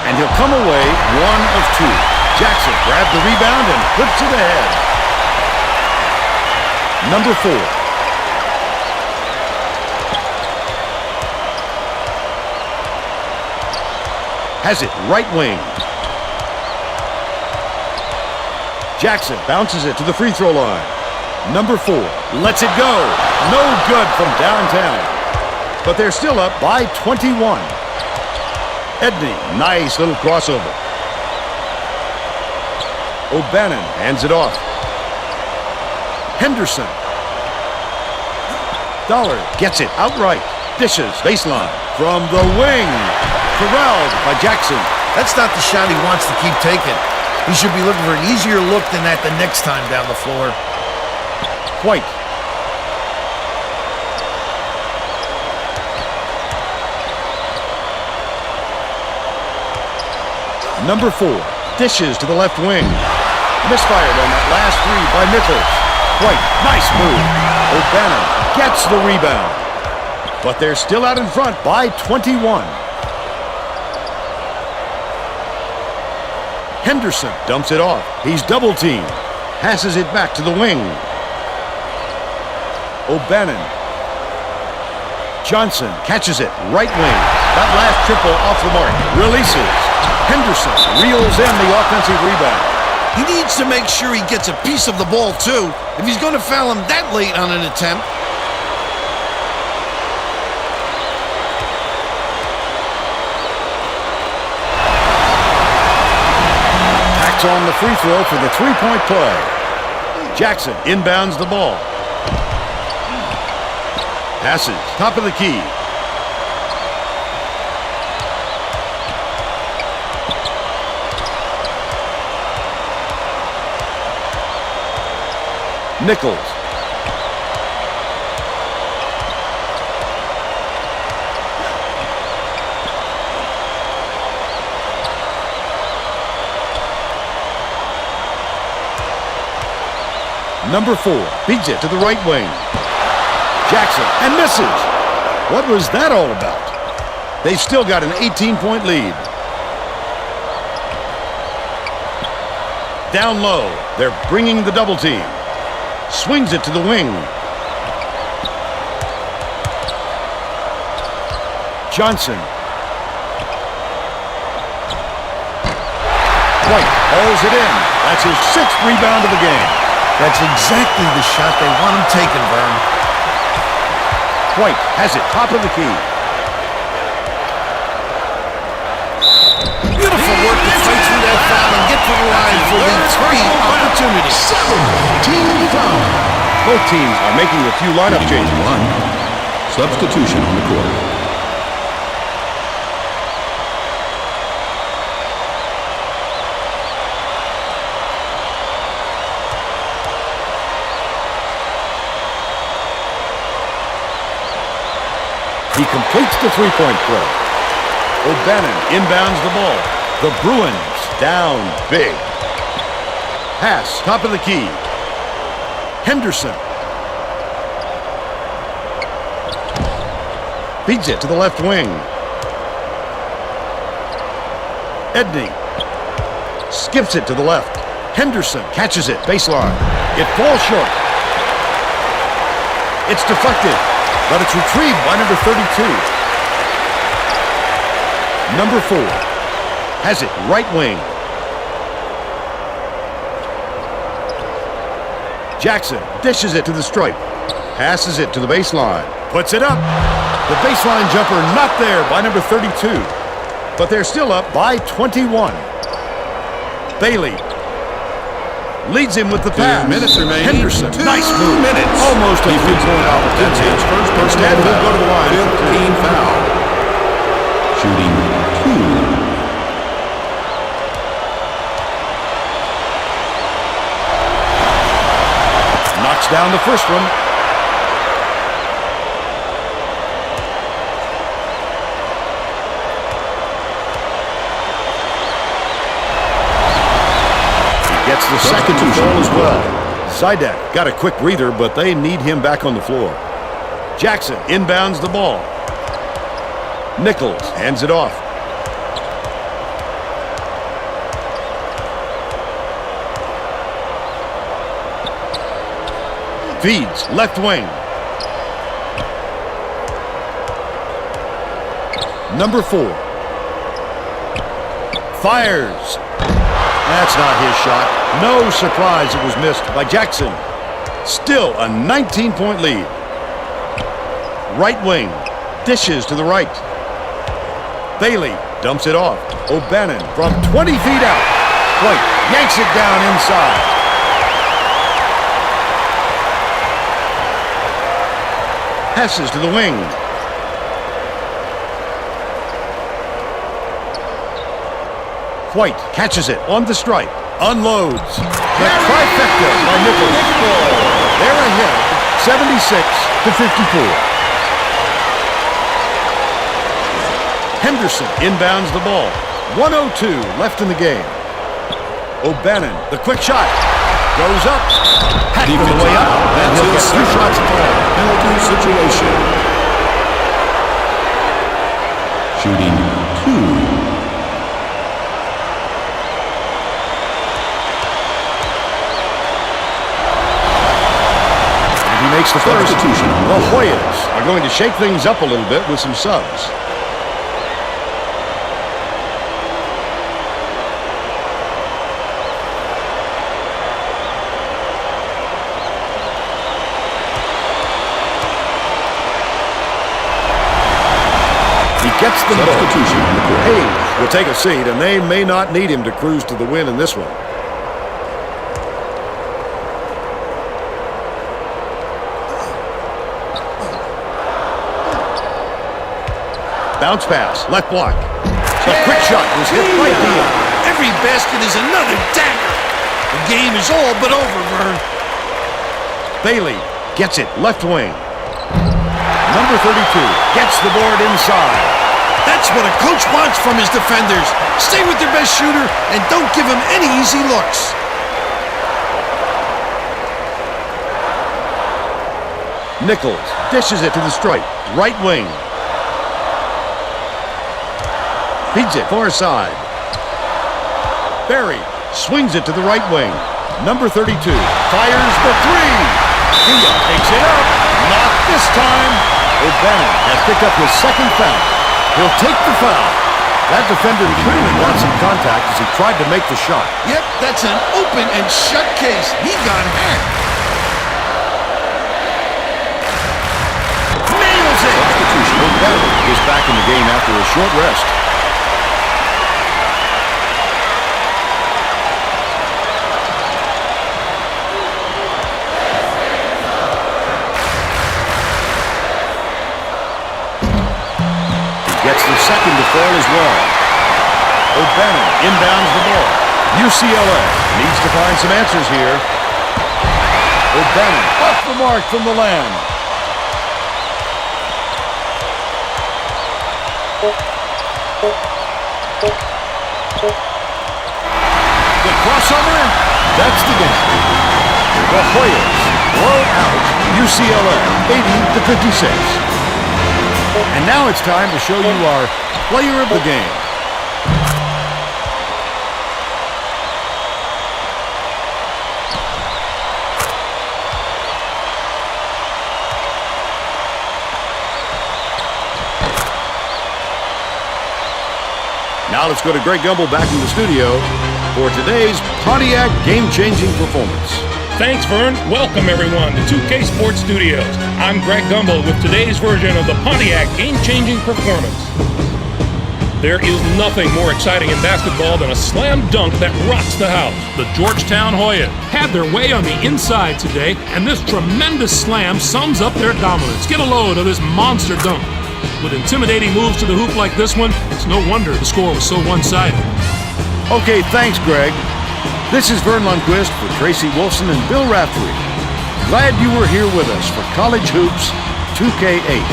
And he'll come away 1 of 2. Jackson grabbed the rebound and flips it ahead. Number 4. Has it right wing. Jackson bounces it to the free throw line. Number 4 lets it go. No good from downtown. But they're still up by 21. Edney, nice little crossover. O'Bannon hands it off. Henderson. Dollar gets it outright. Dishes, baseline. From the wing. Corralled by Jackson. That's not the shot he wants to keep taking. He should be looking for an easier look than that the next time down the floor. White. Number 4 dishes to the left wing. Misfired on that last three by Nichols. White, nice move. O'Bannon gets the rebound. But they're still out in front by 21. Henderson dumps it off. He's double-teamed. Passes it back to the wing. O'Bannon. Johnson catches it. Right wing. That last triple off the mark. Releases. Henderson reels in the offensive rebound. He needs to make sure he gets a piece of the ball, too, if he's going to foul him that late on an attempt. Tacks on the free throw for the three-point play. Jackson inbounds the ball. Passes, top of the key. Nichols. Number 4 beats it to the right wing. Jackson and misses. What was that all about? They've still got an 18-point lead. Down low, they're bringing the double team. Swings it to the wing. Johnson. White hauls it in. That's his 6th rebound of the game. That's exactly the shot they want him taken, Vern. White has it, top of the key. Beautiful work to fight through that foul and get to the line for the 3 opportunities. Team foul. Both teams are making a few lineup changes. 1. Substitution on the court. He completes the three-point play. O'Bannon inbounds the ball. The Bruins down big. Pass, top of the key. Henderson. Feeds it to the left wing. Edney. Skips it to the left. Henderson catches it, baseline. It falls short. It's deflected, but it's retrieved by number 32. Number 4 has it right wing. Jackson dishes it to the stripe. Passes it to the baseline. Puts it up. The baseline jumper not there by number 32. But they're still up by 21. Bailey leads him with the pass. 2 minutes remaining. Henderson, 2 nice move. minutes. Almost a three-point That's his opportunity. first Instead, personal he'll go to the line. 15 foul. Shooting 2. Knocks down the first one. He gets the second ball as well. Zidek got a quick breather, but they need him back on the floor. Jackson inbounds the ball. Nichols hands it off. Feeds left wing. Number 4 fires, That's not his shot. No surprise it was missed by Jackson. Still a 19-point lead. Right wing. Dishes to the right. Bailey dumps it off. O'Bannon from 20 feet out. White yanks it down inside. Passes to the wing. White catches it on the stripe. Unloads. The trifecta by Nichols. They're ahead, 76-54. Henderson inbounds the ball. 1:02 left in the game. O'Bannon, the quick shot. Goes up. Hack for the way up. And he'll get 2 shots called. Penalty situation. Shooting 2. He makes the first. Substitution. The Hoyas are going to shake things up a little bit with some subs. He gets the Substitution on the court. Hayes will take a seat, and they may not need him to cruise to the win in this one. Bounce pass, left block. The quick shot was hit right deep. Every basket is another dagger. The game is all but over, Vern. Bailey gets it, left wing. Number 32 gets the board inside. That's what a coach wants from his defenders. Stay with their best shooter and don't give him any easy looks. Nichols dishes it to the stripe, right wing. Feeds it far side. Barry swings it to the right wing. Number 32 fires the 3. Hinga takes it up. Not this time. O'Bannon has picked up his second foul. He'll take the foul. That defender clearly got some contact as he tried to make the shot. Yep, that's an open and shut case. He got hacked. Nails it. O'Bannon is back in the game after a short rest. Gets the second to fall as well. O'Bannon inbounds the ball. UCLA needs to find some answers here. O'Bannon off the mark from the land. The crossover, that's the game. The Hoyas blow out UCLA 80-56. And now it's time to show you our player of the game. Now let's go to Greg Gumbel back in the studio for today's Pontiac game-changing performance. Thanks, Vern. Welcome, everyone, to 2K Sports Studios. I'm Greg Gumbel with today's version of the Pontiac game-changing performance. There is nothing more exciting in basketball than a slam dunk that rocks the house. The Georgetown Hoyas had their way on the inside today, and this tremendous slam sums up their dominance. Get a load of this monster dunk. With intimidating moves to the hoop like this one, it's no wonder the score was so one-sided. Okay, thanks, Greg. This is Vern Lundquist for Tracy Wolfson and Bill Raftery. Glad you were here with us for College Hoops 2K8.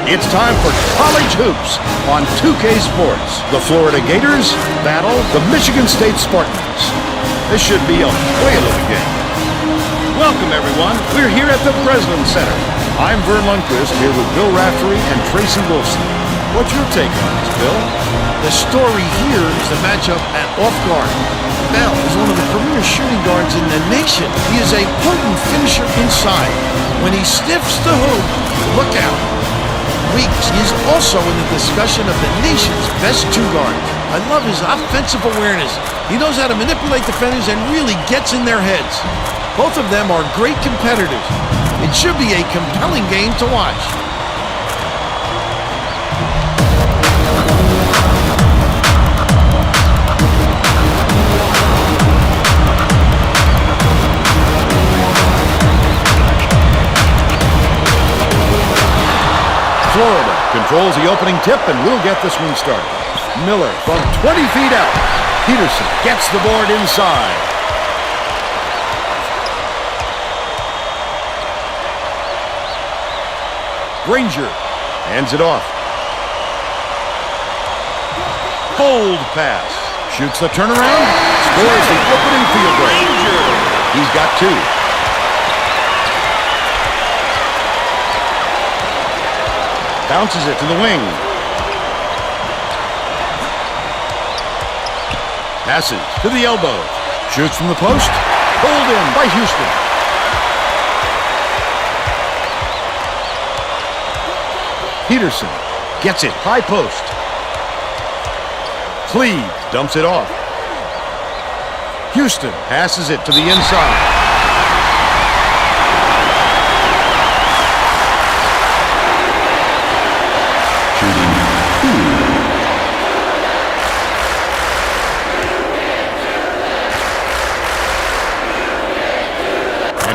It's time for College Hoops on 2K Sports. The Florida Gators battle the Michigan State Spartans. This should be a whale of a game. Welcome, everyone. We're here at the Breslin Center. I'm Vern Lundquist here with Bill Raftery and Tracy Wilson. What's your take on this, Bill? The story here is the matchup at off guard. Bell is one of the premier shooting guards in the nation. He is a potent finisher inside. When he sniffs the hoop, look out. Weeks is also in the discussion of the nation's best two guards. I love his offensive awareness. He knows how to manipulate defenders and really gets in their heads. Both of them are great competitors. It should be a compelling game to watch. Florida controls the opening tip, and we'll get this one started. Miller from 20 feet out. Peterson gets the board inside. Granger hands it off. Hold pass. Shoots the turnaround. Scores the opening field goal. He's got two. Bounces it to the wing. Passes to the elbow. Shoots from the post. Pulled in by Houston. Peterson gets it. High post. Cleave dumps it off. Houston passes it to the inside.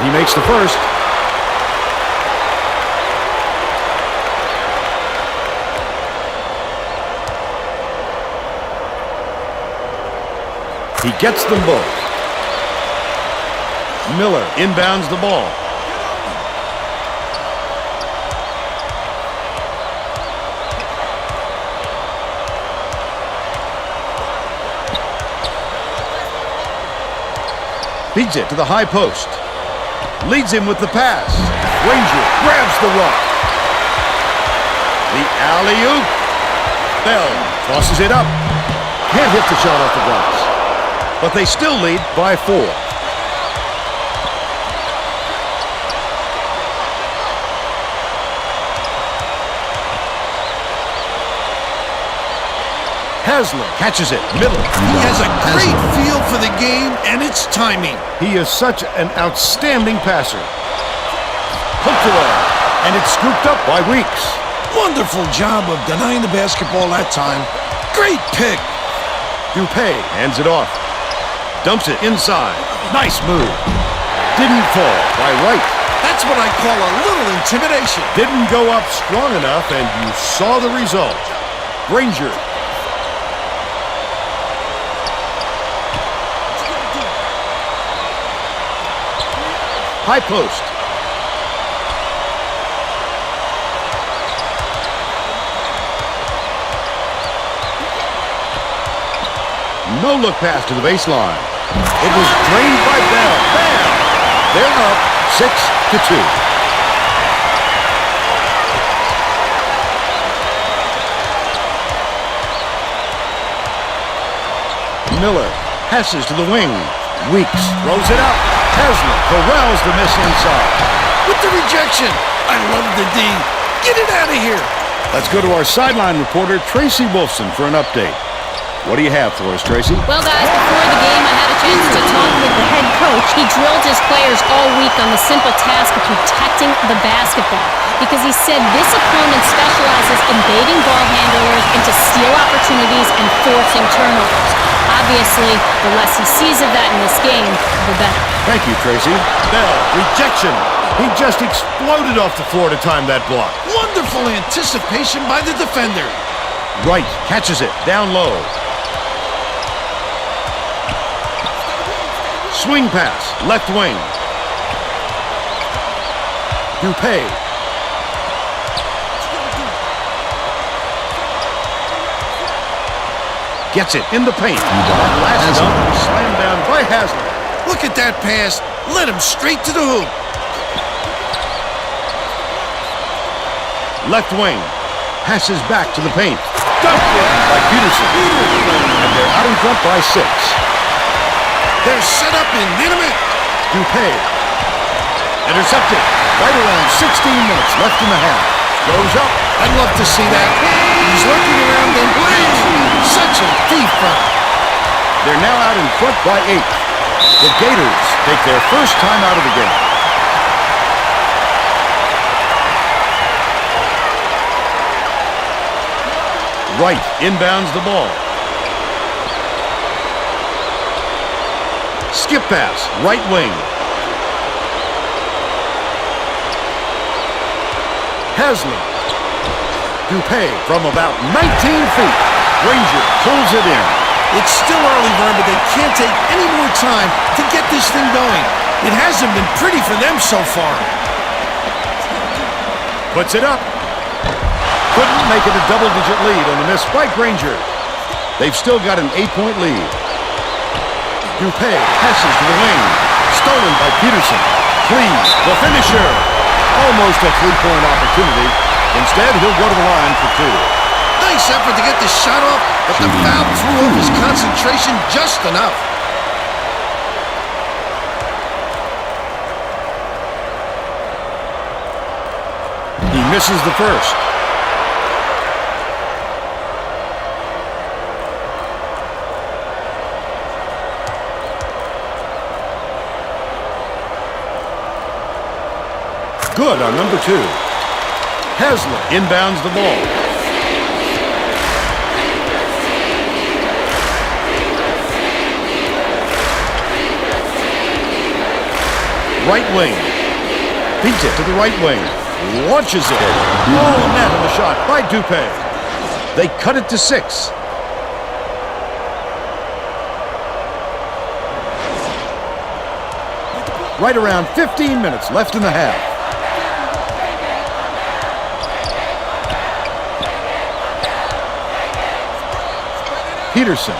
He makes the first. He gets them both. Miller inbounds the ball. Feeds it to the high post. Leads him with the pass. Granger grabs the rock. The alley-oop. Bell tosses it up. Can't hit the shot off the glass. But they still lead by 4. Hasler catches it. Middle. He has a great feel for the game and its timing. He is such an outstanding passer. Hooked away, and it's scooped up by Weeks. Wonderful job of denying the basketball that time. Great pick. Dupay hands it off. Dumps it inside. Nice move. Didn't fall by Wright. That's what I call a little intimidation. Didn't go up strong enough, and you saw the result. Granger. High post. No look pass to the baseline. It was drained by Bell. Bam! They're up 6-2. Miller passes to the wing. Weeks throws it up. Hasler corrals the miss inside. With the rejection. I love the D. Get it out of here. Let's go to our sideline reporter, Tracy Wilson, for an update. What do you have for us, Tracy? Well, guys, before the game, I had a chance to talk with the head coach. He drilled his players all week on the simple task of protecting the basketball because he said this opponent specializes in baiting ball handlers into steal opportunities and forcing turnovers. Obviously, the less he sees of that in this game, the better. Thank you, Tracy. Bell, rejection. He just exploded off the floor to time that block. Wonderful anticipation by the defender. Wright catches it down low. Swing pass, left wing. Dupay. Gets it in the paint. That last dunk slammed down by Haslam. Look at that pass. Led him straight to the hoop. Left wing. Passes back to the paint. Dunked in by Peterson. And they're out in front by 6. They're set up in near the middle. Dupay. Intercepted. Right around 16 minutes left in the half. Goes up. I'd love to see that. He's looking around and plays. Such a deep foul. They're now out in front by 8. The Gators take their first time out of the game. Wright inbounds the ball. Skip pass, right wing. Haslam. Dupay from about 19 feet. Ranger pulls it in. It's still early, Vern, but they can't take any more time to get this thing going. It hasn't been pretty for them so far. Puts it up. Couldn't make it a double-digit lead on the miss by Granger. They've still got an 8-point lead. Dupay passes to the wing. Stolen by Peterson. Cleaves, the finisher. Almost a 3-point opportunity. Instead, he'll go to the line for 2. Nice effort to get the shot off, but the foul threw off his concentration just enough. He misses the first. Good on number 2. Haslam inbounds the ball. Right wing. Beats it to the right wing. Launches it. Oh, net on the shot by Dupay. They cut it to 6. Right around 15 minutes left in the half. Peterson.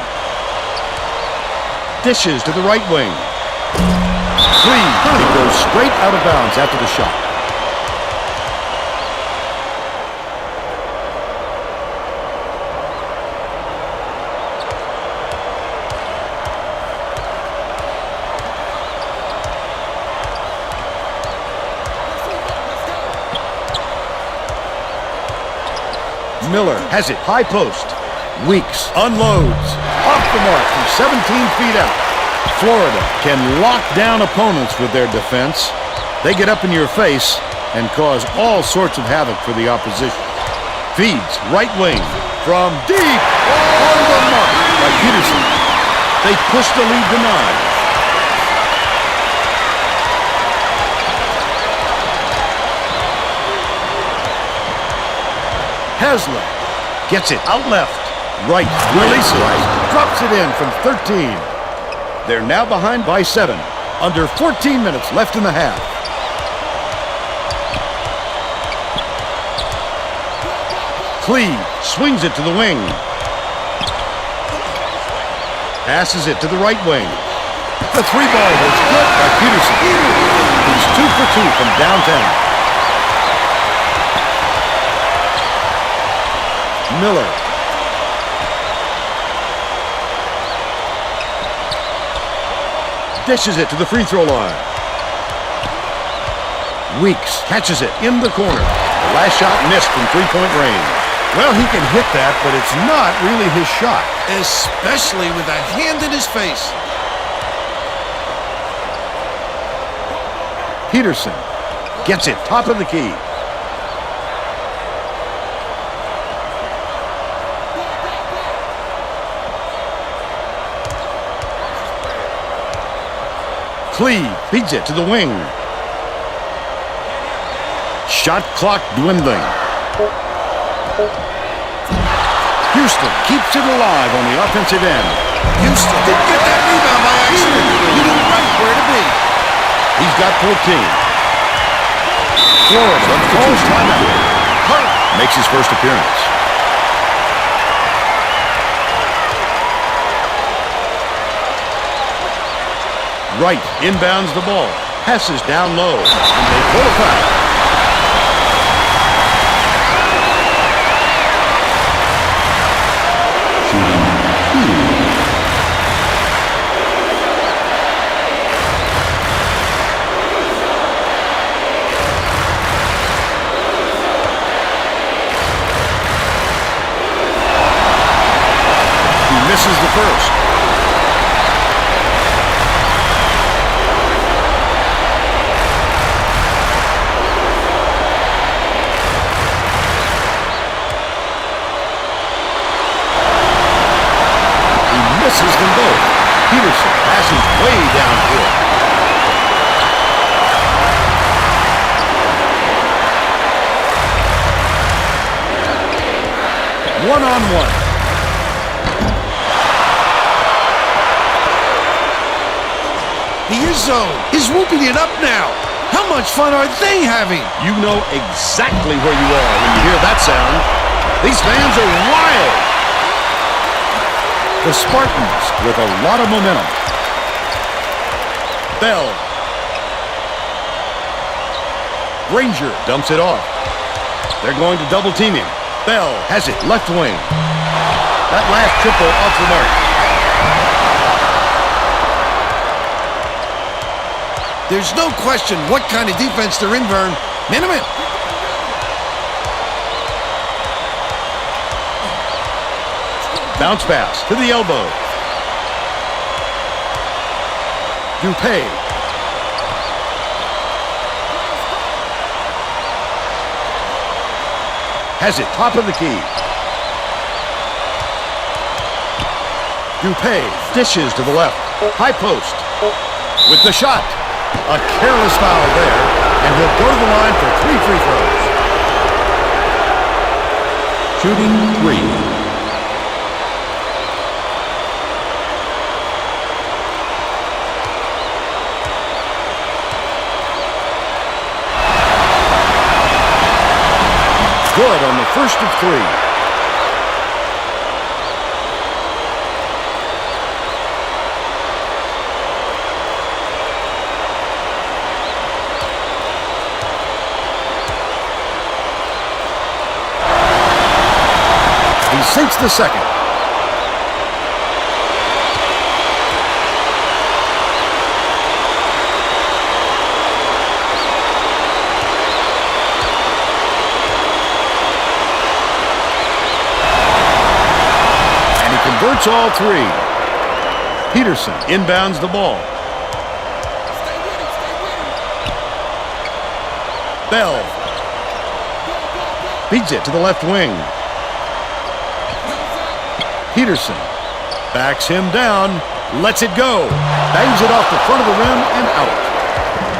Dishes to the right wing. He goes straight out of bounds after the shot. Miller has it high post. Weeks unloads. Off the mark from 17 feet out. Florida can lock down opponents with their defense. They get up in your face and cause all sorts of havoc for the opposition. Feeds right wing from deep on the mark by Peterson. They push the lead to 9. Haslam gets it out left. Right releases. Drops it in from 13. They're now behind by 7. Under 14 minutes left in the half. Cleve swings it to the wing. Passes it to the right wing. The 3-ball was good by Peterson. He's 2 for 2 from downtown. Miller. Dishes it to the free throw line. Weeks catches it in the corner. The last shot missed from 3-point range. Well, he can hit that, but it's not really his shot. Especially with a hand in his face. Peterson gets it top of the key. Cleve beats it to the wing. Shot clock dwindling. Houston keeps it alive on the offensive end. Houston didn't get that rebound by accident. He knew right where to be. He's got 14. Florida calls timeout. Hart makes his first appearance. right, inbounds the ball. Passes down low, and they pull a foul. Misses the first. He misses them both. Peterson passes way downfield. One-on-one. He is zone. He's whooping it up now. How much fun are they having? You know exactly where you are when you hear that sound. These fans are wild. The Spartans with a lot of momentum. Bell. Granger dumps it off. They're going to double team him. Bell has it left wing. That last triple off the mark. There's no question what kind of defense they're in, Vern. Minimum. Bounce pass to the elbow. Dupay. Has it top of the key. Dupay dishes to the left. High post. With the shot. A careless foul there, and he'll go to the line for 3 free throws. Shooting 3. Good on the first of 3. He sinks the second. And he converts all 3. Peterson inbounds the ball. Bell feeds it to the left wing. Peterson backs him down, lets it go, bangs it off the front of the rim and out.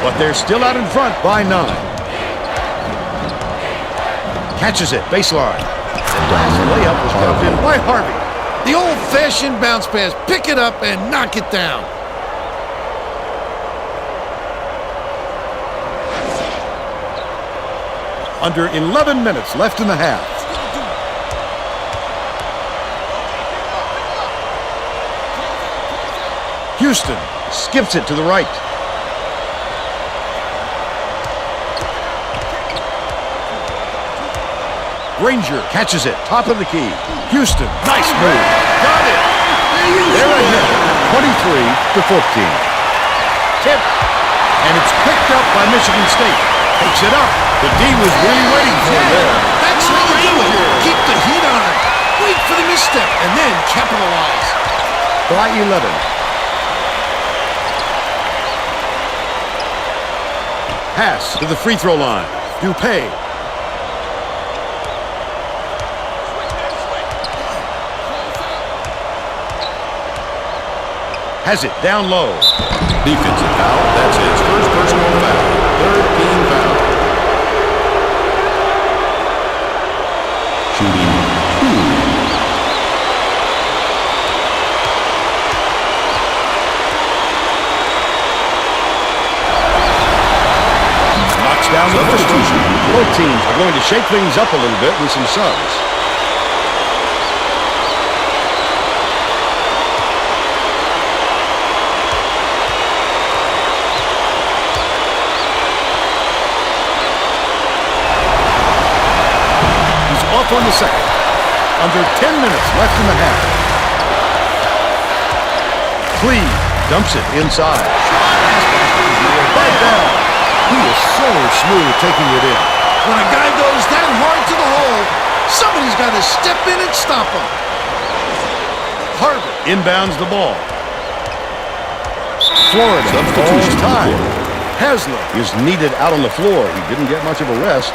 But they're still out in front by 9. Catches it, baseline. The last layup was dropped in by Harvey. The old-fashioned bounce pass. Pick it up and knock it down. Under 11 minutes left in the half. Houston skips it to the right. Granger catches it, top of the key. Houston, nice move. Got it. They're ahead, 23-14. Tip, and it's picked up by Michigan State. Takes it up. The D was really waiting for it there. That's how you do it. Keep the heat on him. Wait for the misstep and then capitalize. By 11. Pass to the free throw line. Dupay. Has it down low. Defensive foul. That's his first personal foul. Third team foul. Shooting 2. Down the first two. Both teams are going to shake things up a little bit with some subs. off on the second. Under 10 minutes left in the half. Cleve dumps it inside. Back down. He is so smooth taking it in. When a guy goes that hard to the hole, somebody's got to step in and stop him. Harvard inbounds the ball. Florida calls time. Haslam is needed out on the floor. He didn't get much of a rest.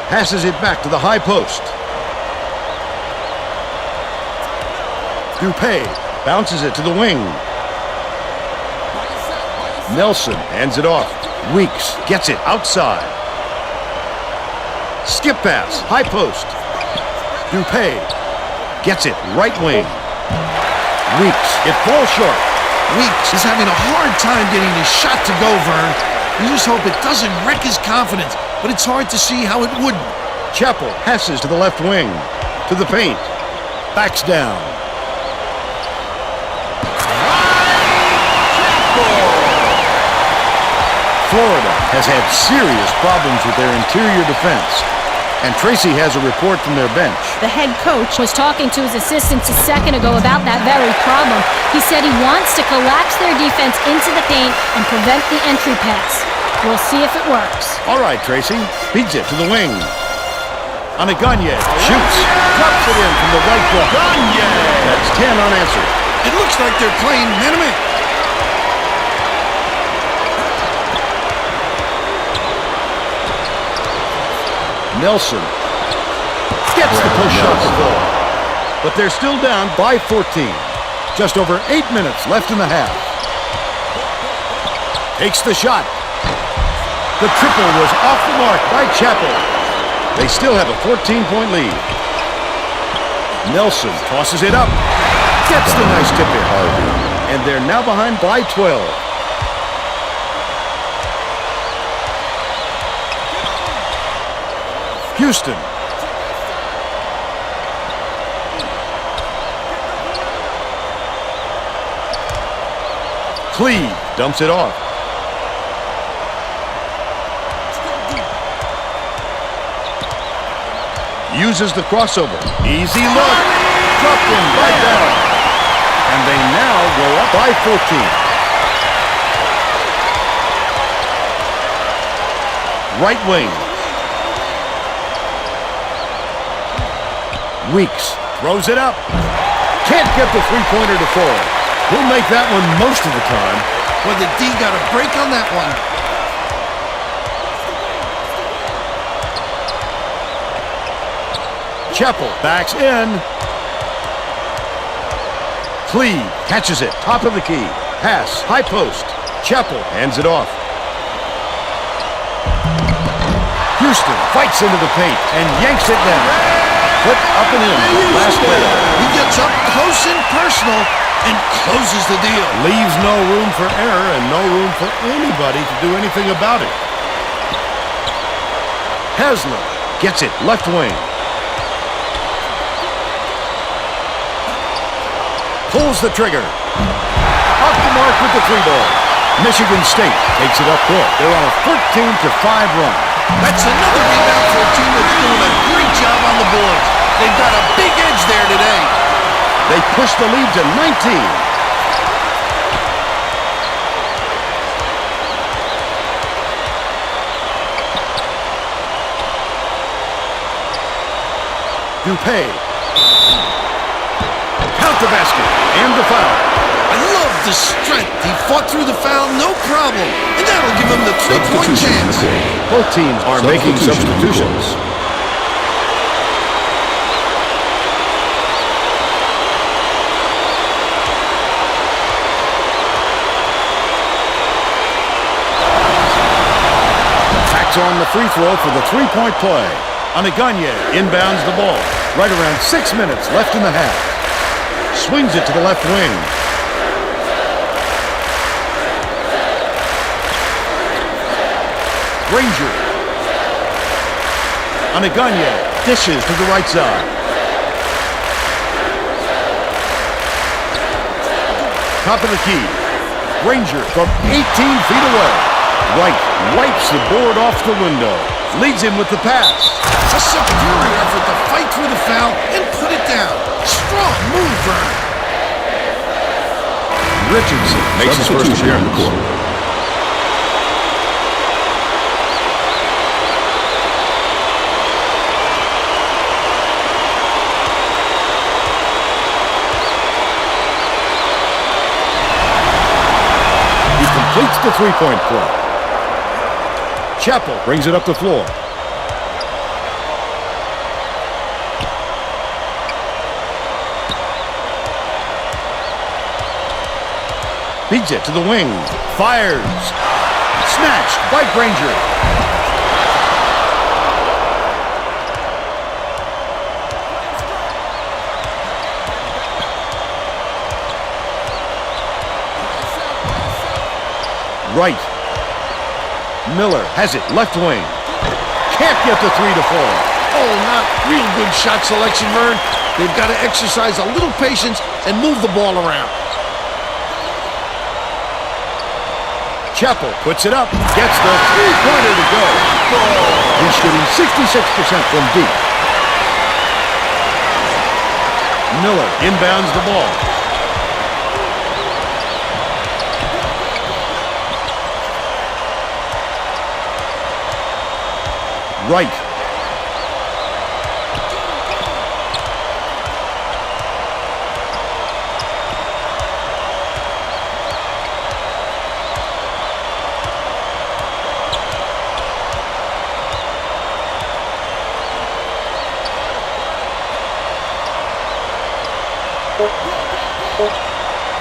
Passes it back to the high post. Dupay bounces it to the wing. Nelson hands it off. Weeks gets it outside. Skip pass, high post. Dupay gets it right wing. Weeks, it falls short. Weeks is having a hard time getting his shot to go, Vern. You just hope it doesn't wreck his confidence, but it's hard to see how it wouldn't. Chappell passes to the left wing. To the paint. Backs down. Florida has had serious problems with their interior defense. And Tracy has a report from their bench. The head coach was talking to his assistants a second ago about that very problem. He said he wants to collapse their defense into the paint and prevent the entry pass. We'll see if it works. All right, Tracy. Feeds it to the wing. Anaganye shoots. Drops it in from the right block. That's 10 unanswered. It looks like they're playing man-to-man. Nelson gets the push shot to fall. But they're still down by 14. Just over 8 minutes left in the half. Takes the shot. The triple was off the mark by Chappell. They still have a 14-point lead. Nelson tosses it up. Gets the nice tip in. And they're now behind by 12. Houston. Cleve dumps it off. Uses the crossover. Easy look. Dropped in by Bell. And they now go up by 14. Right wing. Weeks throws it up. Can't get the three-pointer to fall. He'll make that one most of the time. Well, the D got a break on that one. Chappell backs in. Cleve catches it. Top of the key. Pass. High post. Chappell hands it off. Houston fights into the paint and yanks it down. Put up and in. Last play. He gets up close and personal and closes the deal. Leaves no room for error and no room for anybody to do anything about it. Haslam gets it left wing. Pulls the trigger. Off the mark with the three ball. Michigan State takes it up court. They're on a 13-5 run. That's another rebound for a team that's doing a great job on the boards. They've got a big edge there today. They push the lead to 19. Dupay. Count the basket and the foul. I love the strength. He fought through the foul, no problem. And that'll give him the three-point chance. Both teams are making substitutions. Backs on the free throw for the three-point play. Anaganye inbounds the ball. Right around 6 minutes left in the half. Swings it to the left wing. Ranger. Anaganye dishes to the right side. top of the key. Granger from 18 feet away. Wright wipes the board off the window. Leads him with the pass. A superior effort to fight through the foul and put it down. Strong move, Vern. Richardson makes his first appearance on the court. He completes the three-point play. Chappell brings it up the floor. Feeds it to the wing. Fires. Snatched by Granger. Right. Miller has it. Left wing. Can't get the three to fall. Oh, not real good shot selection, Vern. They've got to exercise a little patience and move the ball around. Chappell puts it up. Gets the three-pointer to go. He's shooting 66% from deep. Miller inbounds the ball. Right.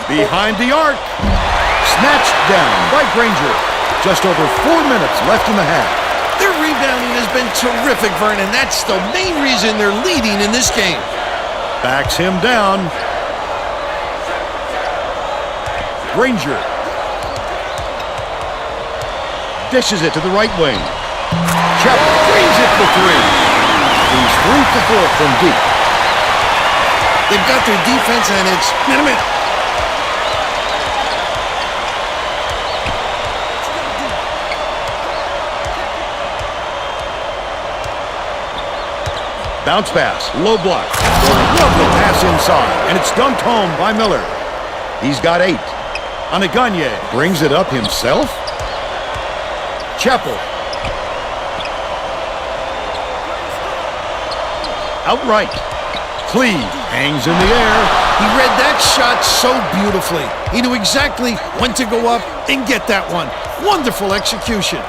Behind the arc. Snatched down by Granger. Just over 4 minutes left in the half. Their rebounding has been terrific, Vern, and that's the main reason they're leading in this game. Backs him down. Granger. Dishes it to the right wing. Chappell brings it for three. He's 3 for 4 from deep. They've got their defense, and it's... Minute. Bounce pass, low block. Lovely pass inside, and it's dunked home by Miller. He's got 8. Anaganye brings it up himself. Chappell. Outright. Cleve hangs in the air. He read that shot so beautifully. He knew exactly when to go up and get that one. Wonderful execution.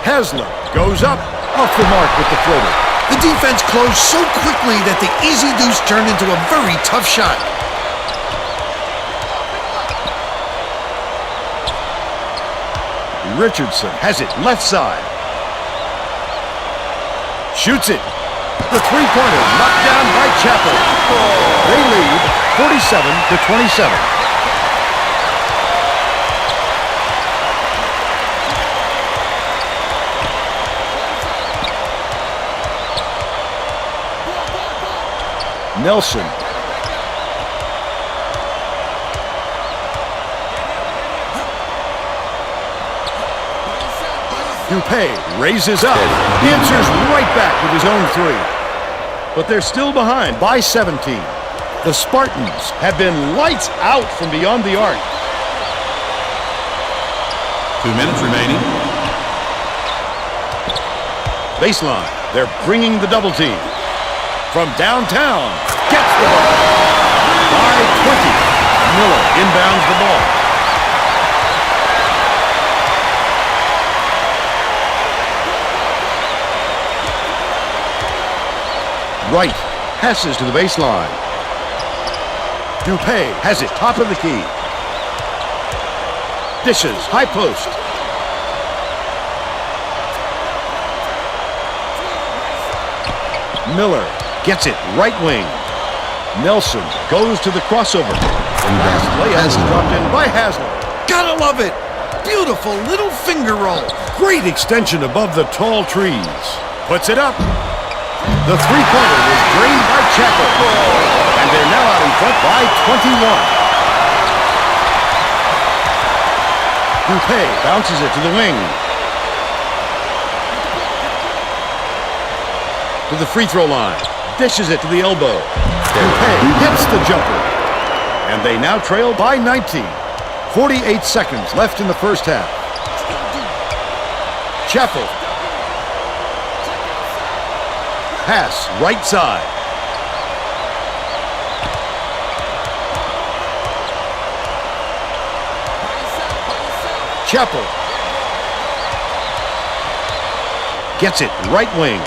Haslam goes up, off the mark with the floater. The defense closed so quickly that the easy deuce turned into a very tough shot. Richardson has it left side. Shoots it. The three-pointer knocked down by Chappell. They lead 47-27. Nelson. Dupay raises up. He answers right back with his own three. But they're still behind by 17. The Spartans have been lights out from beyond the arc. 2 minutes remaining. Baseline. They're bringing the double team. From downtown. Gets the ball. By 20. Miller inbounds the ball. Wright passes to the baseline. Dupay has it top of the key. Dishes, high post. Miller gets it right wing. Nelson goes to the crossover. The last layup is dropped in by Haslam. Gotta love it. Beautiful little finger roll. Great extension above the tall trees. Puts it up. The three-pointer was drained by Chappell. And they're now out in front by 21. Dupay bounces it to the wing. To the free throw line. Dishes it to the elbow. Dupay hits the jumper. And they now trail by 19. 48 seconds left in the first half. Chappell. Pass right side. Chappell. Gets it right wing.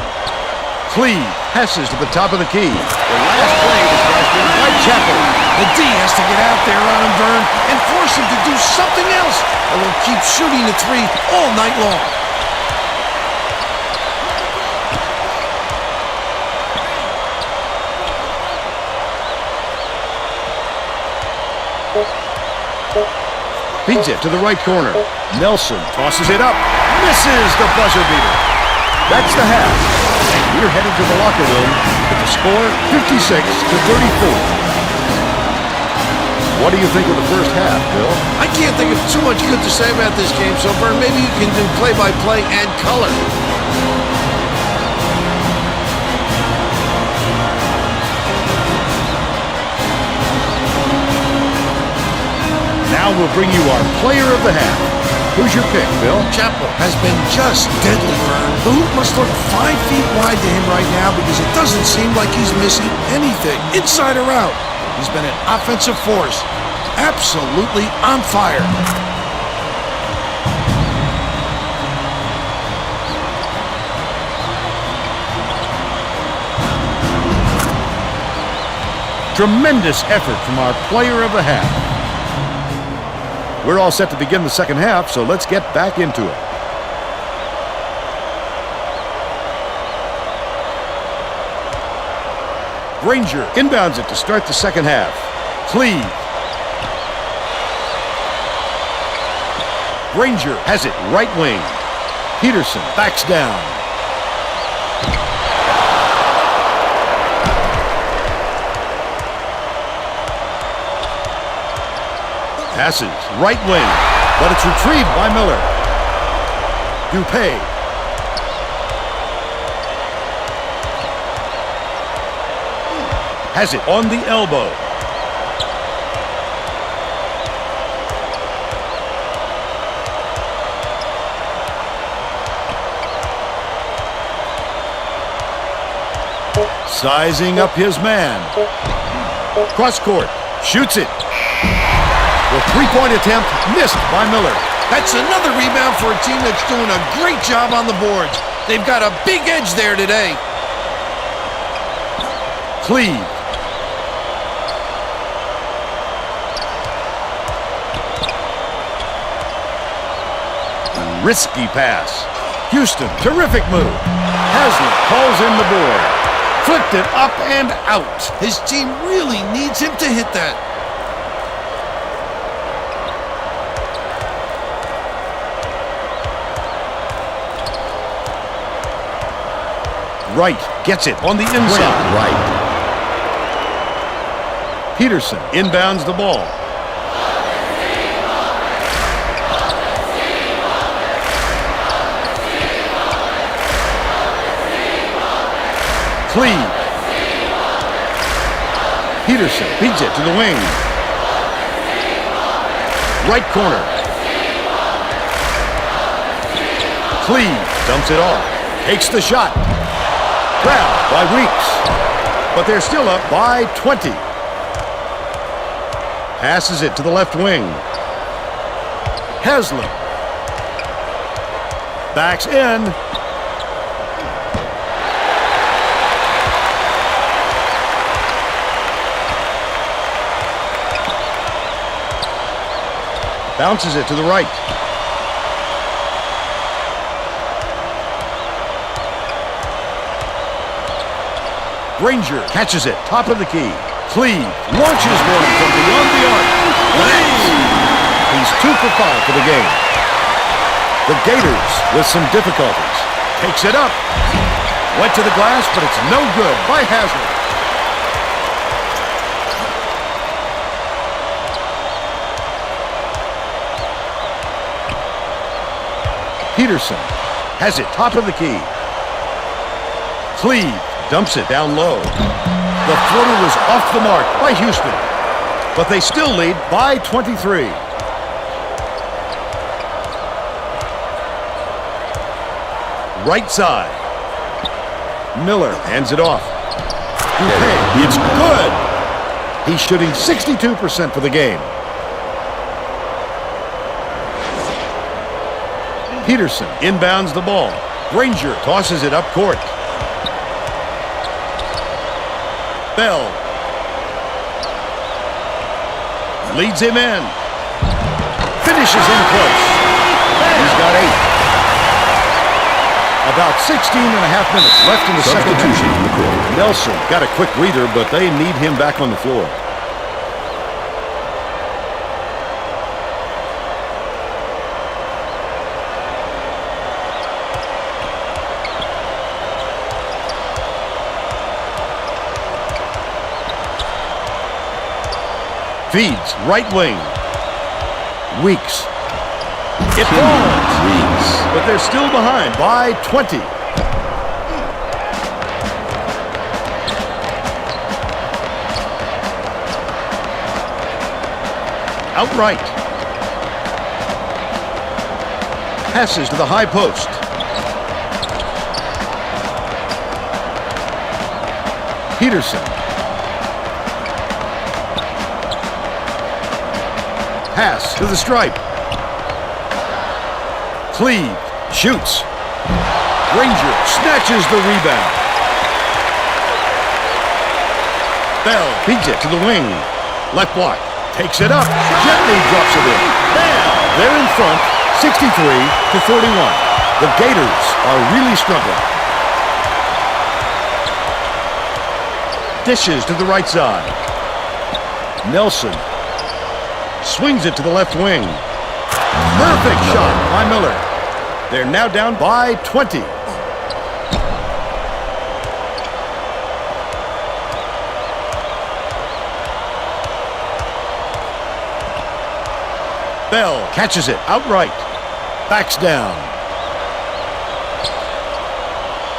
Cleve passes to the top of the key. The last play was cashed in by Chappell. The D has to get out there on him, Vern, and force him to do something else, or he'll keep shooting the three all night long. Feeds it to the right corner. Nelson tosses it up. Misses the buzzer beater. That's the half. And we're headed to the locker room with the score 56-34. What do you think of the first half, Bill? I can't think of too much good to say about this game, so Vern, maybe you can do play-by-play and color. Now we'll bring you our player of the half. Who's your pick, Bill? Chappell has been just deadly, Vern. The hoop must look 5 feet wide to him right now because it doesn't seem like he's missing anything, inside or out. He's been an offensive force, absolutely on fire. Tremendous effort from our player of the half. We're all set to begin the second half, so let's get back into it. Granger inbounds it to start the second half. Cleve. Granger has it right wing. Peterson backs down. Passes right wing, but it's retrieved by Miller. Dupay. Has it on the elbow. Sizing up his man. Cross court. Shoots it. The three-point attempt missed by Miller. That's another rebound for a team that's doing a great job on the boards. They've got a big edge there today. Cleve. Risky pass. Houston, terrific move. Haslett calls in the board. Flipped it up and out. His team really needs him to hit that. Wright gets it on the inside. Right. Peterson inbounds the ball. Cleve. Peterson feeds it to the wing. Right corner. Cleve dumps it off. Takes the shot. Grabbed by Weeks. But they're still up by 20. Passes it to the left wing. Haslett. Backs in. Bounces it to the right. Granger catches it, top of the key. Cleve launches one from beyond the arc. He's 2 for 5 for the game. The Gators with some difficulties. Takes it up. Went to the glass, but it's no good by Hasler. Peterson has it top of the key. Cleve dumps it down low. The floater was off the mark by Houston, but they still lead by 23. Right side. Miller hands it off. Dupay, it's good. He's shooting 62% for the game. Peterson inbounds the ball. Granger tosses it up court. Bell leads him in. Finishes in close. He's got 8. About 16 and a half minutes left in the second half. Nelson got a quick breather, but they need him back on the floor. Feeds right wing. Weeks. It falls. But they're still behind by 20. Outright. Passes to the high post. Peterson. Pass to the stripe. Cleve shoots. Granger snatches the rebound. Bell beats it to the wing. Left block. Takes it up. Gently drops it in. Bam! They're in front, 63-41. The Gators are really struggling. Dishes to the right side. Nelson swings it to the left wing. Perfect shot by Miller. They're now down by 20. Bell catches it outright. Backs down.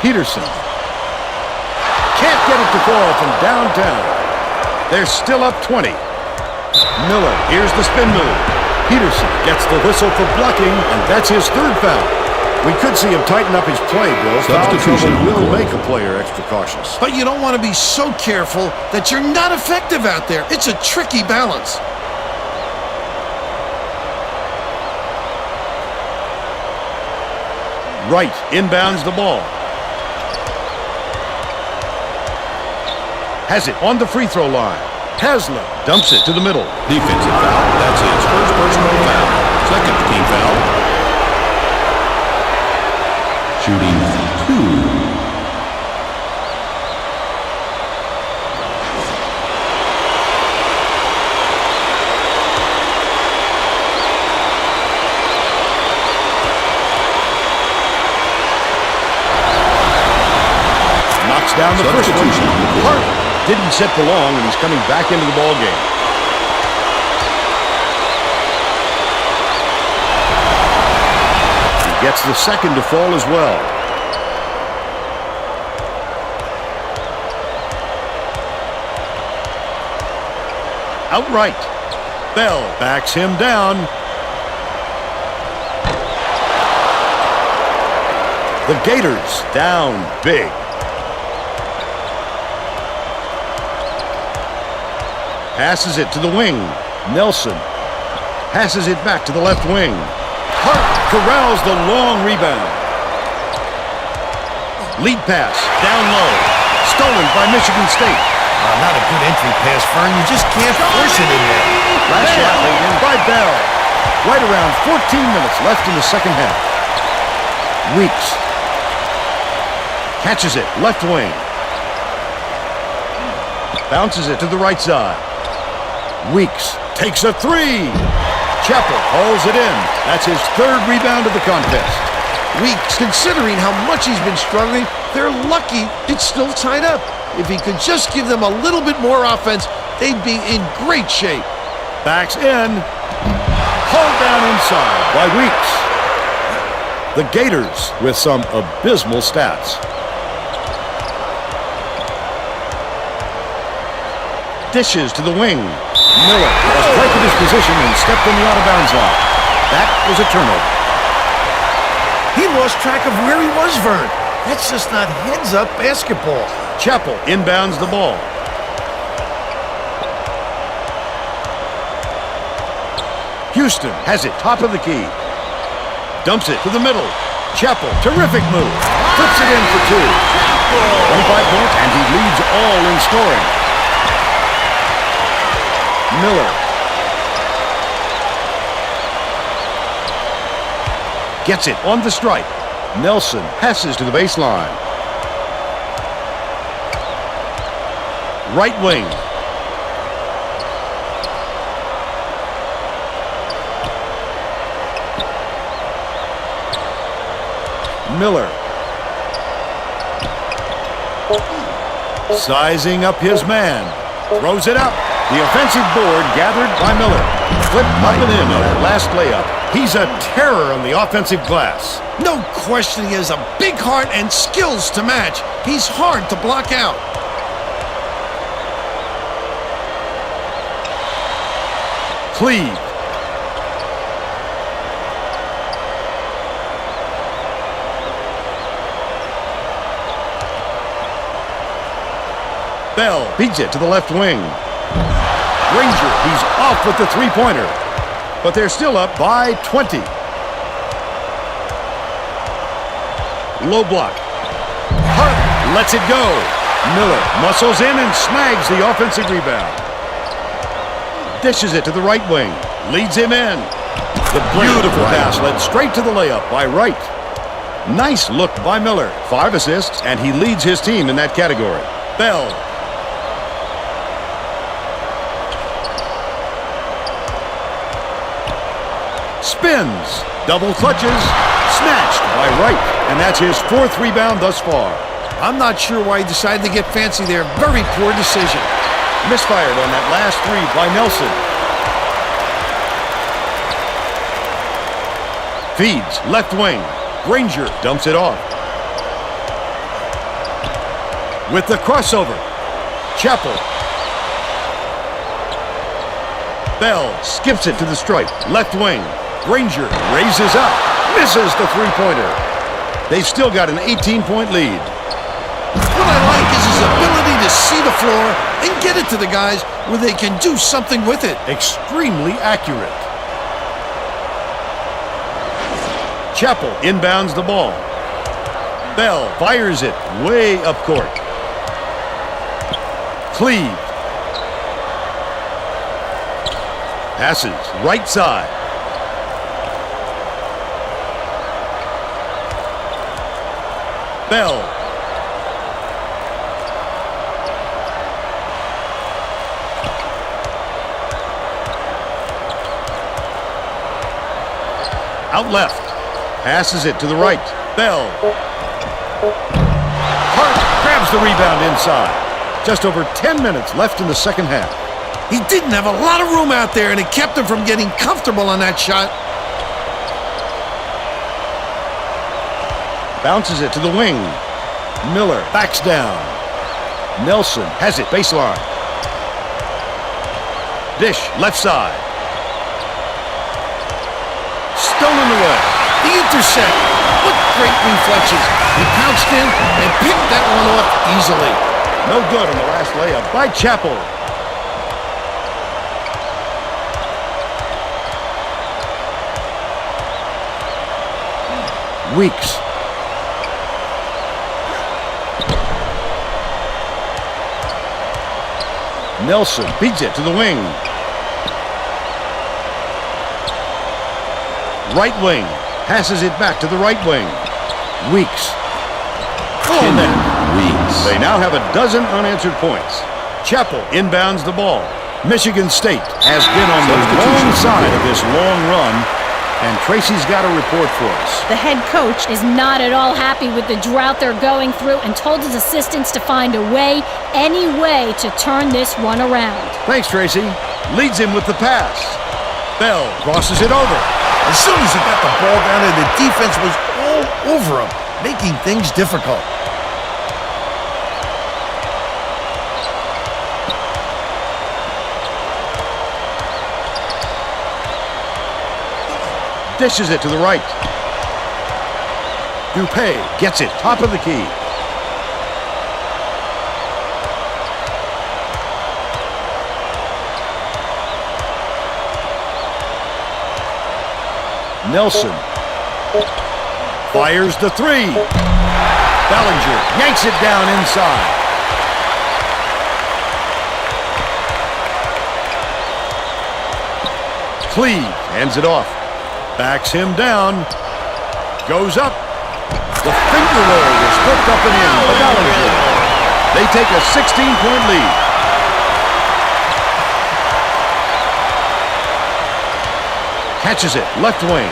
Peterson can't get it to fall from downtown. They're still up 20. Miller, here's the spin move. Peterson gets the whistle for blocking, and that's his third foul. We could see him tighten up his play, Bill. Foul trouble will make a player extra cautious. But you don't want to be so careful that you're not effective out there. It's a tricky balance. Wright inbounds the ball. Has it on the free throw line. Hasler dumps it to the middle. Defensive foul. That's his first personal foul. Second team foul. Shooting 2. Knocks down the first one. Didn't set for long, and he's coming back into the ball game. He gets the second to fall as well. Outright. Bell backs him down. The Gators down big. Passes it to the wing. Nelson passes it back to the left wing. Hart corrals the long rebound. Lead pass down low. Stolen by Michigan State. Not a good entry pass, Fern. You just can't force it in there. Last shot laid in by Bell. Right around 14 minutes left in the second half. Weeks catches it left wing. Bounces it to the right side. Weeks takes a three. Chappell hauls it in. That's his third rebound of the contest. Weeks, considering how much he's been struggling, they're lucky it's still tied up. If he could just give them a little bit more offense, they'd be in great shape. Backs in. Hold down inside by Weeks. The Gators with some abysmal stats. Dishes to the wing. Miller has broken his position and stepped in the out-of-bounds line. That was a turnover. He lost track of where he was, Vern. That's just not heads-up basketball. Chappell inbounds the ball. Houston has it top of the key. Dumps it to the middle. Chappell, terrific move. Flips it in for two. 25 points, and he leads all in scoring. Miller. Gets it on the stripe. Nelson passes to the baseline. Right wing. Miller. Sizing up his man. Throws it up. The offensive board gathered by Miller. Flipped up and in on that last layup. He's a terror on the offensive glass. No question he has a big heart and skills to match. He's hard to block out. Cleave. Bell beats it to the left wing. Granger, he's off with the three-pointer. But they're still up by 20. Low block. Hart lets it go. Miller muscles in and snags the offensive rebound. Dishes it to the right wing. Leads him in. The beautiful pass led straight to the layup by Wright. Nice look by Miller. 5 assists, and he leads his team in that category. Bell. Spins. Double clutches. Snatched by Wright. And that's his 4th rebound thus far. I'm not sure why he decided to get fancy there. Very poor decision. Misfired on that last three by Nelson. Feeds left wing. Granger dumps it off. With the crossover. Chappell. Bell skips it to the stripe. Left wing. Granger raises up. Misses the three-pointer. They've still got an 18-point lead. What I like is his ability to see the floor and get it to the guys where they can do something with it. Extremely accurate. Chappell inbounds the ball. Bell fires it way up court. Cleave. Passes right side. Bell. Out left. Passes it to the right. Bell. Hart grabs the rebound inside. Just over 10 minutes left in the second half. He didn't have a lot of room out there, and it kept him from getting comfortable on that shot. Bounces it to the wing. Miller backs down. Nelson has it baseline. Dish left side. Stolen away. The intercept. What great reflexes. He pounced in and picked that one off easily. No good on the last layup by Chappell. Weeks. Nelson beats it to the wing. Right wing. Passes it back to the right wing. Weeks. Full net. Weeks. They now have a dozen unanswered points. Chappell inbounds the ball. Michigan State has been on the wrong side of this long run, And Tracy's got a report for us. The head coach is not at all happy with the drought they're going through and told his assistants to find a way, any way, to turn this one around. Thanks, Tracy. Leads him with the pass. Bell crosses it over. As soon as he got the ball down there, the defense was all over him, making things difficult. Dishes it to the right. Dupay gets it, top of the key. Nelson fires the three. Bellinger yanks it down inside. Cleve hands it off. Backs him down. Goes up. The finger roll was hooked up and in by Bellinger. They take a 16-point lead. Catches it, left wing.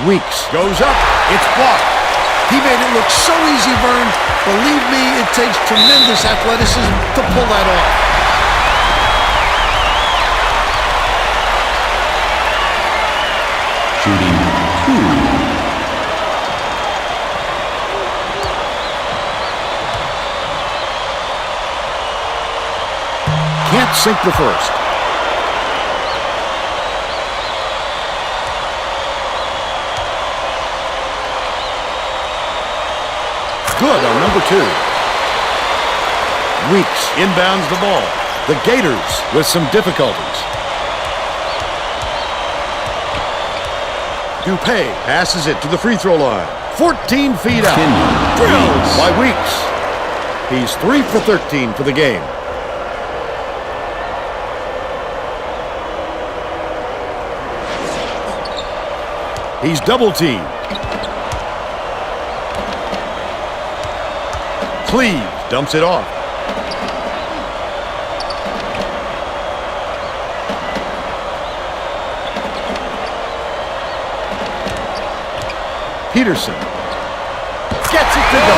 Weeks goes up. It's blocked. He made it look so easy, Vern. Believe me, it takes tremendous athleticism to pull that off. Shooting 2. Can't sink the first. Good on number 2. Weeks inbounds the ball. The Gators with some difficulties. Dupay passes it to the free throw line. 14 feet out. Drilled by Weeks. He's 3 for 13 for the game. He's double teamed. Cleve dumps it off. Peterson gets it to go.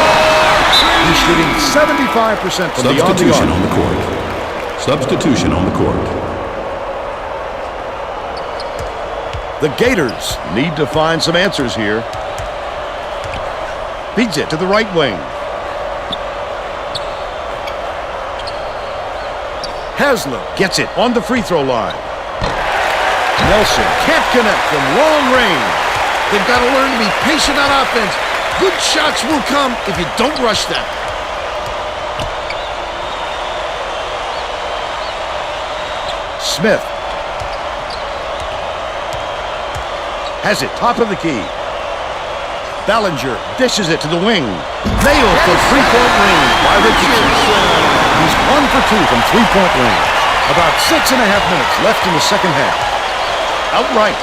He's shooting 75% from beyond the Substitution arc. on the court. Substitution on the court. The Gators need to find some answers here. Feeds it to the right wing. Haslam gets it on the free throw line. Nelson can't connect from long range. They've got to learn to be patient on offense. Good shots will come if you don't rush them. Smith has it top of the key. Bellinger dishes it to the wing. Nailed for three-point range by Richardson. He's 1 for 2 from three-point range. About 6.5 minutes left in the second half. Outright.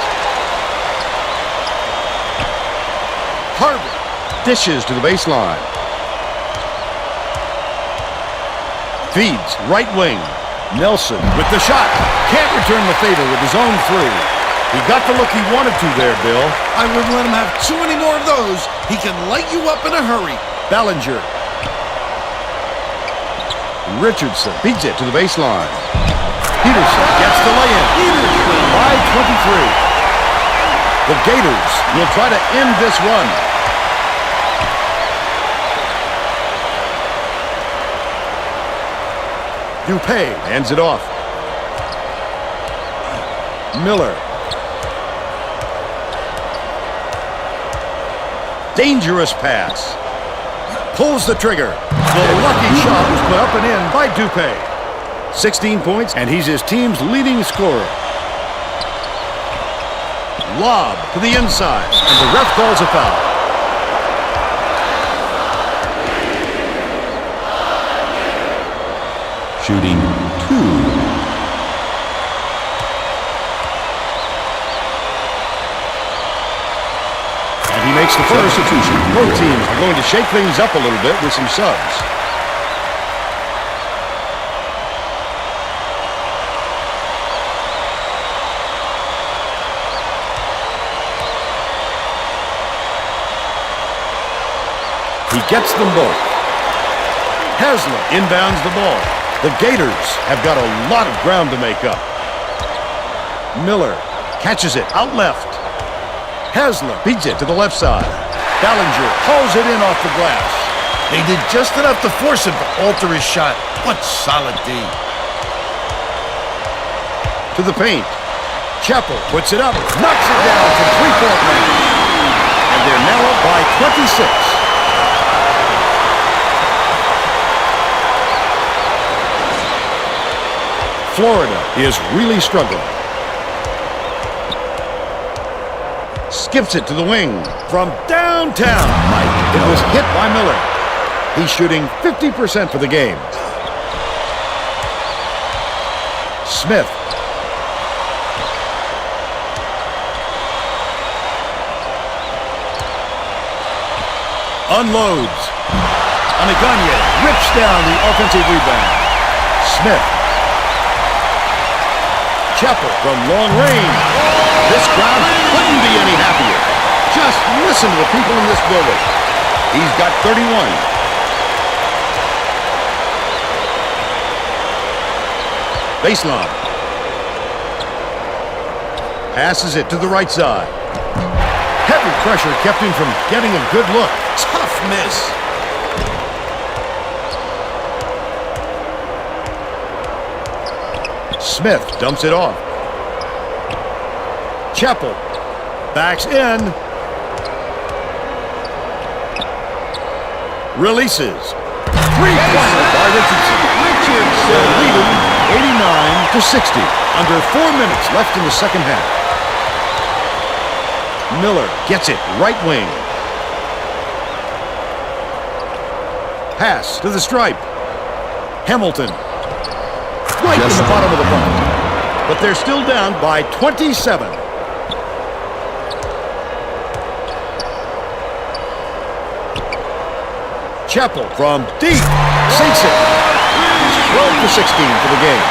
Harvey dishes to the baseline. Feeds right wing. Nelson with the shot. Can't return the favor with his own three. He got the look he wanted to there, Bill. I wouldn't let him have too many more of those. He can light you up in a hurry. Bellinger. Richardson beats it to the baseline. Peterson gets the lay-in. By 23. The Gators will try to end this run. Dupay hands it off. Miller. Dangerous pass. Pulls the trigger. The lucky shot was put up and in by Dupay. 16 points, and he's his team's leading scorer. Lob to the inside, and the ref calls a foul. Shooting 2. And he makes the first. Substitution. Both teams are going to shake things up a little bit with some subs. He gets them both. Haslam inbounds the ball. The Gators have got a lot of ground to make up. Miller catches it out left. Haslam beats it to the left side. Ballinger hauls it in off the glass. They did just enough to force him to alter his shot. What solid D. To the paint. Chappell puts it up, knocks it down from three-point range. And they're now up by 26. Florida is really struggling. Skips it to the wing from downtown. It was hit by Miller. He's shooting 50% for the game. Smith. Unloads. Anaganye rips down the offensive rebound. Smith. Chappell from long range. This crowd couldn't be any happier. Just listen to the people in this building. He's got 31. Baseline. Passes it to the right side. Heavy pressure kept him from getting a good look. Tough miss. Smith dumps it off. Chappell backs in. Releases. Three-pointer by Richardson. They're leading 89-60. Under 4 minutes left in the second half. Miller gets it right wing. Pass to the stripe. Hamilton. Right in the bottom of the bucket. But they're still down by 27. Chappell from deep. Sinks it. He's 12 to 16 for the game.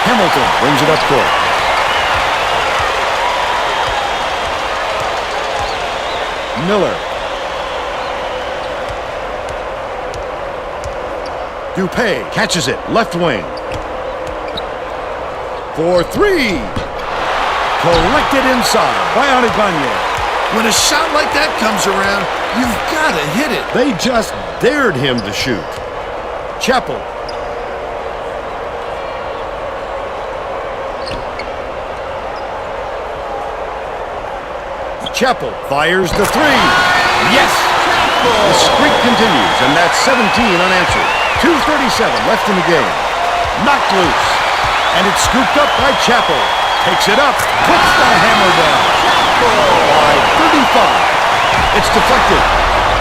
Hamilton brings it up court. Miller. Dupay catches it, left wing. For three. Collected inside by Anaganye. When a shot like that comes around, you've got to hit it. They just dared him to shoot. Chappell. Chappell fires the three. Yes! The streak continues, and that's 17 unanswered. 2:37 left in the game. Knocked loose. And it's scooped up by Chappell. Takes it up. Puts the hammer down. By 35. It's deflected.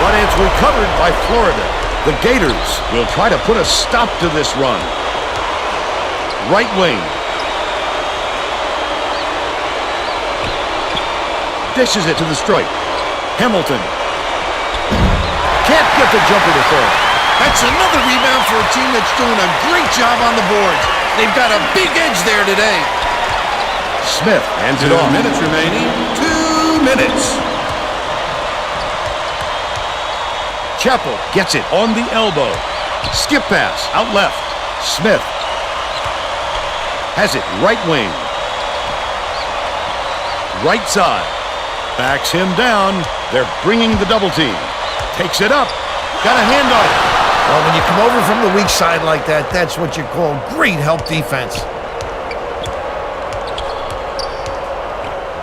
But it's recovered by Florida. The Gators will try to put a stop to this run. Right wing. Dishes it to the stripe. Hamilton. Can't get the jumper to fall. That's another rebound for a team that's doing a great job on the boards. They've got a big edge there today. Smith hands it 2 off. minutes remaining. 2 minutes. Chappell gets it on the elbow. Skip pass out left. Smith has it right wing. Right side. Backs him down. They're bringing the double team. Takes it up. Got a hand on it. Well, when you come over from the weak side like that, that's what you call great help defense.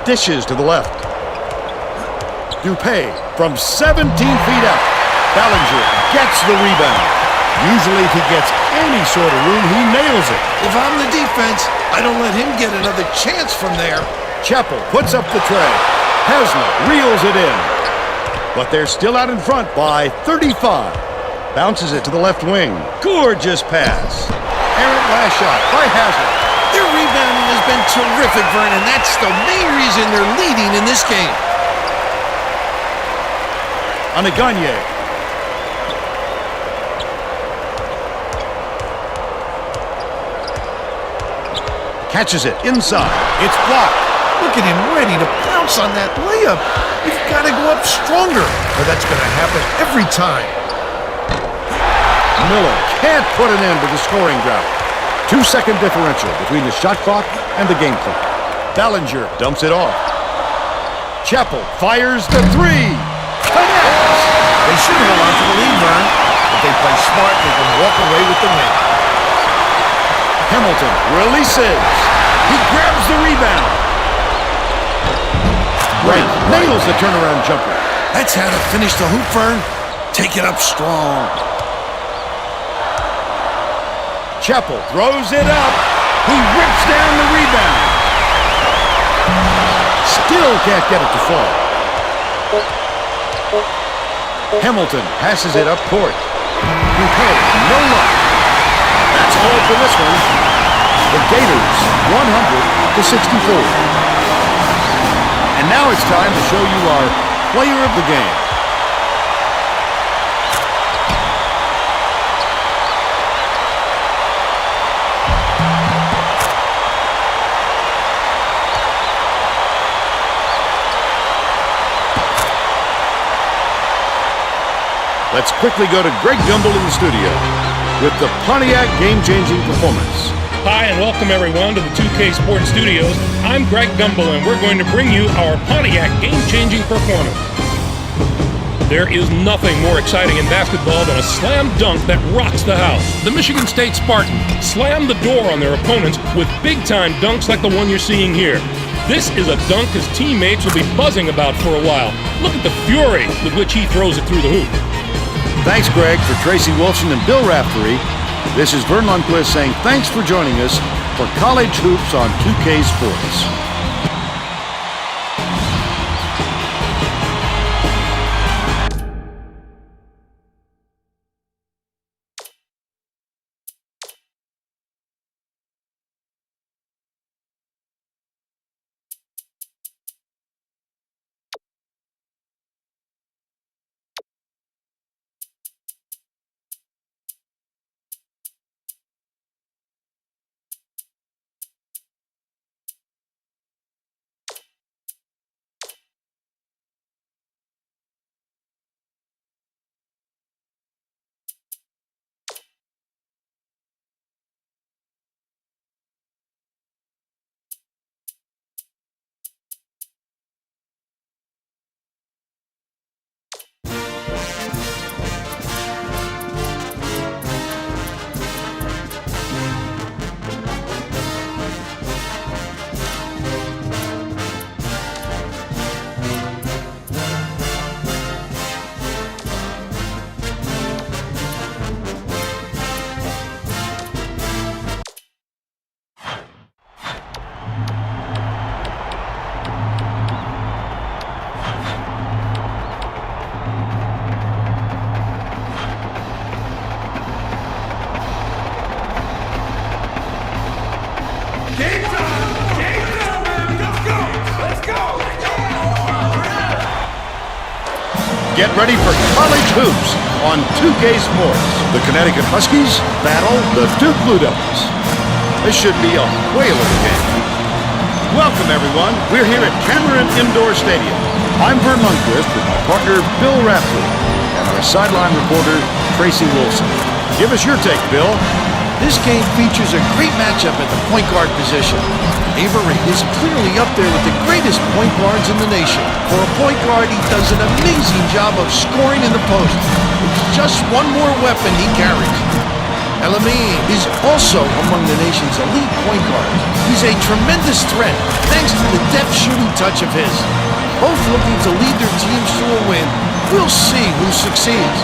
Dishes to the left. Dupay from 17 feet out. Ballinger gets the rebound. Usually if he gets any sort of room, he nails it. If I'm the defense, I don't let him get another chance from there. Chappell puts up the tray. Haslam reels it in. But they're still out in front by 35. Bounces it to the left wing. Gorgeous pass. Errant last shot by Haslam. Their rebounding has been terrific, Vernon. That's the main reason they're leading in this game. Anaganye. Catches it inside. It's blocked. Look at him ready to pounce on that layup. You've got to go up stronger, or that's going to happen every time. Miller can't put an end to the scoring drought. 2-second differential between the shot clock and the game clock. Ballinger dumps it off. Chappell fires the three. Connects! They should hold on to the lead, Vern. If they play smart, they can walk away with the win. Hamilton releases. He grabs the rebound. Wright nails the turnaround jumper. That's how to finish the hoop, Vern. Take it up strong. Chappell throws it up. He rips down the rebound. Still can't get it to fall. Hamilton passes it up court. No luck. That's all for this one. The Gators, 100-64. And now it's time to show you our player of the game. Let's quickly go to Greg Gumbel in the studio with the Pontiac game-changing performance. Hi, and welcome everyone to the 2K Sports Studios. I'm Greg Gumbel, and we're going to bring you our Pontiac game-changing performance. There is nothing more exciting in basketball than a slam dunk that rocks the house. The Michigan State Spartans slammed the door on their opponents with big-time dunks like the one you're seeing here. This is a dunk his teammates will be buzzing about for a while. Look at the fury with which he throws it through the hoop. Thanks, Greg, for Tracy Wilson and Bill Raftery. This is Vern Lundquist saying thanks for joining us for College Hoops on 2K Sports. Get ready for College Hoops on 2K Sports. The Connecticut Huskies battle the Duke Blue Devils. This should be a whale of a game. Welcome, everyone. We're here at Cameron Indoor Stadium. I'm Vern Lundquist with my partner, Bill Raftery, and our sideline reporter, Tracy Wilson. Give us your take, Bill. This game features a great matchup at the point guard position. Avery is clearly up there with the greatest point guards in the nation. For a point guard, he does an amazing job of scoring in the post. It's just one more weapon he carries. Elamine is also among the nation's elite point guards. He's a tremendous threat thanks to the depth shooting touch of his. Both looking to lead their teams to a win. We'll see who succeeds.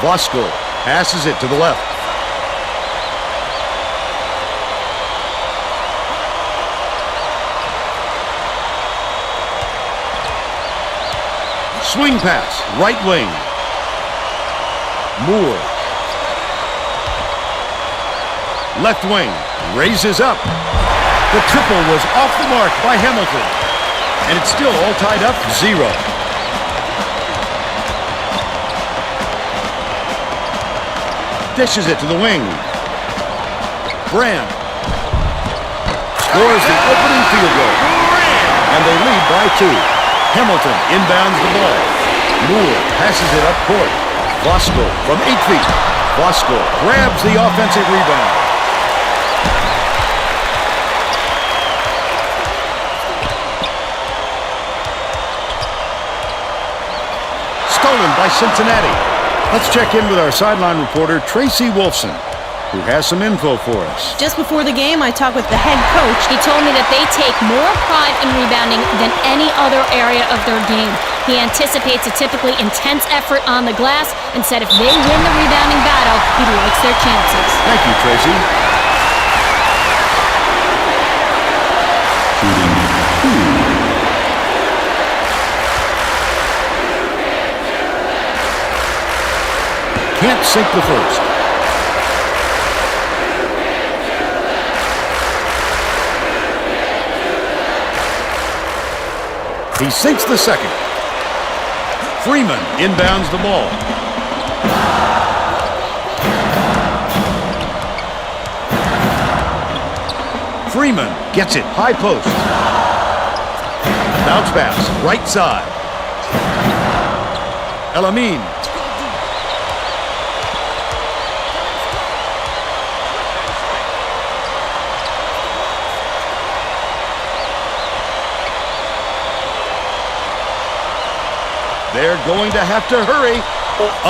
Bosco passes it to the left. Swing pass, right wing. Moore. Left wing. Raises up. The triple was off the mark by Hamilton. And it's still all tied up 0. Dishes it to the wing. Brand scores the opening field goal. And they lead by 2. Hamilton inbounds the ball. Moore passes it up court. Voskuhl from 8 feet. Voskuhl grabs the offensive rebound. Stolen by Cincinnati. Let's check in with our sideline reporter, Tracy Wolfson, who has some info for us. Just before the game, I talked with the head coach. He told me that they take more pride in rebounding than any other area of their game. He anticipates a typically intense effort on the glass and said if they win the rebounding battle, he likes their chances. Thank you, Tracy. Can't sink the first. He sinks the second. Freeman inbounds the ball. Freeman gets it, high post. Bounce pass, right side. Elamine. They're going to have to hurry.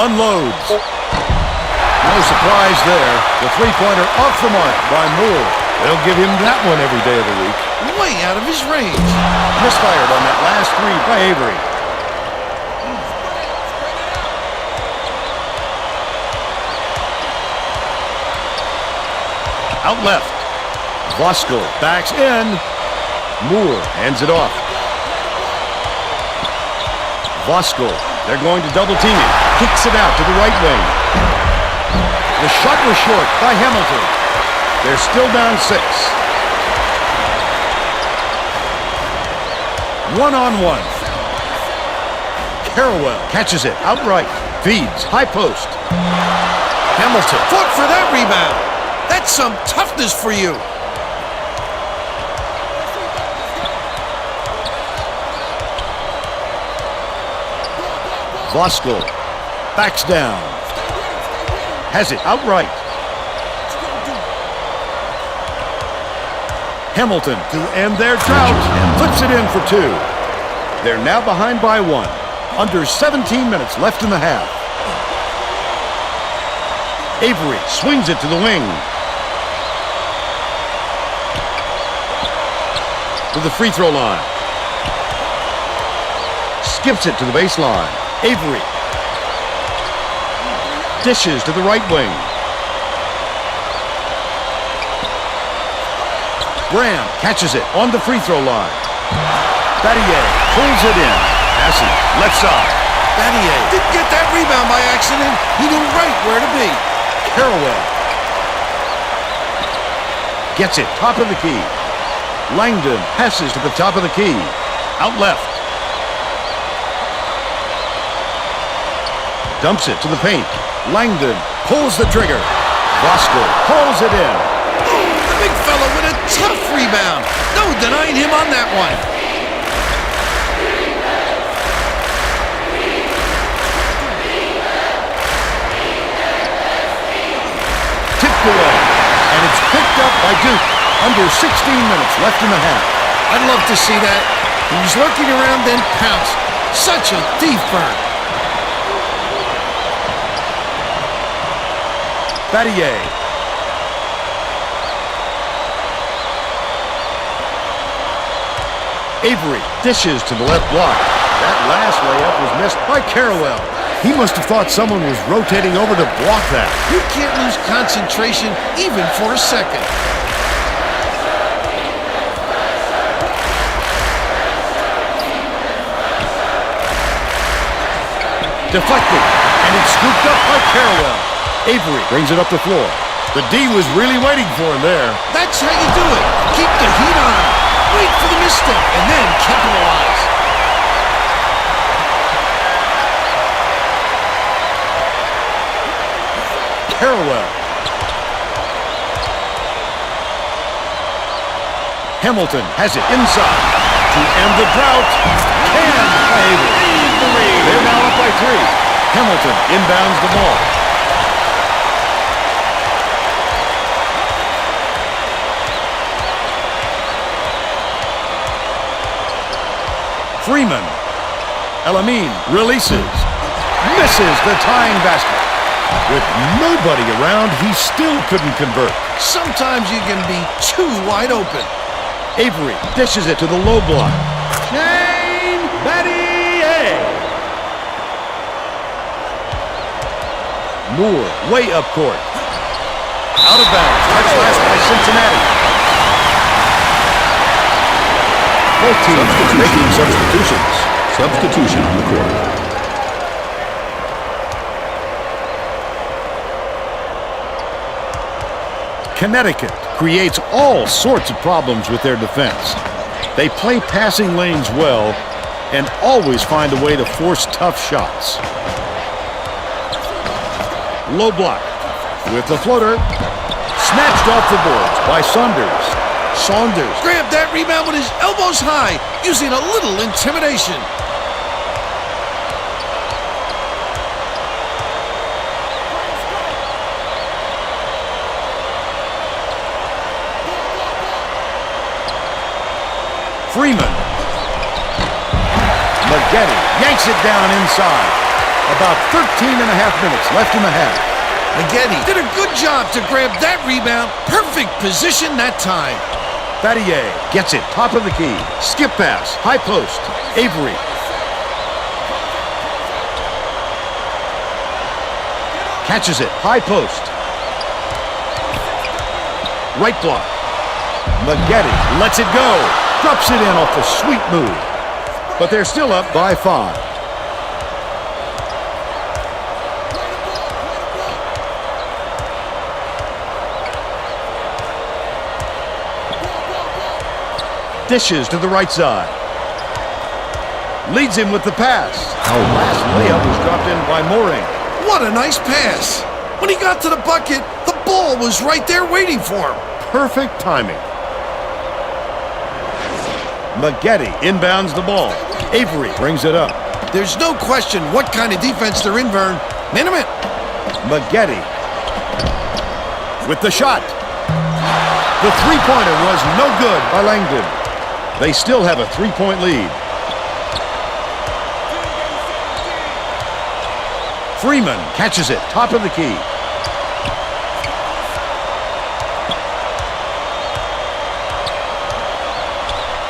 Unloads. No surprise there. The three-pointer off the mark by Moore. They'll give him that one every day of the week. Way out of his range. Misfired on that last 3 by Avery. Out left. Voskuhl backs in. Moore hands it off. Voskuhl, they're going to double team him. Kicks it out to the right wing. The shot was short by Hamilton. They're still down 6. 1-on-1. Carrawell catches it outright. Feeds, high post. Hamilton fought for that rebound. That's some toughness for you. Voskuhl backs down. Has it outright. Hamilton to end their drought. Puts it in for 2. They're now behind by 1. Under 17 minutes left in the half. Avery swings it to the wing. To the free throw line. Skips it to the baseline. Avery. Dishes to the right wing. Graham catches it on the free throw line. Battier pulls it in. Passing left side. Battier didn't get that rebound by accident. He knew right where to be. Carrawell gets it top of the key. Langdon passes to the top of the key. Out left. Dumps it to the paint. Langdon pulls the trigger. Voskuhl pulls it in. Oh, the big fella with a tough rebound. No denying him on that one. Tipped away. And it's picked up by Duke. Under 16 minutes left in the half. I'd love to see that. He was lurking around, then pounced. Such a thief burn. Battier. Avery dishes to the left block. That last layup was missed by Carrawell. He must have thought someone was rotating over to block that. You can't lose concentration even for a second. Deflected, and it's scooped up by Carrawell. Avery brings it up the floor. The D was really waiting for him there. That's how you do it. Keep the heat on. Wait for the misstep, and then capitalize. Harrowell. Hamilton has it inside to end the drought. And they're now up by 3. Hamilton inbounds the ball. Freeman. Elamine releases. Misses the tying basket. With nobody around, he still couldn't convert. Sometimes you can be too wide open. Avery dishes it to the low block. Shane Battier. Moore way up court. Out of bounds. Touch last by Cincinnati. Both teams making substitutions. Substitution on the court. Connecticut creates all sorts of problems with their defense. They play passing lanes well and always find a way to force tough shots. Low block with the floater. Snatched off the boards by Saunders. Saunders grabbed that rebound with his elbows high, using a little intimidation. Freeman. Maggette yanks it down inside. About 13 and a half minutes left in the half. Maggette did a good job to grab that rebound. Perfect position that time. Battier gets it, top of the key. Skip pass, high post. Avery. Catches it, high post. Right block. Maggette lets it go. Drops it in off the sweet move. But they're still up by 5. Dishes to the right side. Leads him with the pass. Our last layup was dropped in by Mooring. What a nice pass. When he got to the bucket, the ball was right there waiting for him. Perfect timing. Maggette inbounds the ball. Avery brings it up. There's no question what kind of defense they're in, Vern. Minute. Maggette with the shot. The three-pointer was no good by Langdon. They still have a 3-point lead. Freeman catches it, top of the key.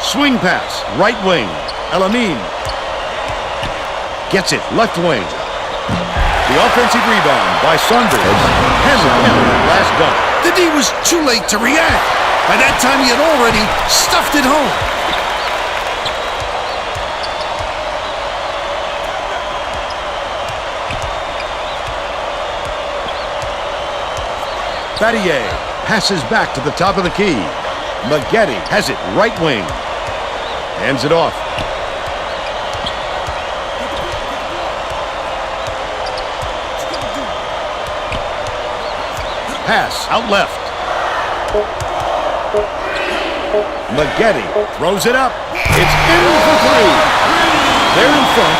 Swing pass, right wing. Elamine gets it, left wing. The offensive rebound by Saunders. Hamilton, last dunk. The D was too late to react. By that time, he had already stuffed it home. Battier passes back to the top of the key. Maggette has it, right wing. Hands it off. Pass out left. Maggette throws it up. It's in for 3. They're in front,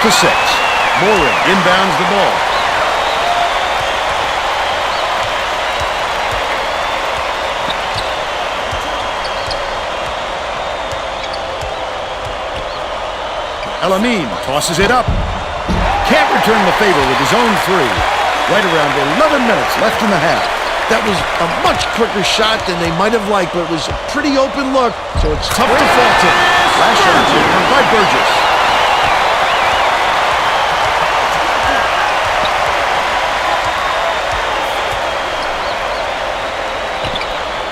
10-6. Mooring inbounds the ball. Elamine tosses it up. Can't return the favor with his own 3. Right around 11 minutes left in the half. That was a much quicker shot than they might have liked, but it was a pretty open look, so it's tough to fault him. Last shot taken by Burgess.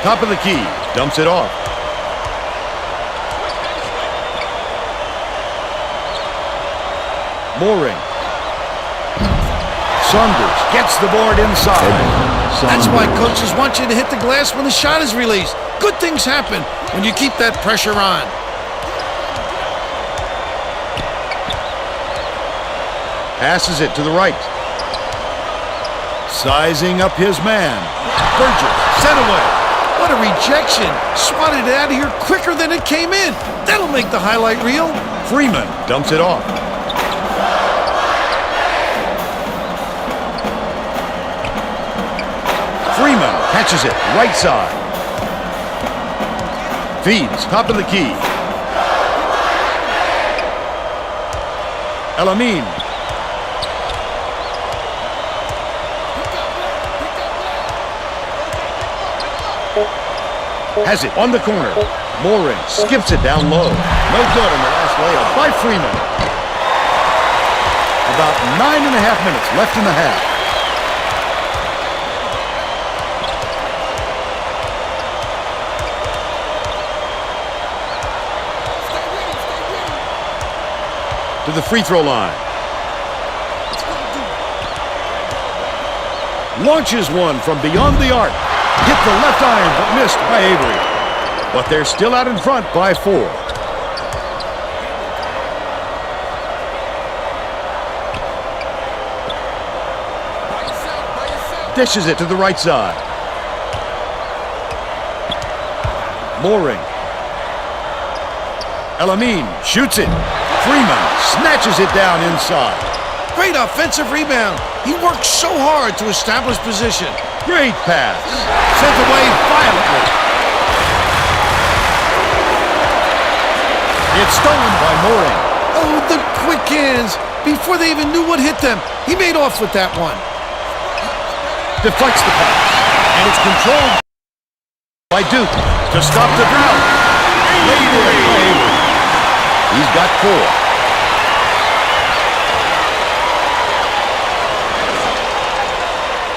Top of the key, dumps it off. Mooring. Saunders gets the board inside. That's why coaches want you to hit the glass when the shot is released. Good things happen when you keep that pressure on. Passes it to the right. Sizing up his man. Burgess, sent away. What a rejection. Swatted it out of here quicker than it came in. That'll make the highlight reel. Freeman dumps it off. Freeman catches it right side. Feeds top of the key. Elamine. Has it on the corner. Mooring skips it down low. No good on the last layup by Freeman. About 9.5 minutes left in the half. To the free throw line. Launches one from beyond the arc. Hit the left iron, but missed by Avery. But they're still out in front by 4. Dishes it to the right side. Mooring. Elamine shoots it. Freeman snatches it down inside. Great offensive rebound. He worked so hard to establish position. Great pass. Sent away violently. It's stolen by Mooring. Oh, the quick hands. Before they even knew what hit them, he made off with that one. Deflects the pass. And it's controlled by Duke to stop the drought. Avery. He's got 4.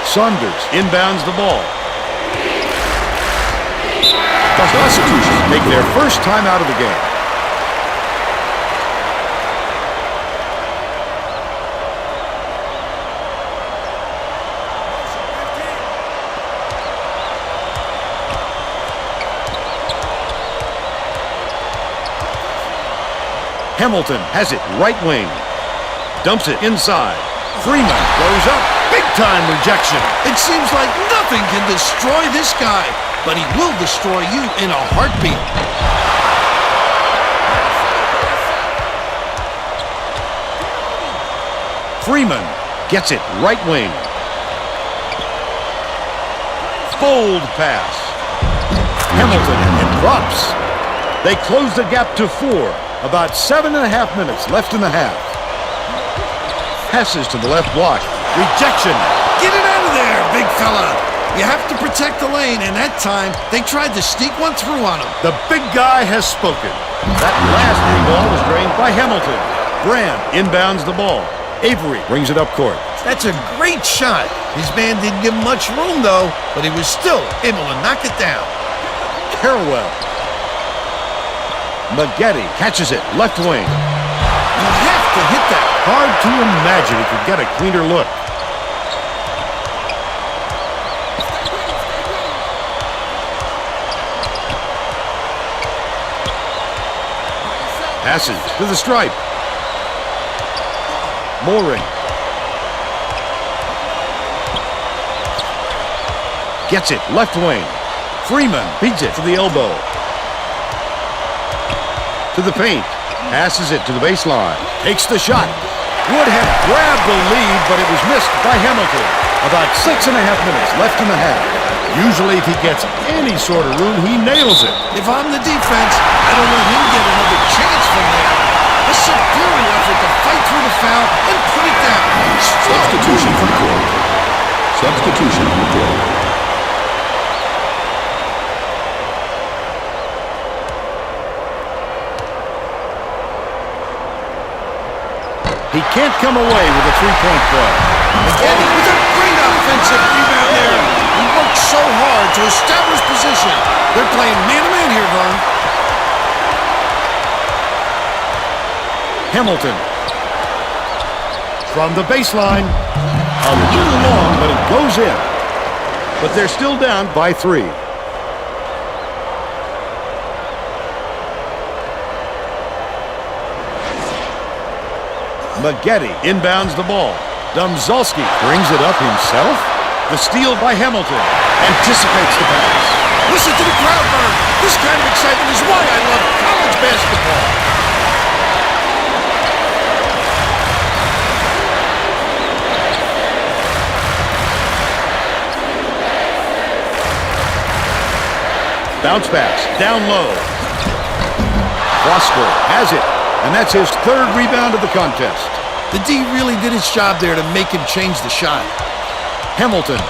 Saunders inbounds the ball. The Huskies make their first time out of the game. Hamilton has it right wing. Dumps it inside. Freeman goes up. Big-time rejection. It seems like nothing can destroy this guy, but he will destroy you in a heartbeat. Freeman gets it right wing. Bold pass. Hamilton and drops. They close the gap to 4. About 7.5 minutes left in the half. Passes to the left block. Rejection. Get it out of there, big fella. You have to protect the lane, and that time they tried to sneak one through on him. The big guy has spoken. That last free ball was drained by Hamilton. Brand inbounds the ball. Avery brings it up court. That's a great shot. His man didn't give him much room, though, but he was still able to knock it down. Carrawell. Maggette catches it left wing. You have to hit that. Hard to imagine he could get a cleaner look. Passes to the stripe. Mooring. Gets it left wing. Freeman beats it to the elbow. To the paint. Passes it to the baseline. Takes the shot. Would have grabbed the lead, but it was missed by Hamilton. About 6.5 minutes left in the half. Usually if he gets any sort of room, he nails it. If I'm the defense, I don't let him get another chance from there. A superior effort to fight through the foul and put it down. Substitution from court. Substitution from court. He can't come away with a three-point play. Maggette with a great offensive rebound there. He worked so hard to establish position. They're playing man-to-man here, Vern. Hamilton. From the baseline. A little long, but it goes in. but they're still down by 3. Maggette inbounds the ball. Domzalski brings it up himself. The steal by Hamilton. Anticipates the pass. Listen to the crowd burn. This kind of excitement is why I love college basketball. Bounce pass, down low. Bosco has it, and that's his 3rd rebound of the contest. The D really did his job there to make him change the shot. Hamilton.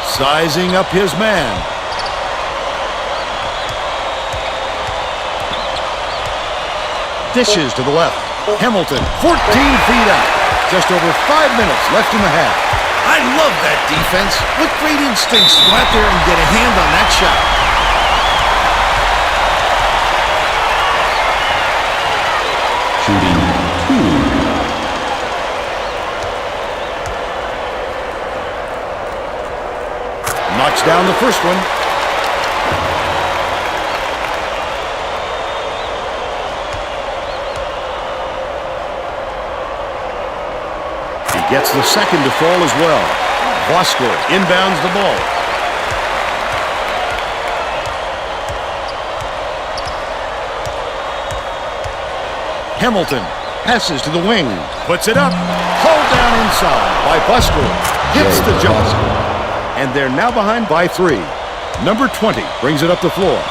Sizing up his man. Dishes to the left. Hamilton, 14 feet out. Just over 5 minutes left in the half. I love that defense. What great instincts to go out there and get a hand on that shot. Shooting 2. Knocks down the first one. Gets the second to fall as well. Bosco inbounds the ball. Hamilton passes to the wing. Puts it up. Hauled down inside by Bosco. Hits the jump. And they're now behind by 3. Number 20 brings it up the floor.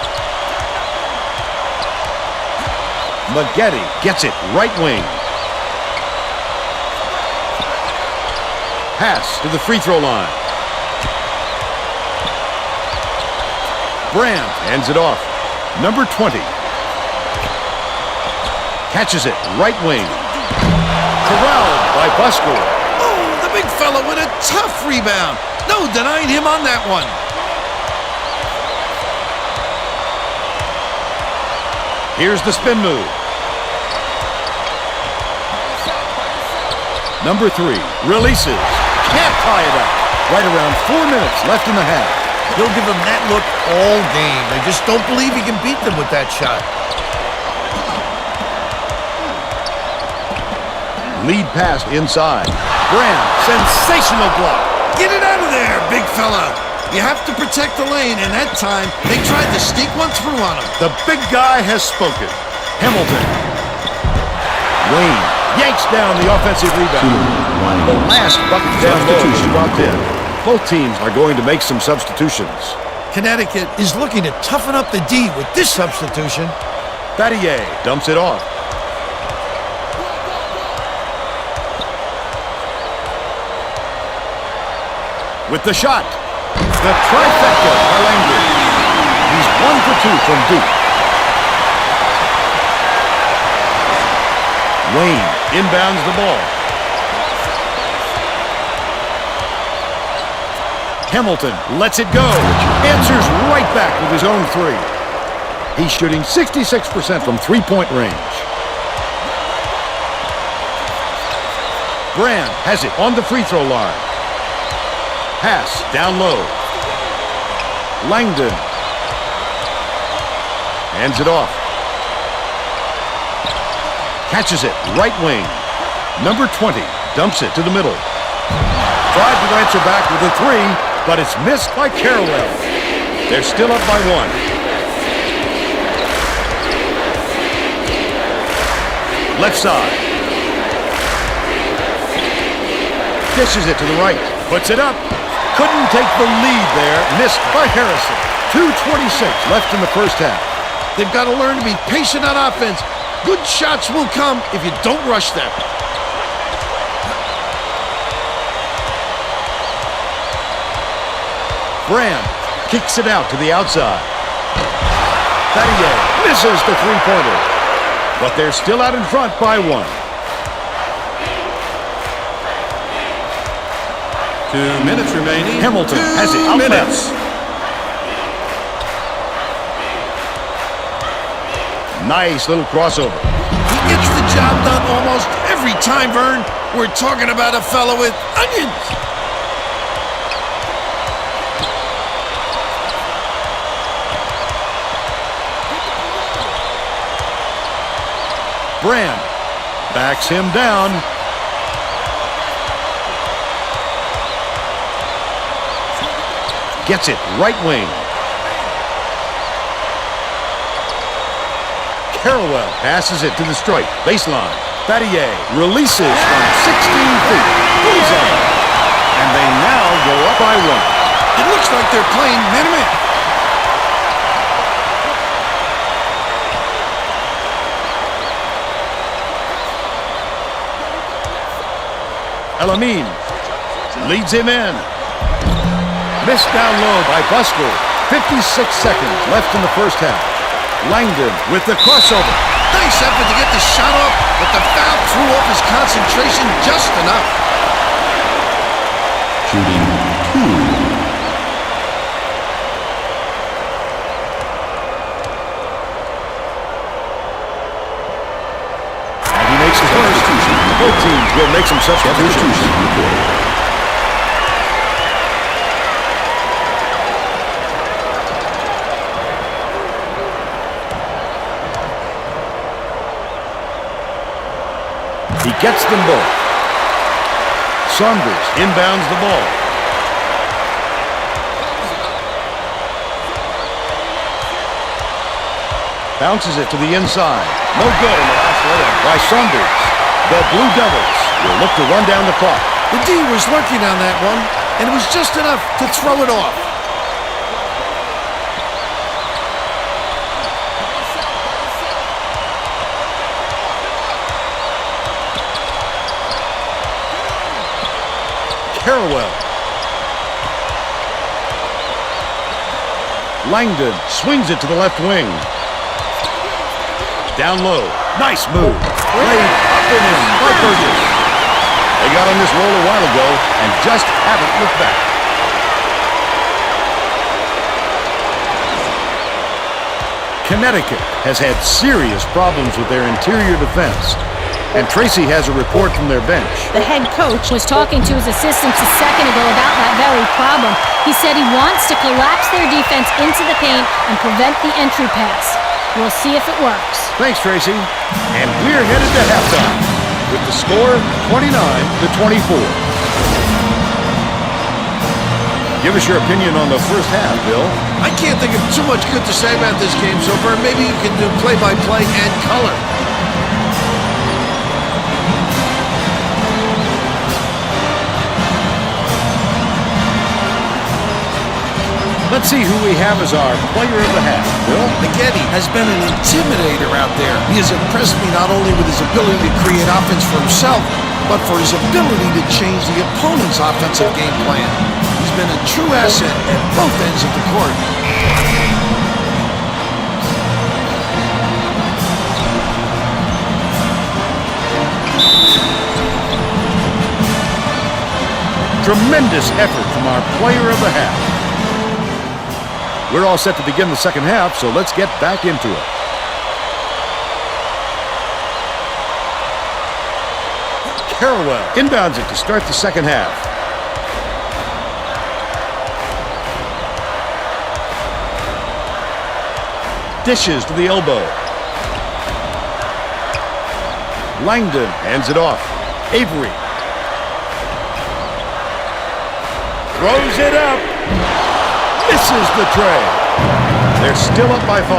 Maggette gets it right wing. Pass to the free throw line. Brandt hands it off. Number 20. Catches it right wing. Corralled by Bosco. Oh, the big fella with a tough rebound. No denying him on that one. Here's the spin move. Number 3 releases. Can't tie it up. Right around 4 minutes left in the half. He'll give them that look all game. They just don't believe he can beat them with that shot. Lead pass inside. Brandt, sensational block. Get it out of there, big fella. You have to protect the lane, and that time they tried to sneak one through on him. The big guy has spoken. Hamilton. Wayne yanks down the offensive rebound. The last bucket down low is dropped in. Both teams are going to make some substitutions. Connecticut is looking to toughen up the D with this substitution. Battier dumps it off. With the shot. The trifecta by Langley. He's 1 for 2 from deep. Wayne inbounds the ball. Hamilton lets it go. Answers right back with his own 3. He's shooting 66% from three-point range. Brandt has it on the free throw line. Pass down low. Langdon hands it off. Catches it right wing. Number 20 dumps it to the middle. Tried to answer back with a 3, but it's missed by Carrawell. They're still up by 1. Left side. Dishes it to the right. Puts it up. Couldn't take the lead there. Missed by Harrison. 2:26 left in the first half. They've got to learn to be patient on offense. Good shots will come if you don't rush them. Brandt kicks it out to the outside. Battier misses the three-pointer. But they're still out in front by 1. 2 minutes remaining. Hamilton has it 2 out minutes. left. Nice little crossover. He gets the job done almost every time, Vern. We're talking about a fellow with onions. Brand backs him down. Gets it right wing. Carrawell passes it to the stripe. Baseline. Battier releases from 16 feet. Bullseye. And they now go up by 1. It looks like they're playing man-to-man. Elamine leads him in. Missed down low by Busker. 56 seconds left in the first half. Langdon with the crossover. Nice effort to get the shot off, but the foul threw off his concentration just enough. Shooting 2. And he makes his first. Both teams will make some substitutions. He gets them both. Saunders inbounds the ball. Bounces it to the inside. No good in the last layup by Saunders. The Blue Devils will look to run down the clock. The D was lurking on that one, and it was just enough to throw it off. Carrawell. Langdon swings it to the left wing. Down low. Nice move. Laid up and in by Burgess. They got on this roll a while ago and just haven't looked back. Connecticut has had serious problems with their interior defense. And Tracy has a report from their bench. The head coach Was talking to his assistants a second ago about that very problem. He said he wants to collapse their defense into the paint and prevent the entry pass. We'll see if it works. Thanks, Tracy. And we're headed to halftime with the score 29-24. Give us your opinion on the first half, Bill. I can't think of too much good to say about this game so far. Maybe you can do play-by-play and color. Let's see who we have as our player of the half, Bill. Maggette has been an intimidator out there. He has impressed me not only with his ability to create offense for himself, but for his ability to change the opponent's offensive game plan. He's been a true asset at both ends of the court. Tremendous effort from our player of the half. We're all set to begin the second half, so let's get back into it. Carrawell inbounds it to start the second half. Dishes to the elbow. Langdon hands it off. Avery throws it up. Misses the tray. They're still up by 5.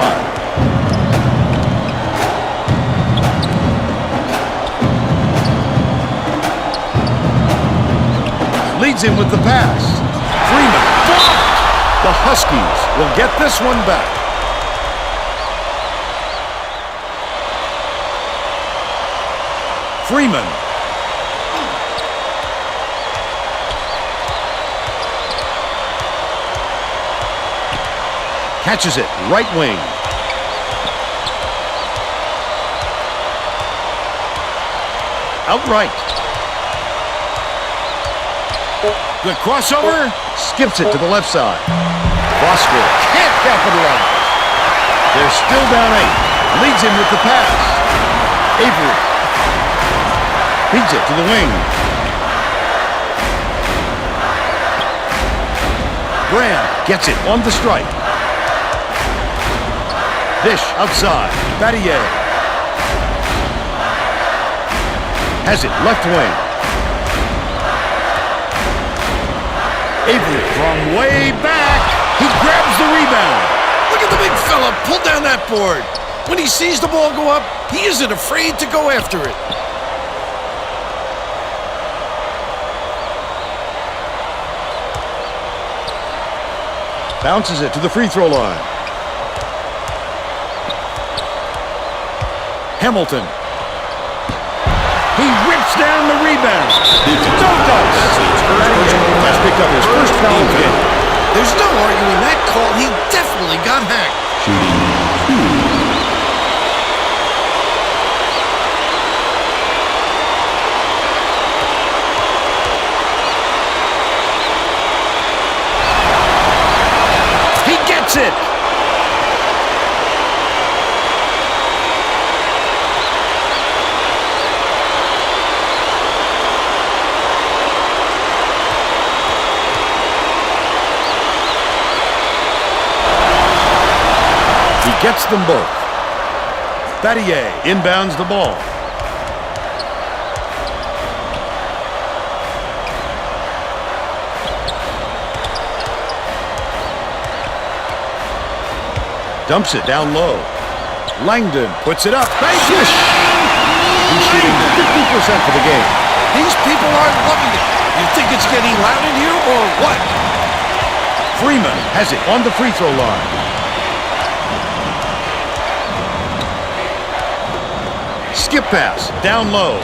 Leads him with the pass. Freeman blocked. The Huskies will get this one back. Freeman. Catches it, right wing. Outright. The crossover, skips it to the left side. Busker can't capitalize. They're still down 8. Leads him with the pass. Avery. Feeds it to the wing. Graham gets it on the strike. Dish outside. Battier. Has it left wing. Avery from way back. He grabs the rebound. Look at the big fella pull down that board. When he sees the ball go up, he isn't afraid to go after it. Bounces it to the free throw line. Hamilton. He rips down the rebound. No dice. Has picked up his first foul of the game. There's no arguing that call. He definitely got hacked. Shooting 2. It. He gets them both. Battier inbounds the ball. Dumps it down low. Langdon puts it up. Swish! He's shooting 50% for the game. These people are loving it. You think it's getting loud in here or what? Freeman has it on the free throw line. Skip pass down low.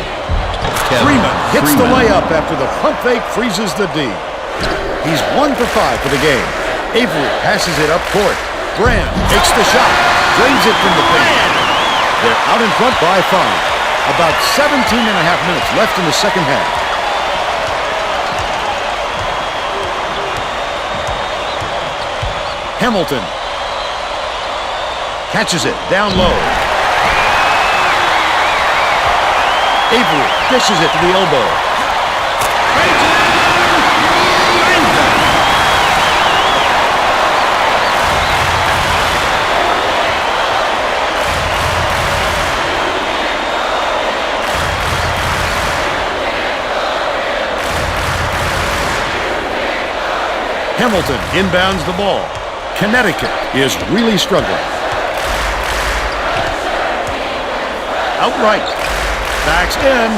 Freeman hits the layup after the pump fake freezes the D. He's 1 for 5 for the game. Avery passes it up court. Graham takes the shot, drains it from the paint. They're out in front by 5. About 17 and a half minutes left in the second half. Hamilton catches it down low. Avery dishes it to the elbow. Hamilton inbounds the ball. Connecticut is really struggling. Outright. Backs in.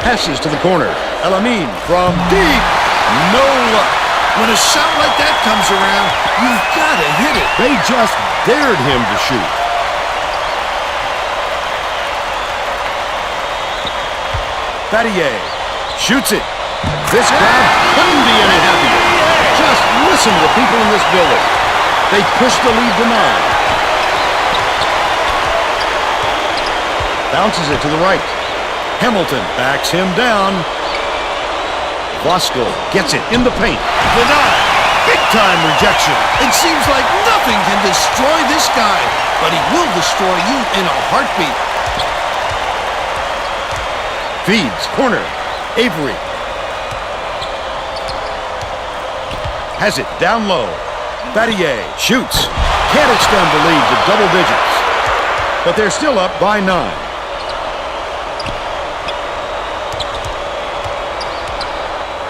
Passes to the corner. Elamine from deep. No luck. When a shot like that comes around, you've got to hit it. They just dared him to shoot. Battier shoots it. This crowd couldn't be any happier. Just listen to the people in this building. They pushed the lead to 9. Bounces it to the right. Hamilton backs him down. Bosco gets it in the paint. Denied. Big-time rejection. It seems like nothing can destroy this guy, but he will destroy you in a heartbeat. Feeds. Corner. Avery. Has it down low. Battier shoots. Can't extend the lead to double digits. But they're still up by 9.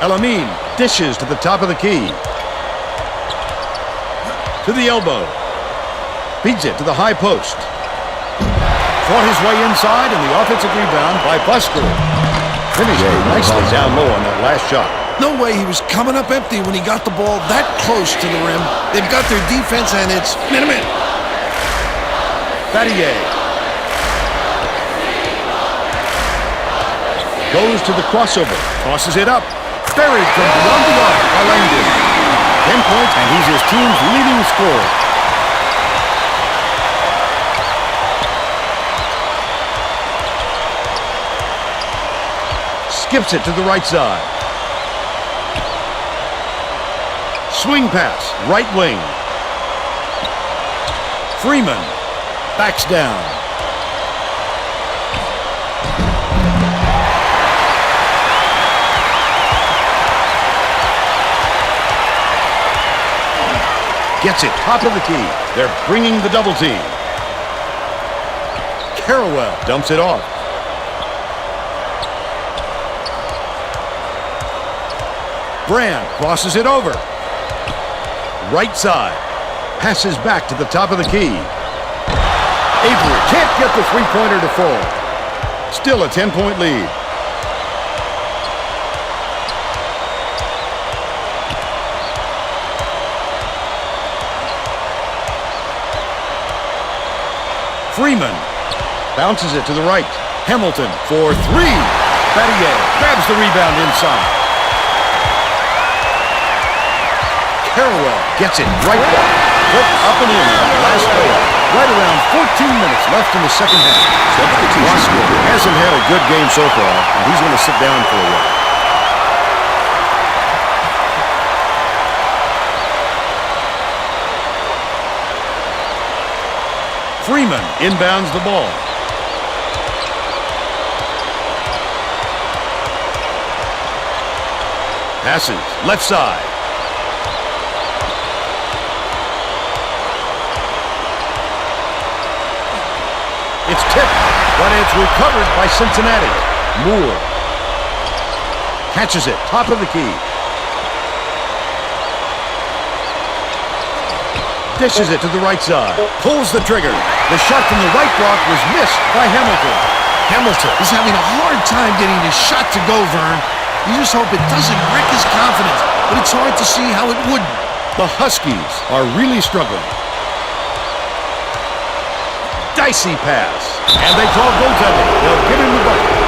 Elamine dishes to the top of the key. To the elbow. Feeds it to the high post. Fought his way inside, and the offensive rebound by Busker. Finished nicely down low on that last shot. No way he was coming up empty when he got the ball that close to the rim. They've got their defense, and it's minute. Battier goes to the crossover, tosses it up, buried from beyond the arc by Langdon. 10 points, and he's his team's leading scorer. Skips it to the right side. Swing pass, right wing. Freeman backs down. gets it top of the key. They're bringing the double team. Carrawell dumps it off. Brand crosses it over. Right side. Passes back to the top of the key. Avery can't get the three-pointer to fall. Still a 10-point lead. Freeman bounces it to the right. Hamilton for three. Battier grabs the rebound inside. Carrawell gets it right back. Put up and in on the last play. Right around 14 minutes left in the second half. Substitution hasn't had a good game so far, and he's going to sit down for a while. Freeman inbounds the ball. Passes left side. It's tipped, but it's recovered by Cincinnati. Moore catches it, top of the key. Dishes it to the right side. Pulls the trigger. The shot from the right block was missed by Hamilton. Hamilton is having a hard time getting his shot to go, Vern. You just hope it doesn't wreck his confidence, but it's hard to see how it wouldn't. The Huskies are really struggling. Dicey pass. And they call goaltending. They'll give him the bucket.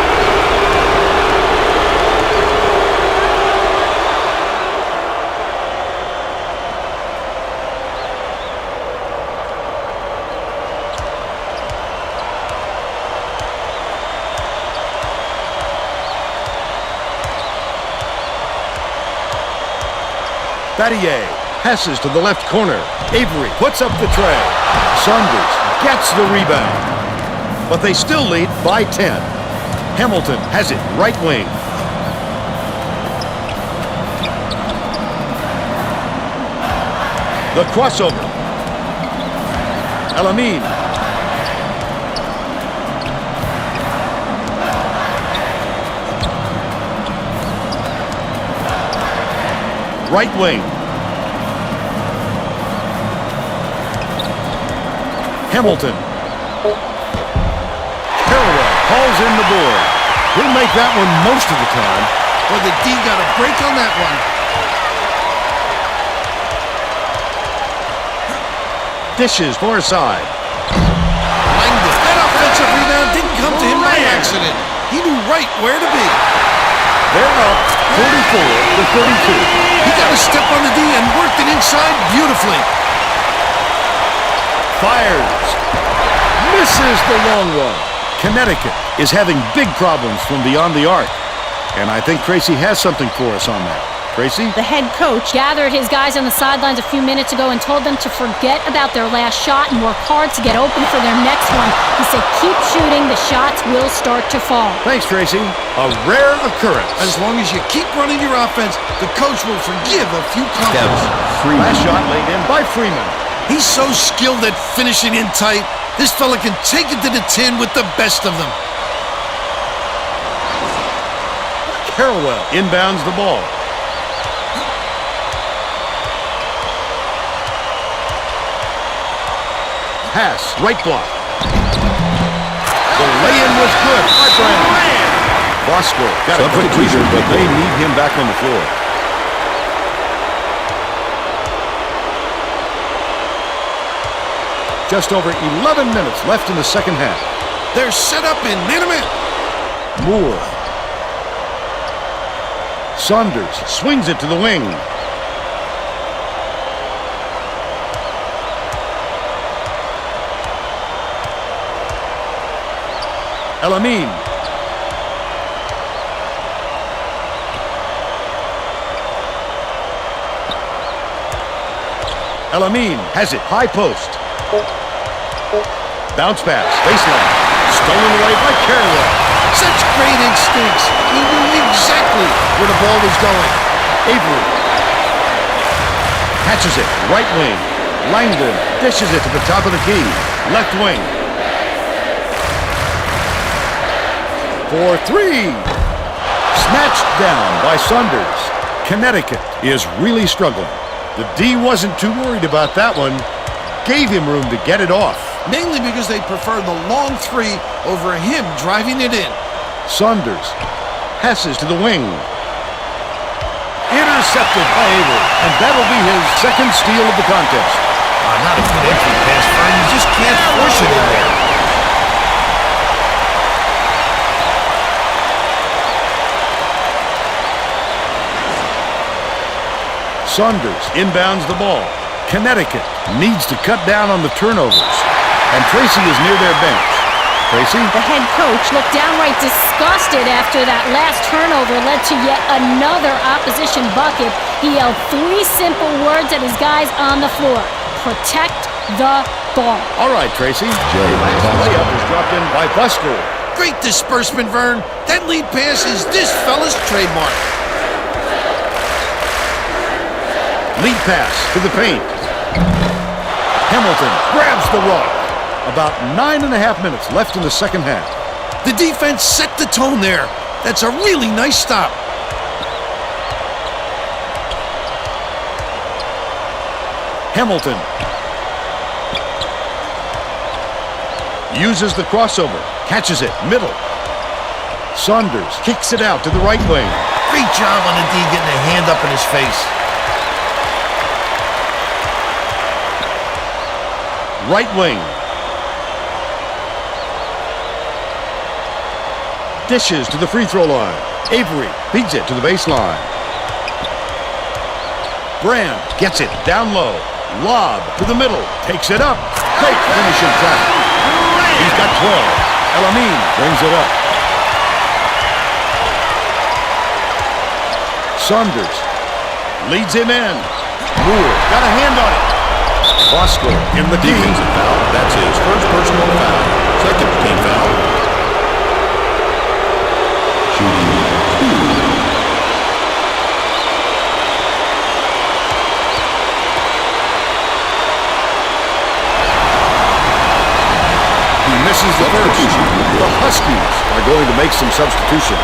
Battier passes to the left corner. Avery puts up the tray. Saunders gets the rebound. But they still lead by 10. Hamilton has it right wing. The crossover. Elamine. Right wing. Hamilton. Carrawell hauls in the board. He'll make that one most of the time. Well, the D got a break on that one. Dishes far side. Langdon. That offensive rebound didn't come to him by accident. He knew right where to be. They're up 44-32. He got a step on the D and worked it inside beautifully. Fires. Misses the long one. Connecticut is having big problems from beyond the arc. And I think Tracy has something for us on that. Tracy? The head coach gathered his guys on the sidelines a few minutes ago and told them to forget about their last shot and work hard to get open for their next one. He said, keep shooting, the shots will start to fall. Thanks, Tracy. A rare occurrence. As long as you keep running your offense, the coach will forgive a few comments. Last shot laid in by Freeman. He's so skilled at finishing in tight. This fella can take it to the tin with the best of them. Carrawell inbounds the ball. Pass, right block. The lay-in was good by Brand. Bosco got a quick breather, but they need him back on the floor. Just over 11 minutes left in the second half. They're set up in minute. Moore. Saunders swings it to the wing. Elamine. Elamine has it, high post. Bounce pass, baseline. Stolen away by Carrawell. Such great instincts. He knew exactly where the ball was going. Avery catches it, right wing. Langdon dishes it to the top of the key. Left wing. For three. Snatched down by Saunders. Connecticut is really struggling. The D wasn't too worried about that one. Gave him room to get it off. Mainly because they prefer the long three over him driving it in. Saunders passes to the wing. Intercepted by Avery, and that'll be his second steal of the contest. Not a good entry pass, Fern. You just can't force it in there. Saunders inbounds the ball. Connecticut needs to cut down on the turnovers. And Tracy is near their bench. Tracy? The head coach looked downright disgusted after that last turnover led to yet another opposition bucket. He yelled 3 simple words at his guys on the floor. Protect the ball. All right, Tracy. Last layup is dropped in by Buster. Great disbursement, Vern. That lead pass is this fella's trademark. Lead pass to the paint. Hamilton grabs the rock. About 9.5 minutes left in the second half. The defense set the tone there. That's a really nice stop. Hamilton uses the crossover. Catches it. Middle. Saunders kicks it out to the right wing. Great job on the D getting a hand up in his face. Right wing. Dishes to the free throw line. Avery feeds it to the baseline. Brand gets it down low. Lob to the middle. Takes it up. Great finishing traffic. He's got 12. Elamine brings it up. Saunders leads him in. Moore got a hand on it. Bosco in the key. Defensive foul. That's his first personal foul. Second team foul. Shooting 2. He misses the first. The Huskies are going to make some substitutions.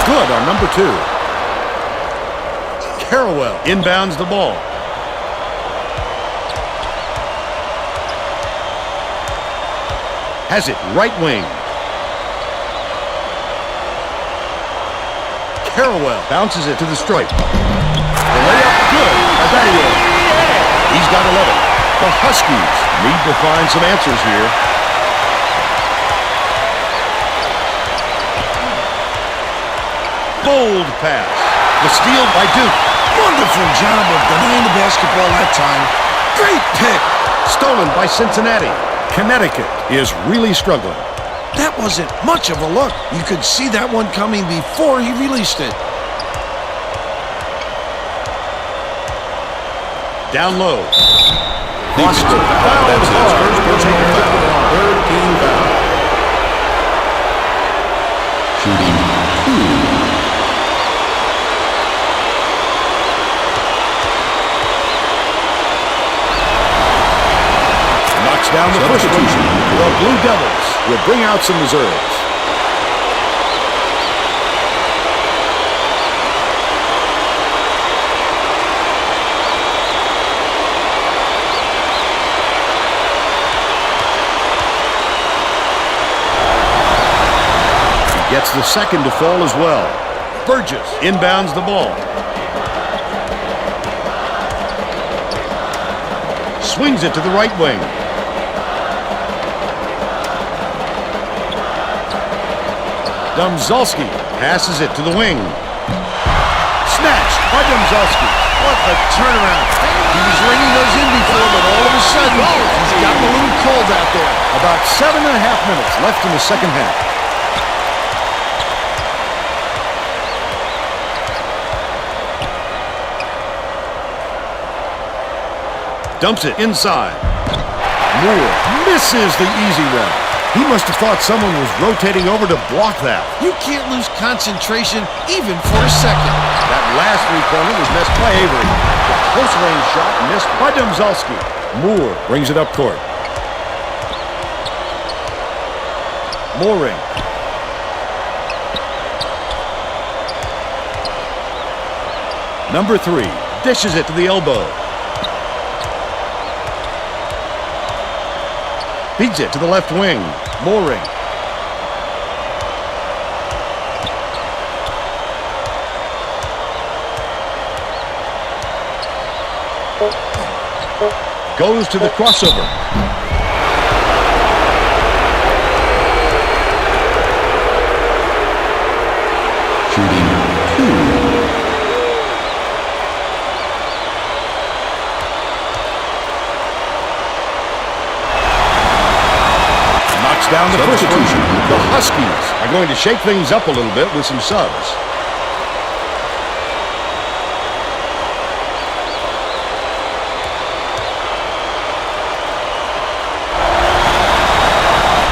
Good on number 2. Carrawell inbounds the ball. Has it right wing. Carrawell bounces it to the stripe. The layup good. Abadio. He's got 11. The Huskies need to find some answers here. Bold pass. The steal by Duke. Wonderful job of denying the basketball that time. Great pick. Stolen by Cincinnati. Connecticut is really struggling. That wasn't much of a look. You could see that one coming before he released it. Down low. Defensive foul. That's his first personal foul. Third team foul. Shooting 2. Down the first one. The Blue Devils will bring out some reserves. He gets the second to fall as well. Burgess inbounds the ball. Swings it to the right wing. Domzalski passes it to the wing. Snatched by Domzalski. What a turnaround. He was ringing those in before, but all of a sudden, he's gotten a little cold out there. About 7.5 minutes left in the second half. Dumps it inside. Moore misses the easy one. He must have thought someone was rotating over to block that. You can't lose concentration even for a second. That last three-pointer was missed by Avery. The close-range shot missed by Domzalski. Moore brings it up court. Mooring. Number 3 dishes it to the elbow. Feeds it to the left wing. Mooring. Goes to the crossover. Shooting 2. Down the first one. Substitution. The Huskies are going to shake things up a little bit with some subs.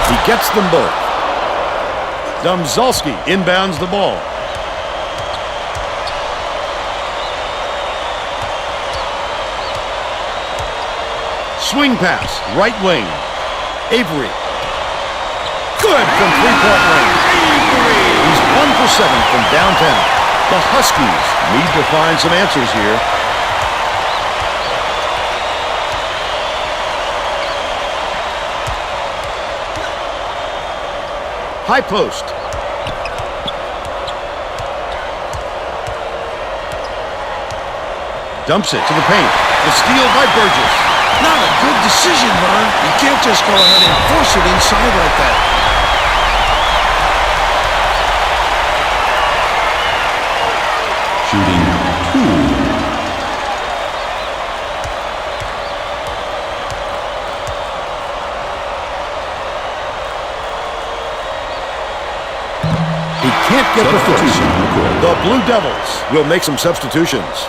He gets them both. Domzalski inbounds the ball. Swing pass, right wing. Avery. Good from three-point range. He's 1 for 7 from downtown. The Huskies need to find some answers here. High post. Dumps it to the paint. The steal by Burgess. Not a good decision, Vern. You can't just go ahead and force it inside like that. Shooting 2. He can't get the force. Substitution on the court. The Blue Devils will make some substitutions.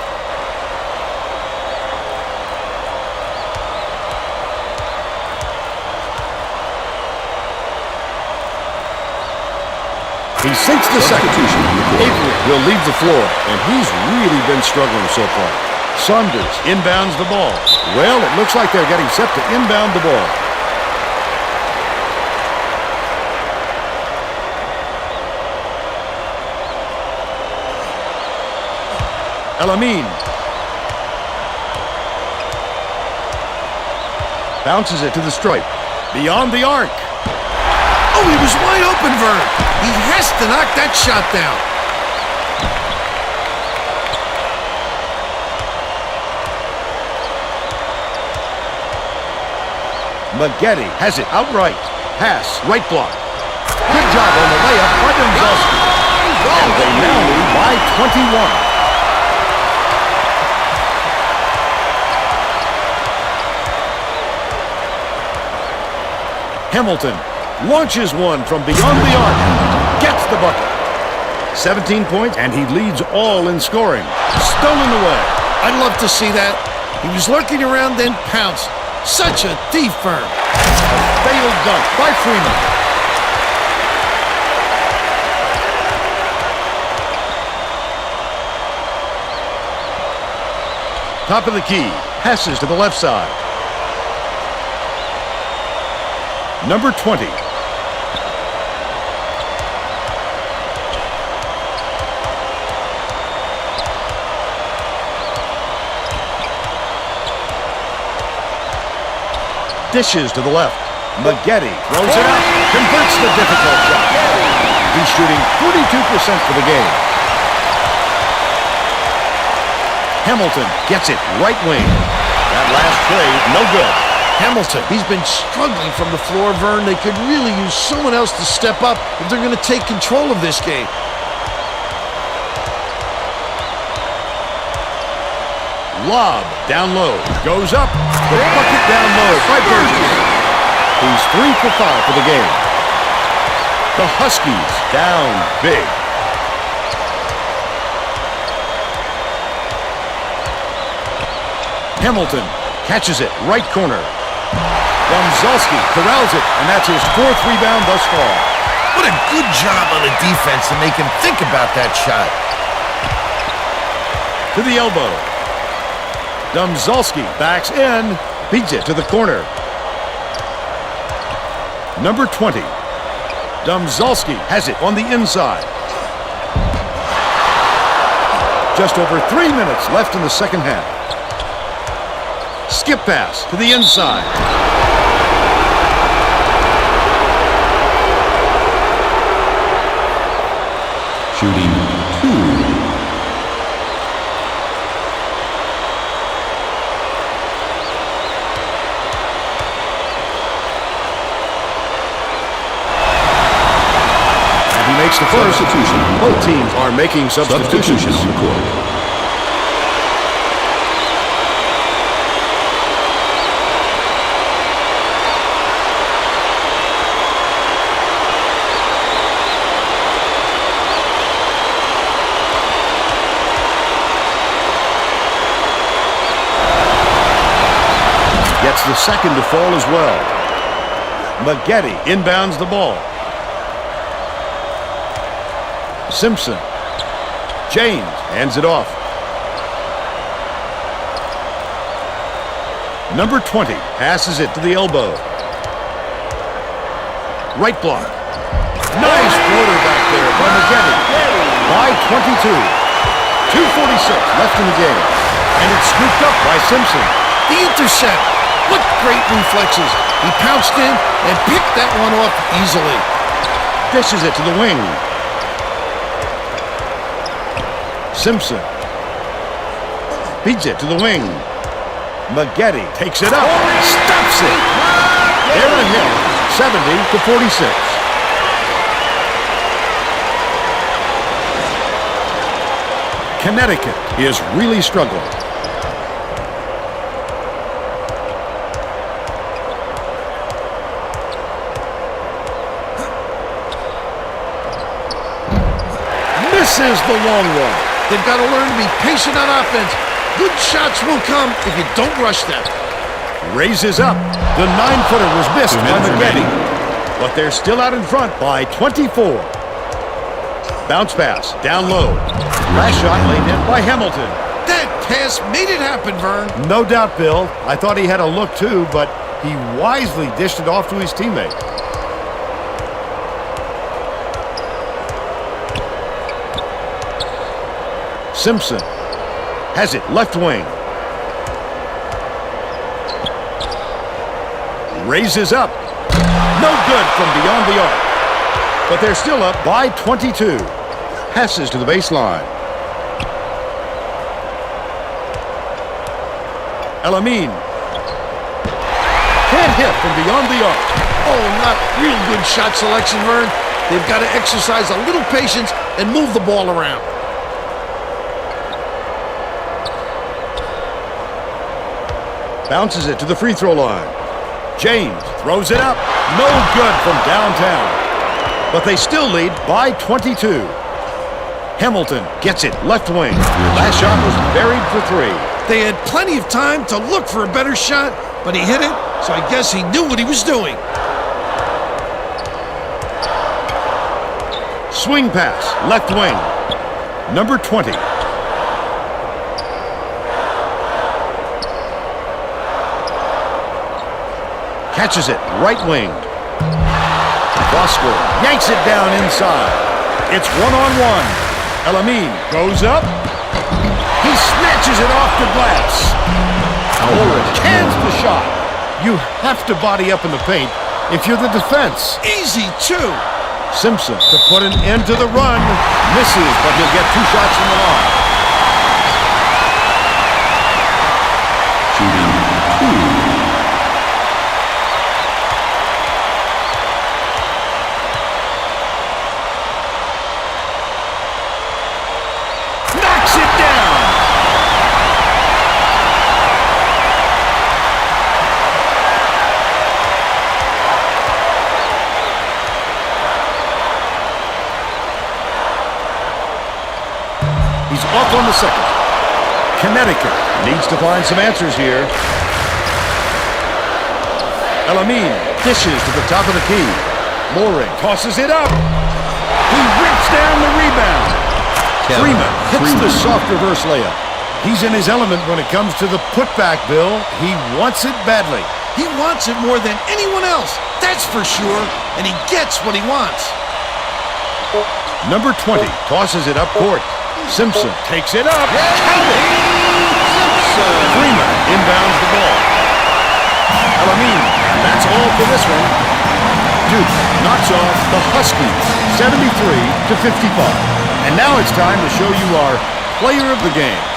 He sinks the second. Substitution on the court. Avery will leave the floor, and he's really been struggling so far. Saunders inbounds the ball. Well, it looks like they're getting set to inbound the ball. Elamine. Bounces it to the stripe. Beyond the arc. Oh, he was wide open, Vern. He has to knock that shot down. Maggette has it outright. Pass, right block. Good job on the layup by Domzalski. And they now lead by 21. Hamilton launches one from beyond the arc. Gets the bucket. 17 points, and he leads all in scoring. Stolen away. I'd love to see that. He was lurking around, then pounced. Such a thief, Vern. A failed dunk by Freeman. Top of the key. Passes to the left side. Number 20. Dishes to the left. Maggette throws it out. Converts the difficult shot. He's shooting 42% for the game. Hamilton gets it right wing. That last play, no good. Hamilton, he's been struggling from the floor, Vern. They could really use someone else to step up if they're going to take control of this game. Lob down low. Goes up. The bucket down low by Burgess. He's 3 for 5 for the game. The Huskies down big. Hamilton catches it right corner. Domzalski corrals it, and that's his 4th rebound thus far. What a good job on the defense to make him think about that shot. To the elbow. Domzalski backs in, beats it to the corner. Number 20. Domzalski has it on the inside. Just over 3 minutes left in the second half. Skip pass to the inside. Shooting 2. Makes the first. Substitution. Both teams are making substitutions. Substitution on the court. Gets the second to fall as well. Maggette inbounds the ball. Simpson. James hands it off. Number 20 passes it to the elbow. Right block. Nice floater back there by Maggette. By 22. 2:46 left in the game. And it's scooped up by Simpson. The intercept. What great reflexes. He pounced in and picked that one off easily. Dishes it to the wing. Simpson beats it to the wing. Maggette takes it up, stops it. They're ahead, 70-46. Connecticut is really struggling. Misses the long one. They've got to learn to be patient on offense. Good shots will come if you don't rush them. Raises up. The 9-footer was missed by Maggette. But they're still out in front by 24. Bounce pass, down low. Last shot laid in by Hamilton. That pass made it happen, Vern. No doubt, Bill. I thought he had a look too, but he wisely dished it off to his teammate. Simpson has it left wing. Raises up. No good from beyond the arc. But they're still up by 22. Passes to the baseline. Elamine. Can't hit from beyond the arc. Oh, not real good shot selection, Vern. They've got to exercise a little patience and move the ball around. Bounces it to the free throw line. James throws it up. No good from downtown. But they still lead by 22. Hamilton gets it left wing. Last shot was buried for 3. They had plenty of time to look for a better shot, but he hit it, so I guess he knew what he was doing. Swing pass, left wing. Number 20. Catches it, right wing. Bosco yanks it down inside. It's one-on-one. Elamine goes up. He snatches it off the glass. Ulrich cans the shot. You have to body up in the paint if you're the defense. Easy, too. Simpson to put an end to the run. Misses, but he'll get 2 shots from the line. Shooting 2. Knocks it down. He's off on the second. Connecticut needs to find some answers here. Elamine dishes to the top of the key. Loring tosses it up. He rips down the rebound. Freeman hits the soft reverse layup. He's in his element when it comes to the putback, Bill. He wants it badly. He wants it more than anyone else, that's for sure, and he gets what he wants. Number 20 tosses it up court. Simpson takes it up. Count it! Freeman inbounds the ball. Elamine, that's all for this one. Duke knocks off the Huskies, 73-55. And now it's time to show you our player of the game.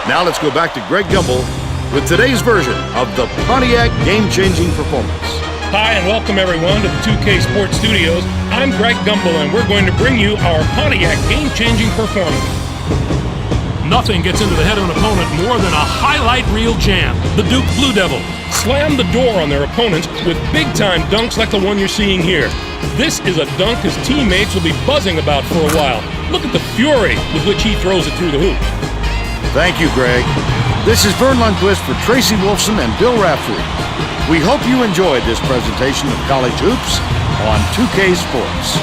Now let's go back to Greg Gumbel with today's version of the Pontiac game-changing performance. Hi, and welcome everyone to the 2K Sports Studios. I'm Greg Gumbel, and we're going to bring you our Pontiac game-changing performance. Nothing gets into the head of an opponent more than a highlight reel jam. The Duke Blue Devils slam the door on their opponents with big-time dunks like the one you're seeing here. This is a dunk his teammates will be buzzing about for a while. Look at the fury with which he throws it through the hoop. Thank you, Greg. This is Vern Lundquist for Tracy Wolfson and Bill Raftery. We hope you enjoyed this presentation of College Hoops on 2K Sports.